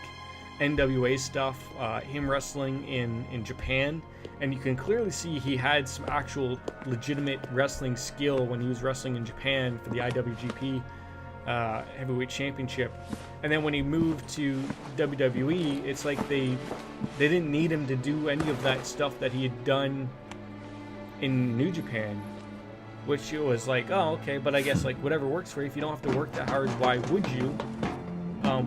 NWA stuff, him wrestling in Japan, and you can clearly see he had some actual legitimate wrestling skill when he was wrestling in Japan for the IWGP Heavyweight Championship. And then when he moved to WWE, it's like they didn't need him to do any of that stuff that he had done in New Japan, which it was like, oh, okay, but I guess like whatever works for you. If you don't have to work that hard, why would you?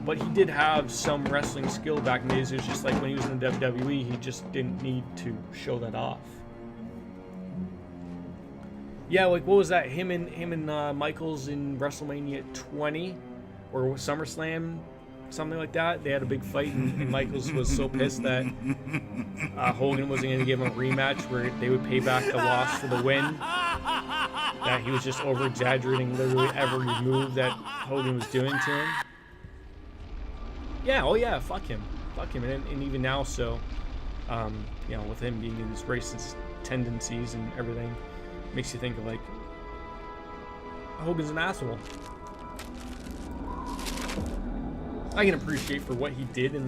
But he did have some wrestling skill back in the days. It was just like when he was in the WWE, he just didn't need to show that off. Yeah, like what was that? Him and Michaels in WrestleMania 20 or SummerSlam, something like that. They had a big fight, and Michaels was so pissed that Hogan wasn't going to give him a rematch where they would pay back the loss for the win. That he was just over exaggerating literally every move that Hogan was doing to him. Yeah, oh yeah, fuck him, and even now, so, you know, with him being in his racist tendencies and everything, makes you think of like Hogan's an asshole. I can appreciate for what he did in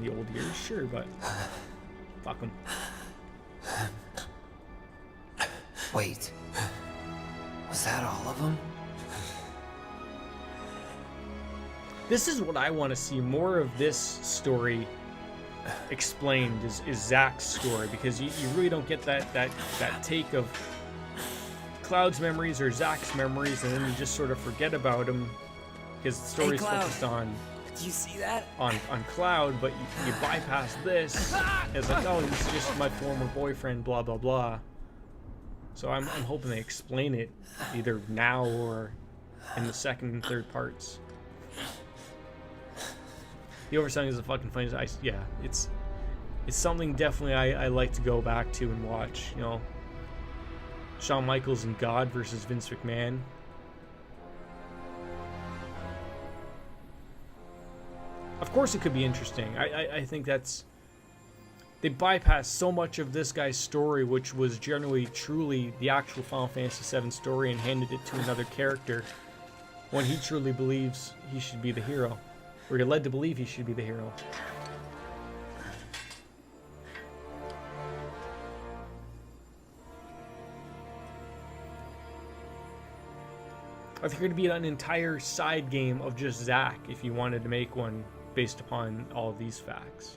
the old years, sure, but fuck him. Wait, was that all of them? This is what I want to see more of. This story explained is Zack's story, because you really don't get that take of Cloud's memories or Zack's memories, and then you just sort of forget about him because the story's focused on. Do you see that? On Cloud, but you bypass this as like, oh, he's just my former boyfriend, blah blah blah. So I'm hoping they explain it either now or in the second and third parts. The Overselling is a fucking funny. Yeah, it's something definitely I like to go back to and watch. You know, Shawn Michaels and God versus Vince McMahon. Of course, it could be interesting. I think that's they bypassed so much of this guy's story, which was generally truly the actual Final Fantasy VII story, and handed it to another character when he truly believes he should be the hero. Or you're led to believe he should be the hero. I think there'd be an entire side game of just Zack if you wanted to make one based upon all of these facts.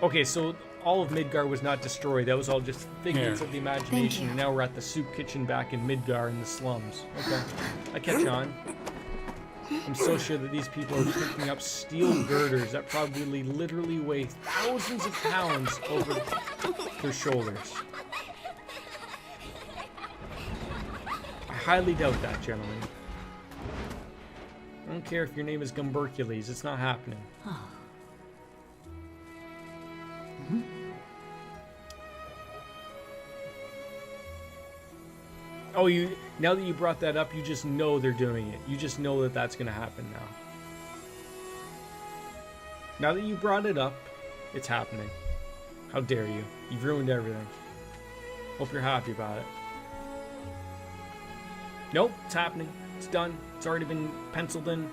Okay, so all of Midgar was not destroyed. That was all just figments of the imagination. And now we're at the soup kitchen back in Midgar in the slums. Okay, I catch on. I'm so sure that these people are picking up steel girders that probably literally weigh thousands of pounds over their shoulders. I highly doubt that, gentlemen. I don't care if your name is Gumbercules, it's not happening. Oh, now that you brought that up, you just know they're doing it. You just know that that's going to happen now. Now that you brought it up, it's happening. How dare you? You've ruined everything. Hope you're happy about it. Nope, it's happening. It's done. It's already been penciled in.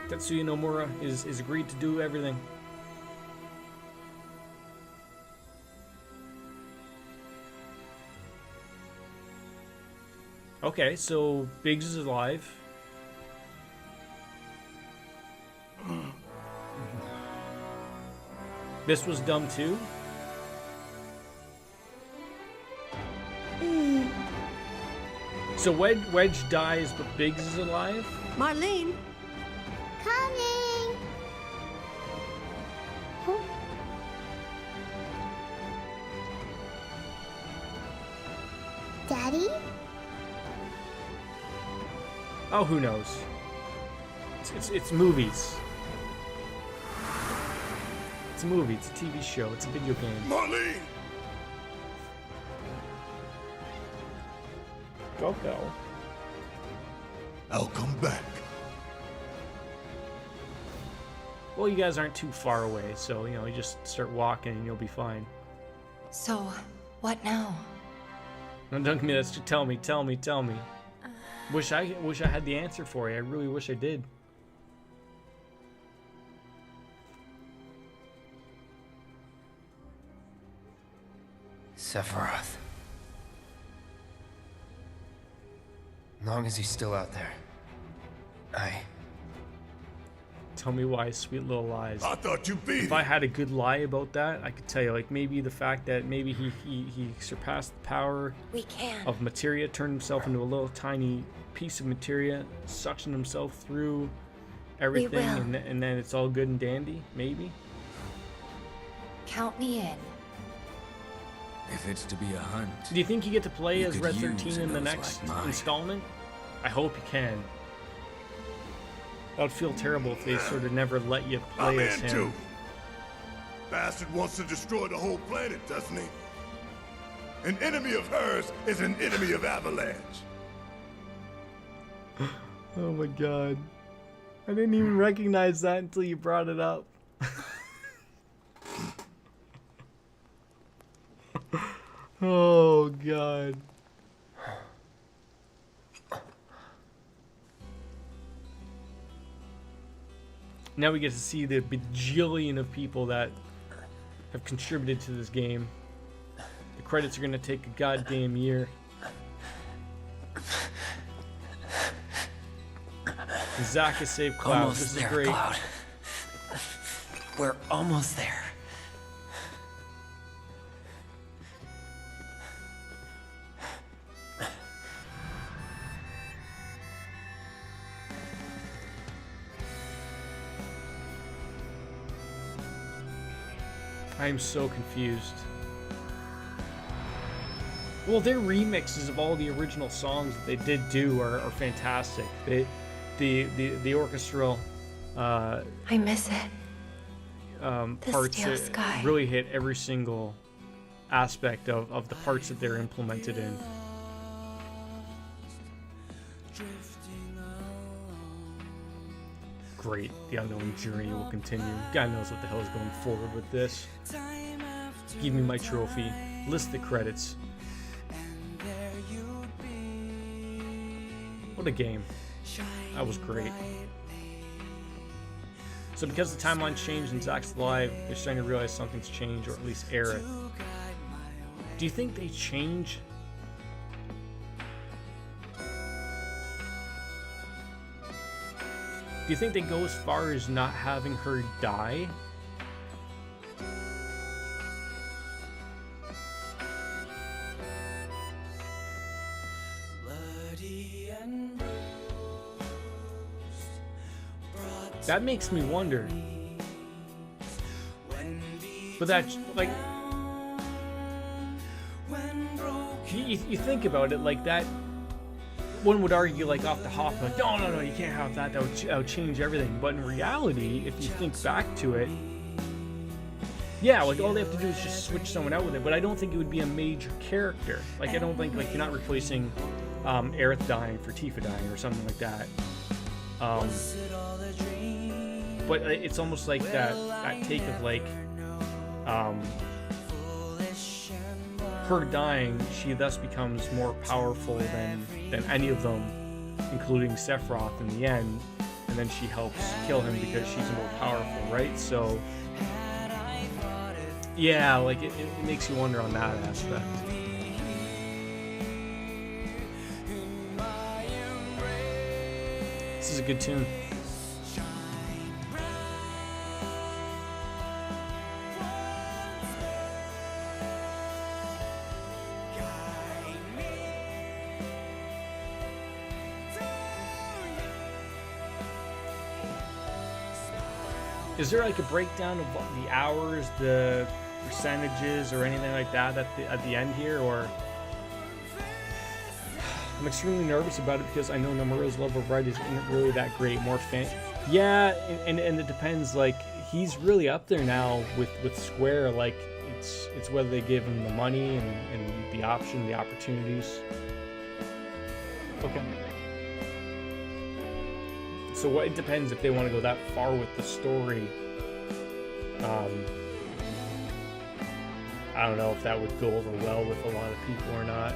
Tetsuya Nomura is agreed to do everything. Okay, so Biggs is alive. This was dumb too. So Wedge dies, but Biggs is alive? Marlene? Coming! Daddy? Oh, who knows? It's movies. It's a movie, it's a TV show, it's a video game. Marlene! Go. I'll come back. Well, you guys aren't too far away, so, you know, you just start walking and you'll be fine. So, what now? No, don't give me that. Just tell me. Wish I had the answer for you. I really wish I did. Sephiroth. As long as he's still out there, Tell me why, sweet little lies. I thought you beat If I had a good lie about that, I could tell you, like maybe the fact that maybe he surpassed the power of materia, turned himself into a little tiny piece of materia, suctioned himself through everything, and then it's all good and dandy, maybe. Count me in. If it's to be a hunt. Do you think you get to play you as could Red use 13 in the those next like mine. installment? I hope you can. That would feel terrible if they sort of never let you I'm play as in him. too. Bastard wants to destroy the whole planet, doesn't he? An enemy of hers is an enemy of Avalanche. Oh my god. I didn't even recognize that until you brought it up. Oh god. Now we get to see the bajillion of people that have contributed to this game. The credits are gonna take a goddamn year. And Zack has saved Cloud. Almost This is there, great. Cloud. We're almost there. I am so confused. Well, their remixes of all the original songs that they did do are fantastic. The orchestral I miss it. The parts steel sky. really hit every single aspect of the parts that they're implemented in. Great. The unknown journey will continue. God knows what the hell is going forward with this. Give me my trophy. List the credits. What a game. That was great. So because the timeline changed and Zack's alive, they're starting to realize something's changed, or at least Aerith. Do you think they change? Do you think they go as far as not having her die? that makes me wonder. But that's like, you think about it like that. One would argue, like, off the hop, like, no, you can't have that. That would change everything. But in reality, if you think back to it, yeah, like, all they have to do is just switch someone out with it. But I don't think it would be a major character. Like, I don't think, like, you're not replacing Aerith dying for Tifa dying or something like that. But it's almost like that take of, like, her dying, she thus becomes more powerful than any of them, including Sephiroth in the end, and then she helps kill him because she's more powerful, right? So, yeah, like, it makes you wonder on that aspect. This is a good tune. Is there like a breakdown of the hours, the percentages, or anything like that at the end here? Or I'm extremely nervous about it because I know Nomura's level of writing isn't really that great. More fan, yeah, and it depends. Like, he's really up there now with Square. Like, it's whether they give him the money and the option, the opportunities. Okay. So it depends if they want to go that far with the story. I don't know if that would go over well with a lot of people or not.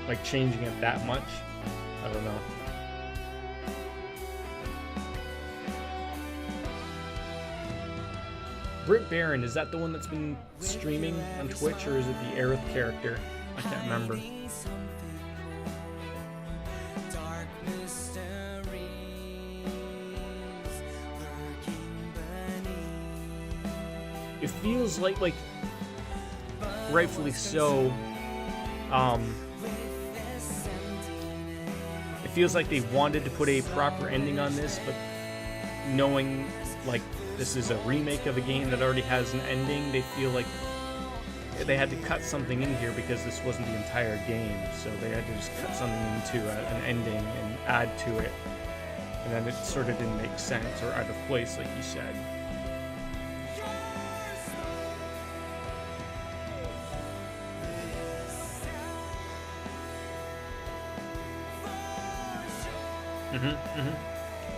Like, changing it that much. I don't know. Britt Baron, is that the one that's been streaming on Twitch, or is it the Aerith character? I can't remember. It feels like rightfully so, it feels like they wanted to put a proper ending on this, but knowing like this is a remake of a game that already has an ending, they feel like they had to cut something in here because this wasn't the entire game, so they had to just cut something into an ending and add to it, and then it sort of didn't make sense or out of place, like you said.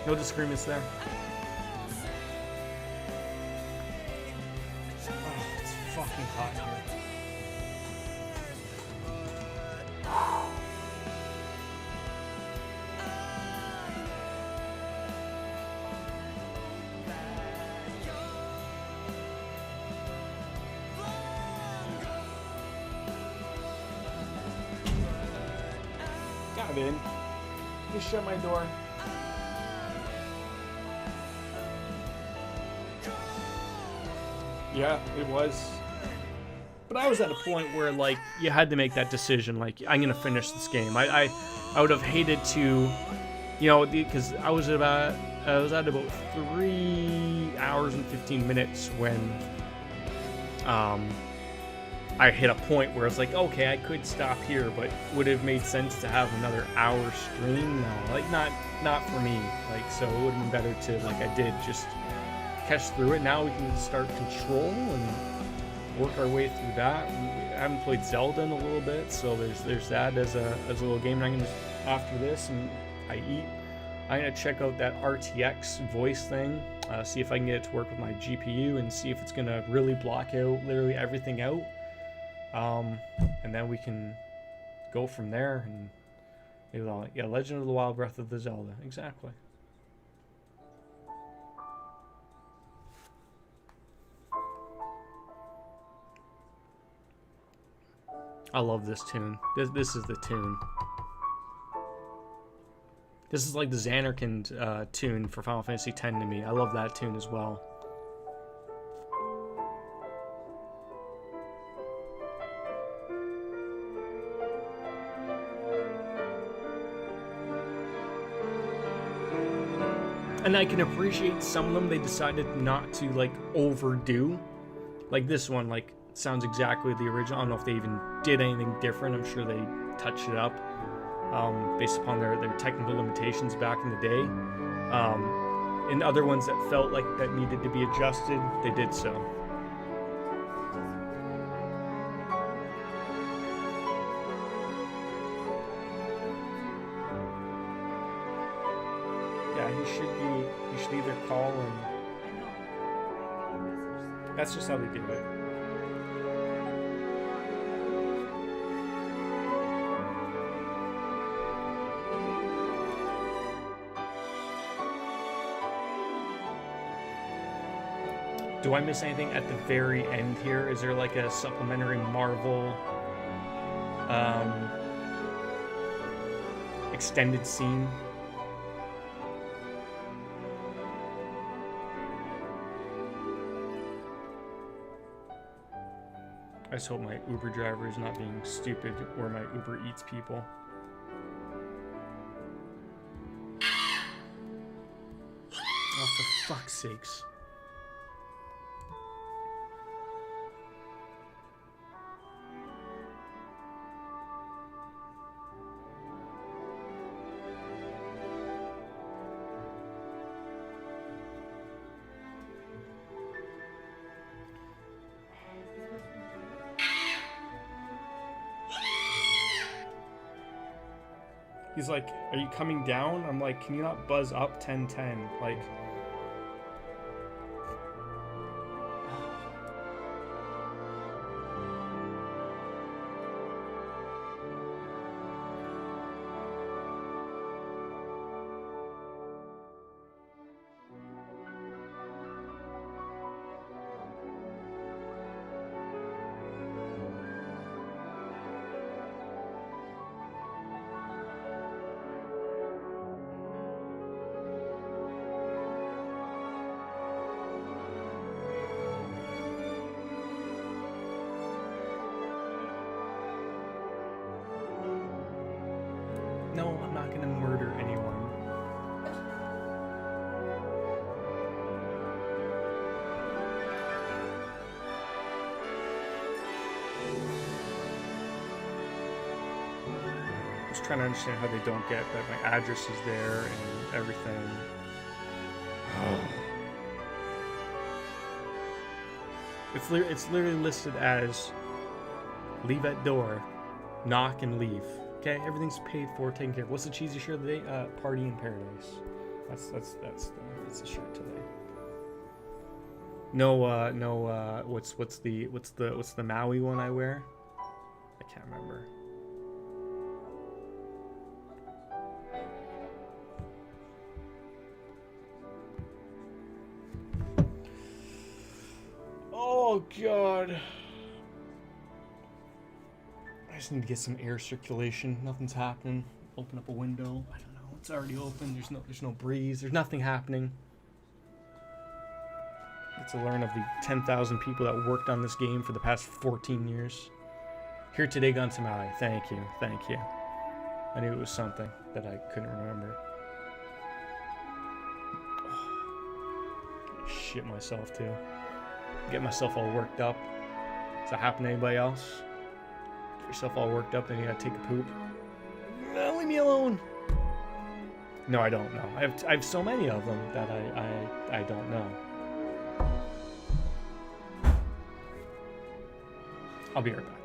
No disagreements there. Oh, it's fucking hot here. Got in. Just shut my door. Yeah, it was. But I was at a point where, like, you had to make that decision. Like, I'm gonna finish this game. I would have hated to, you know, because I was at about 3 hours and 15 minutes when I hit a point where it's like, okay, I could stop here, but would it have made sense to have another hour stream? No, like, not for me. Like, so it would have been better to, like I did, just catch through it. Now we can start Control and work our way through that. I haven't played Zelda in a little bit, so there's that as a little game. And I'm gonna, after this and I eat, I'm gonna check out that RTX voice thing, see if I can get it to work with my GPU, and see if it's gonna really block out literally everything out. And then we can go from there, and maybe yeah, Legend of the Wild, Breath of the Zelda, exactly. I love this tune. This is the tune. This is like the Xanarkand tune for Final Fantasy X to me. I love that tune as well. And I can appreciate some of them they decided not to like overdo. Like this one, like sounds exactly the original. I don't know if they even did anything different. I'm sure they touched it up based upon their technical limitations back in the day. And other ones that felt like that needed to be adjusted, they did so. Yeah, he should either call and that's just how they do it. Do I miss anything at the very end here? Is there like a supplementary Marvel extended scene? I just hope my Uber driver is not being stupid or my Uber Eats people. Oh, for fuck's sakes. He's like, are you coming down? I'm like, can you not buzz up 1010? Like... No, I'm not gonna murder anyone. I'm just trying to understand how they don't get that my address is there and everything. It's literally listed as leave at door, knock and leave. Okay, everything's paid for, taken care of. What's the cheesy shirt of the day? Party in Paradise. That's the shirt today. No, what's the Maui one I wear? I can't remember. Oh God. I just need to get some air circulation. Nothing's happening. Open up a window. I don't know. It's already open. There's no breeze. There's nothing happening. Get to learn of the 10,000 people that worked on this game for the past 14 years. Here today, Gunsamaui. Thank you. Thank you. I knew it was something that I couldn't remember. Oh, shit myself too. Get myself all worked up. Does that happen to anybody else? Get yourself all worked up and you gotta take a poop. No, leave me alone. No, I don't know. I have so many of them that I don't know. I'll be right back.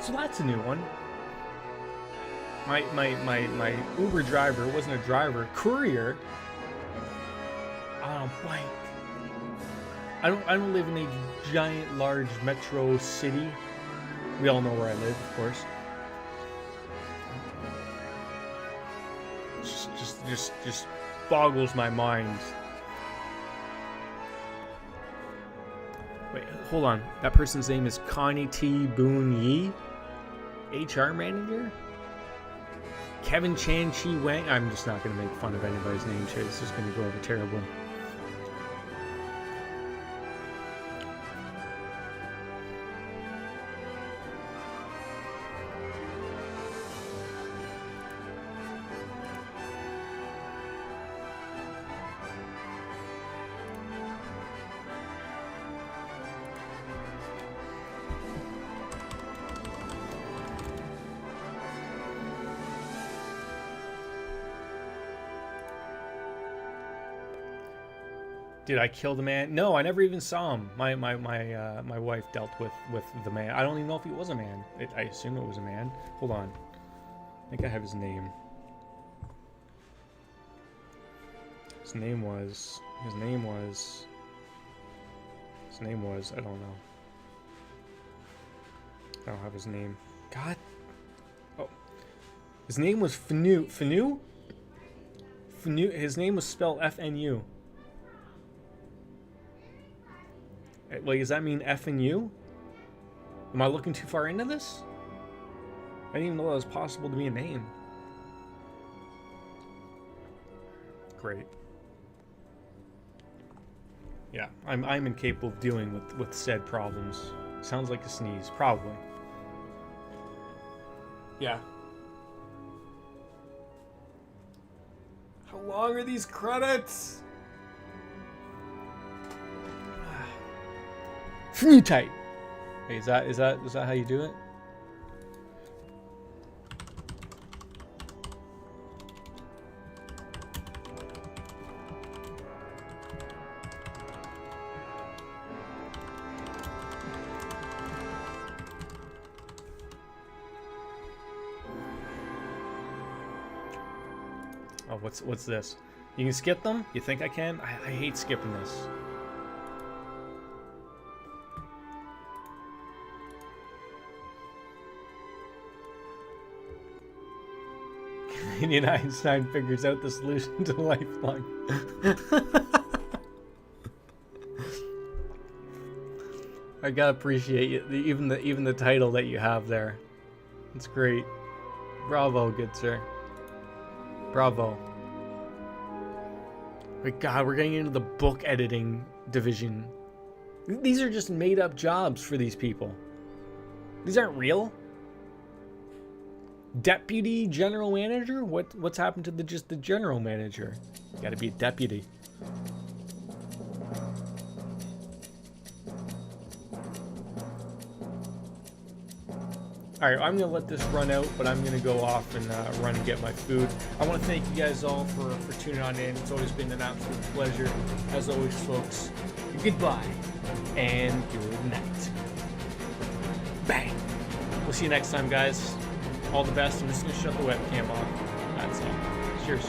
So that's a new one. My Uber driver wasn't a driver, courier. Blank. I don't live in a giant, large metro city. We all know where I live, of course. Just boggles my mind. Wait, hold on. That person's name is Connie T. Boon Yi, HR manager. Kevin Chan Chi Wang. I'm just not going to make fun of anybody's name. This is going to go over terrible. Did I kill the man? No, I never even saw him. My wife dealt with the man. I don't even know if he was a man. I assume it was a man. Hold on. I think I have his name. His name was, I don't know. I don't have his name. God. Oh. His name was Fnu. Fnu? Fnu. His name was spelled F-N-U. Like, does that mean F and U? Am I looking too far into this? I didn't even know that was possible to be a name. Great. Yeah, I'm incapable of dealing with said problems. Sounds like a sneeze, probably. Yeah. How long are these credits? Tight. Hey, is that how you do it? Oh, what's this? You can skip them? You think I can? I hate skipping this. Canadian Einstein figures out the solution to lifelong. I gotta appreciate you, even the title that you have there. It's great. Bravo, good sir. Bravo. My God, we're getting into the book editing division. These are just made up jobs for these people. These aren't real. Deputy general manager? What's happened to just the general manager? Got to be a deputy. Alright, I'm going to let this run out, but I'm going to go off and run and get my food. I want to thank you guys all for tuning on in. It's always been an absolute pleasure. As always, folks, goodbye and good night. Bang! We'll see you next time, guys. All the best. I'm just going to shut the webcam off. That's all. Cheers.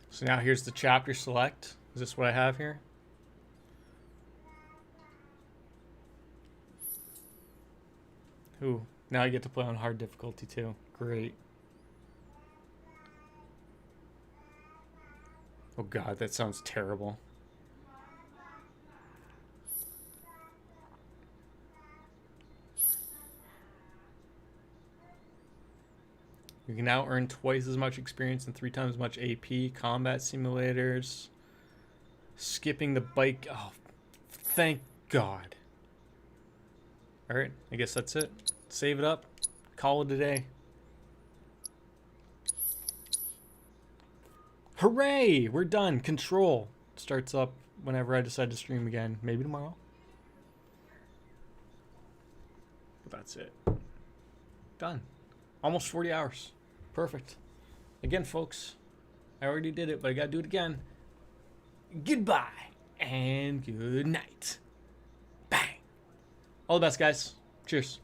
So now here's the chapter select. Is this what I have here? Ooh, now I get to play on hard difficulty too. Great. Oh god, that sounds terrible. You can now earn twice as much experience and 3 times as much AP. Combat simulators. Skipping the bike. Oh, thank God. Alright, I guess that's it. Save it up. Call it a day. Hooray! We're done. Control starts up whenever I decide to stream again. Maybe tomorrow. But that's it. Done. Almost 40 hours. Perfect. Again, folks, I already did it, but I gotta do it again. Goodbye and good night. Bang. All the best, guys. Cheers.